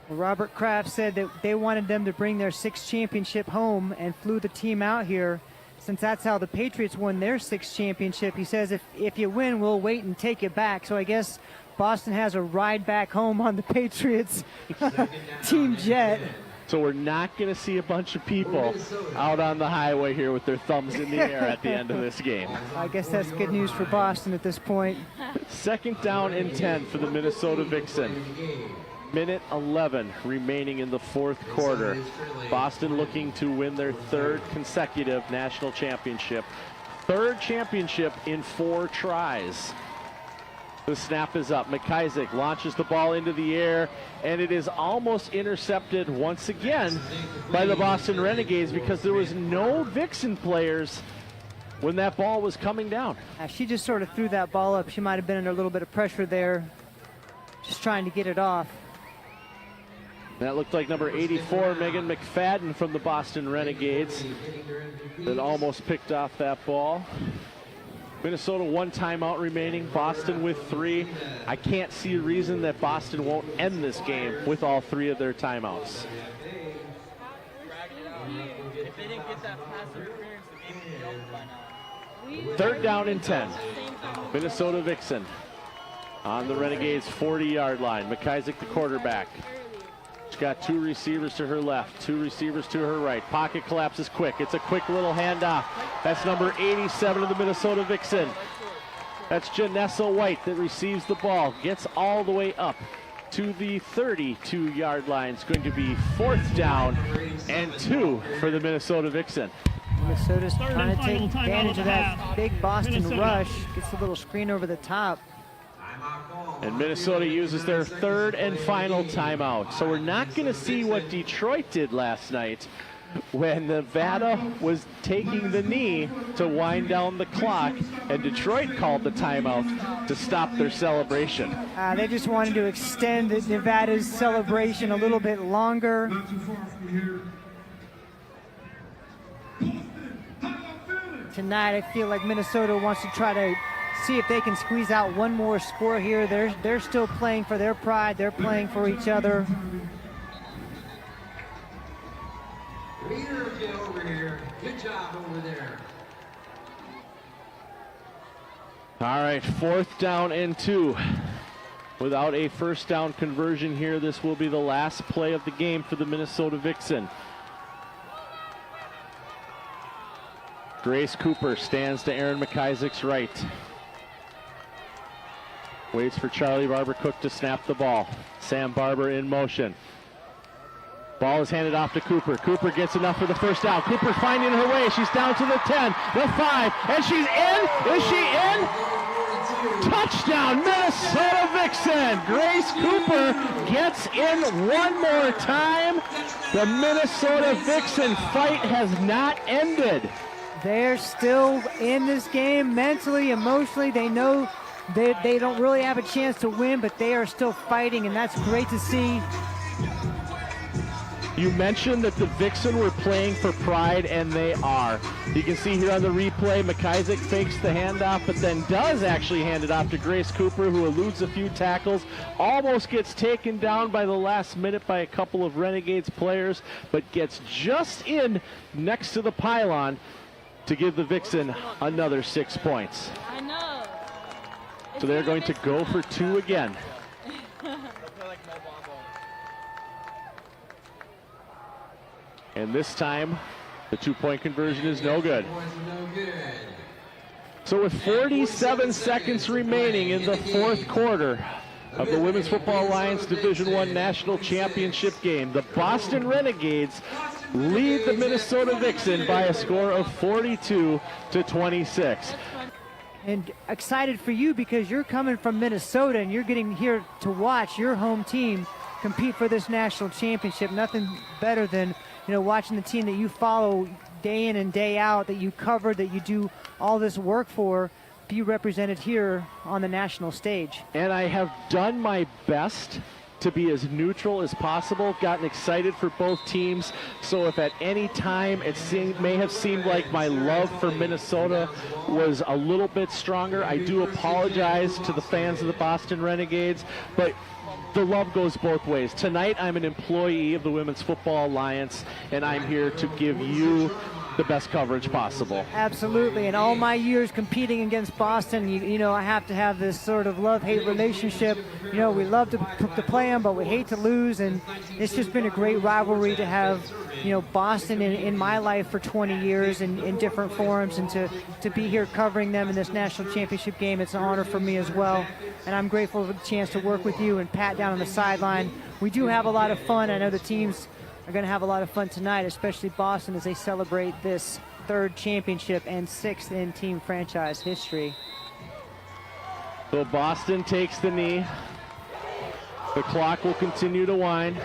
Robert Kraft said that they wanted them to bring their 6th championship home and flew the team out here. Since that's how the Patriots won their 6th championship, he says if you win, we'll wait and take it back. So I guess Boston has a ride back home on the Patriots team jet. So we're not going to see a bunch of people out on the highway here with their thumbs in the air at the end of this game. I guess that's good news for Boston at this point. 2nd down and 10 for the Minnesota Vixen. 1:11 remaining in the 4th quarter. Boston looking to win their 3rd consecutive national championship. 3rd championship in 4 tries. The snap is up. McIsaac launches the ball into the air, and it is almost intercepted once again by the Boston Renegades because there was no Vixen players when that ball was coming down. She just sort of threw that ball up. She might have been under a little bit of pressure there, just trying to get it off. That looked like number 84, Megan McFadden from the Boston Renegades, that almost picked off that ball. Minnesota 1 timeout remaining, Boston with 3. I can't see a reason that Boston won't end this game with all 3 of their timeouts. If they didn't get that pass interference, the game would be over by now. 3rd down and 10. Minnesota Vixen on the Renegades 40-yard line. McIsaac the quarterback. She's got 2 receivers to her left, 2 receivers to her right. Pocket collapses quick. It's a quick little handoff. That's number 87 of the Minnesota Vixen. That's Janessa White that receives the ball. Gets all the way up to the 32-yard line. It's going to be 4th down and 2 for the Minnesota Vixen. Minnesota's trying to take advantage of that big Boston rush. Gets a little screen over the top. And Minnesota uses their 3rd and final timeout. So we're not going to see what Detroit did last night when Nevada was taking the knee to wind down the clock, and Detroit called the timeout to stop their celebration. They just wanted to extend Nevada's celebration a little bit longer. Tonight, I feel like Minnesota wants to try to see if they can squeeze out one more score here. They're still playing for their pride. They're playing for each other. Reader, get over here. Good job over there. All right, 4th down and 2. Without a first down conversion here, this will be the last play of the game for the Minnesota Vixen. Grace Cooper stands to Aaron McIsaac's right. Waits for Charlie Barber-Cook to snap the ball. Sam Barber in motion. Ball is handed off to Cooper. Cooper gets enough for the first down. Cooper finding her way. She's down to the 10, the 5, and she's in. Is she in? Touchdown, Minnesota Vixen. Grace Cooper gets in one more time. The Minnesota Vixen fight has not ended. They're still in this game mentally, emotionally. They know they don't really have a chance to win, but they are still fighting, and that's great to see. You mentioned that the Vixen were playing for pride, and they are. You can see here on the replay, McIsaac fakes the handoff, but then does actually hand it off to Grace Cooper, who eludes a few tackles, almost gets taken down by the last minute by a couple of Renegades players, but gets just in next to the pylon to give the Vixen another 6 points. I know. So they're going to go for 2 again. And this time, the 2-point conversion is no good. So with 47 seconds remaining in the fourth quarter of the Women's Football Alliance Division I National Championship game, the Boston Renegades lead the Minnesota Vixen by a score of 42-26. And excited for you because you're coming from Minnesota and you're getting here to watch your home team compete for this national championship. Nothing better than watching the team that you follow day in and day out, that you cover, that you do all this work for, be represented here on the national stage. And I have done my best to be as neutral as possible, gotten excited for both teams, so if at any time it may have seemed like my love for Minnesota was a little bit stronger, I do apologize to the fans of the Boston Renegades, but the love goes both ways. Tonight, I'm an employee of the Women's Football Alliance, and I'm here to give you the best coverage possible. Absolutely. In all my years competing against Boston, I have to have this sort of love-hate relationship. We love to play them, but we hate to lose, and it's just been a great rivalry to have, Boston in my life for 20 years in different forums, and to be here covering them in this national championship game. It's an honor for me as well, and I'm grateful for the chance to work with you and Pat down on the sideline. We do have a lot of fun. I know the teams are going to have a lot of fun tonight, especially Boston, as they celebrate this 3rd championship and 6th in team franchise history. So Boston takes the knee. The clock will continue to wind.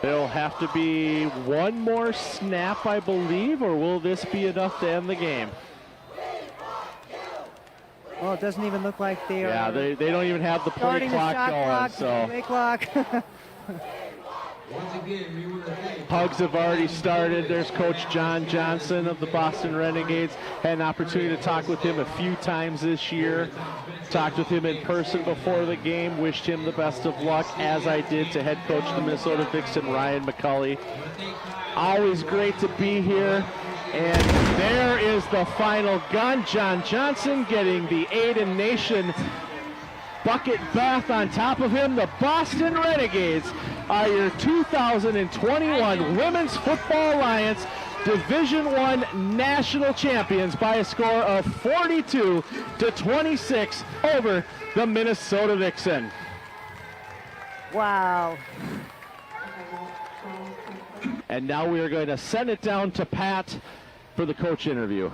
There'll have to be one more snap, I believe, or will this be enough to end the game? Well, it doesn't even look like they are. Yeah, they don't even have the play clock going. Play clock. Hugs have already started. There's Coach John Johnson of the Boston Renegades. Had an opportunity to talk with him a few times this year. Talked with him in person before the game. Wished him the best of luck, as I did to head coach of the Minnesota Vixen, Ryan McCulley. Always great to be here. And there is the final gun. John Johnson getting the Aiden Nation bucket bath on top of him. The Boston Renegades are your 2021 Women's Football Alliance Division I national champions by a score of 42-26 over the Minnesota Vixen. Wow. And now we are going to send it down to Pat for the coach interview.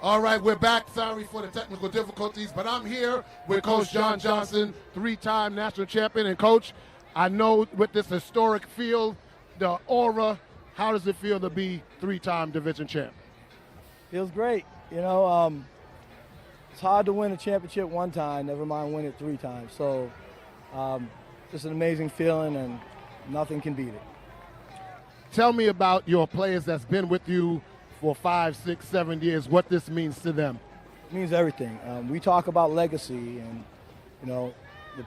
All right, we're back. Sorry for the technical difficulties, but I'm here with Coach John Johnson, 3-time national champion. And Coach, I know with this historic field, the aura, how does it feel to be 3-time division champ? Feels great. It's hard to win a championship one time, never mind win it 3 times. So just an amazing feeling, and nothing can beat it. Tell me about your players that's been with you for 5, 6, 7 years, what this means to them. It means everything. We talk about legacy, and the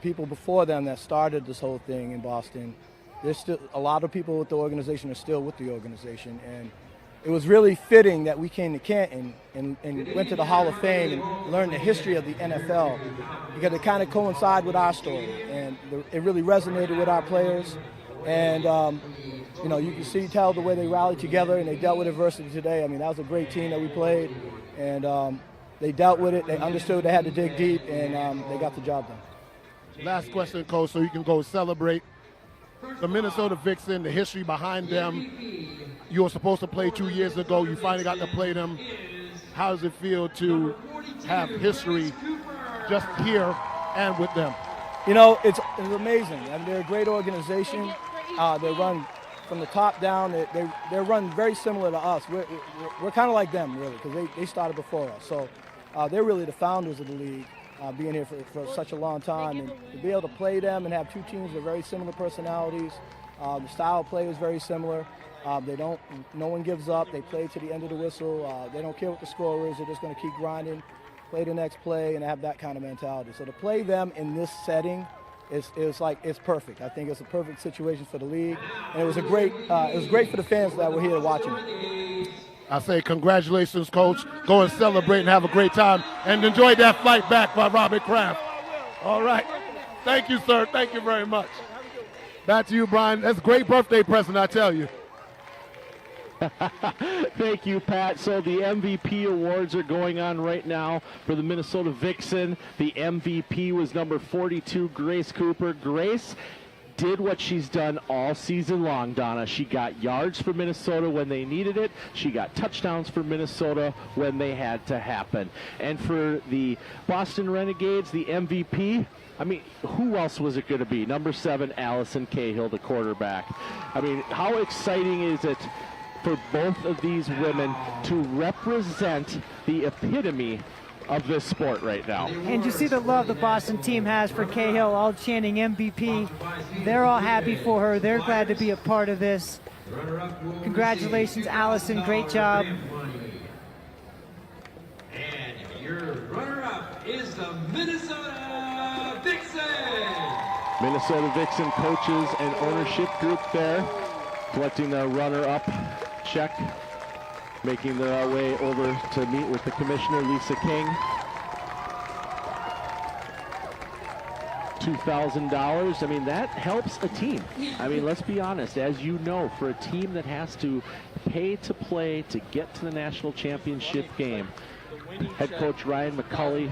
people before them that started this whole thing in Boston, there's still a lot of people with the organization are still with the organization, and it was really fitting that we came to Canton and went to the Hall of Fame and learned the history of the NFL, because it kind of coincided with our story, and it really resonated with our players. And you know, you can tell the way they rallied together and they dealt with adversity today. I mean, that was a great team that we played, and they dealt with it. They understood they had to dig deep, and they got the job done. Last question, Coach, so you can go celebrate. The Minnesota Vixen, the history behind them. You were supposed to play 2 years ago. You finally got to play them. How does it feel to have history just here and with them? You know, it's amazing. I mean, they're a great organization. They run from the top down. They run very similar to us. We're kind of like them, really, because they started before us. So they're really the founders of the league. Being here for such a long time, and to be able to play them and have two teams with very similar personalities. The style of play is very similar. No one gives up. They play to the end of the whistle. They don't care what the score is. They're just going to keep grinding, play the next play, and have that kind of mentality. So to play them in this setting it's perfect. I think it's a perfect situation for the league, and it was great for the fans that were here watching it. I say congratulations, Coach. Go and celebrate and have a great time. And enjoy that fight back by Robert Kraft. All right. Thank you, sir. Thank you very much. Back to you, Brian. That's a great birthday present, I tell you. Thank you, Pat. So the MVP awards are going on right now for the Minnesota Vixen. The MVP was number 42, Grace Cooper. Grace did what she's done all season long, Donna. She got yards for Minnesota when they needed it. She got touchdowns for Minnesota when they had to happen. And for the Boston Renegades, the MVP, I mean, who else was it going to be? Number 7, Allison Cahill, the quarterback. I mean, how exciting is it for both of these women to represent the epitome of this sport right now? And you see the love the Boston team has for Cahill, all chanting MVP. They're all happy for her. They're glad to be a part of this. Congratulations, Allison. Great job. And your runner-up is the Minnesota Vixen. Minnesota Vixen coaches and ownership group there, collecting their runner-up check, making their way over to meet with the commissioner, Lisa King. $2,000. I mean, that helps a team. I mean, let's be honest. As you know, for a team that has to pay to play to get to the national championship game, head coach Ryan McCulley,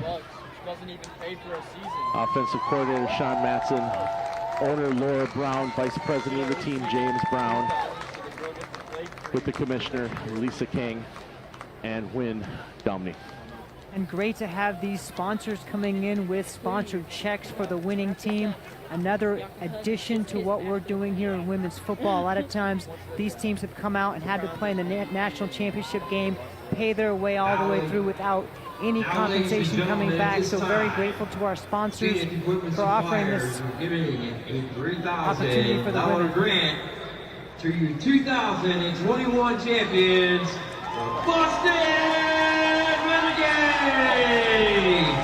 offensive coordinator Sean Matson, owner Laura Brown, vice president of the team James Brown, with the commissioner Lisa King and Wynn Dumney. And great to have these sponsors coming in with sponsored checks for the winning team. Another addition to what we're doing here in women's football. A lot of times these teams have come out and had to play in the national championship game, pay their way all the way through without any compensation coming back. So very grateful to our sponsors for offering this opportunity for the women. Grant to you 2021 champions, Boston Renegades.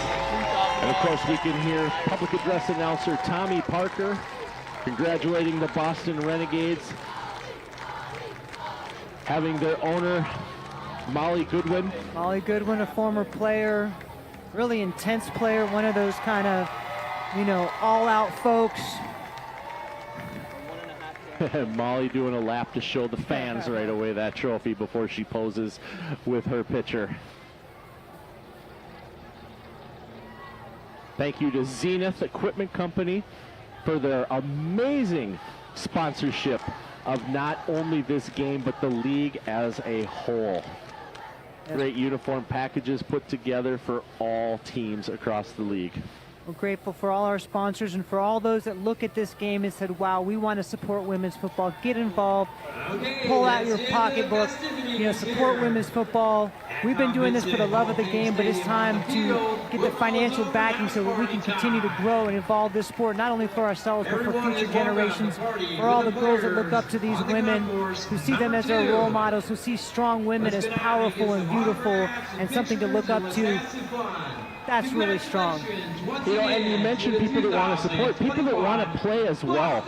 And of course we can hear public address announcer Tommy Parker congratulating the Boston Renegades, having their owner Molly Goodwin. Molly Goodwin, a former player, really intense player, one of those kind of, all-out folks. Molly doing a lap to show the fans right away that trophy before she poses with her picture. Thank you to Zenith Equipment Company for their amazing sponsorship of not only this game, but the league as a whole. Great uniform packages put together for all teams across the league. We're grateful for all our sponsors and for all those that look at this game and said, wow, we want to support women's football. Get involved. Pull out your pocketbook. Support women's football. We've been doing this for the love of the game, but it's time to get the financial backing so that we can continue to grow and evolve this sport, not only for ourselves, but for future generations, for all the girls that look up to these women, who see them as their role models, who see strong women as powerful and beautiful and something to look up to. That's really strong. You know, and you mentioned people that want to support, people that want to play as well.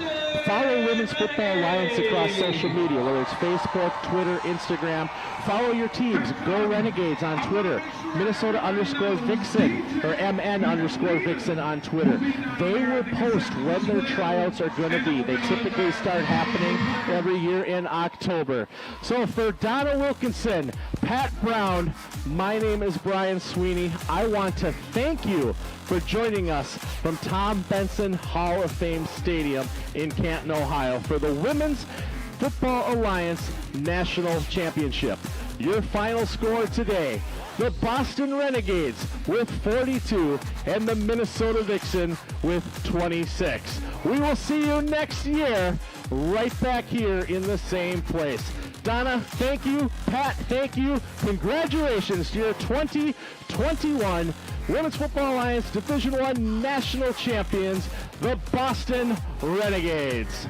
Follow Women's Football Alliance across social media, whether it's Facebook, Twitter, Instagram. Follow your teams. Go Renegades on Twitter. Minnesota_Vixen or MN_Vixen on Twitter. They will post when their tryouts are going to be. They typically start happening every year in October. So for Donna Wilkinson, Pat Brown, my name is Brian Sweeney. I want to thank you for joining us from Tom Benson Hall of Fame Stadium in Canton, Ohio for the Women's Football Alliance National Championship. Your final score today, the Boston Renegades with 42 and the Minnesota Vixen with 26. We will see you next year right back here in the same place. Donna, thank you. Pat, thank you. Congratulations to your 2021 Women's Football Alliance Division I National Champions, the Boston Renegades.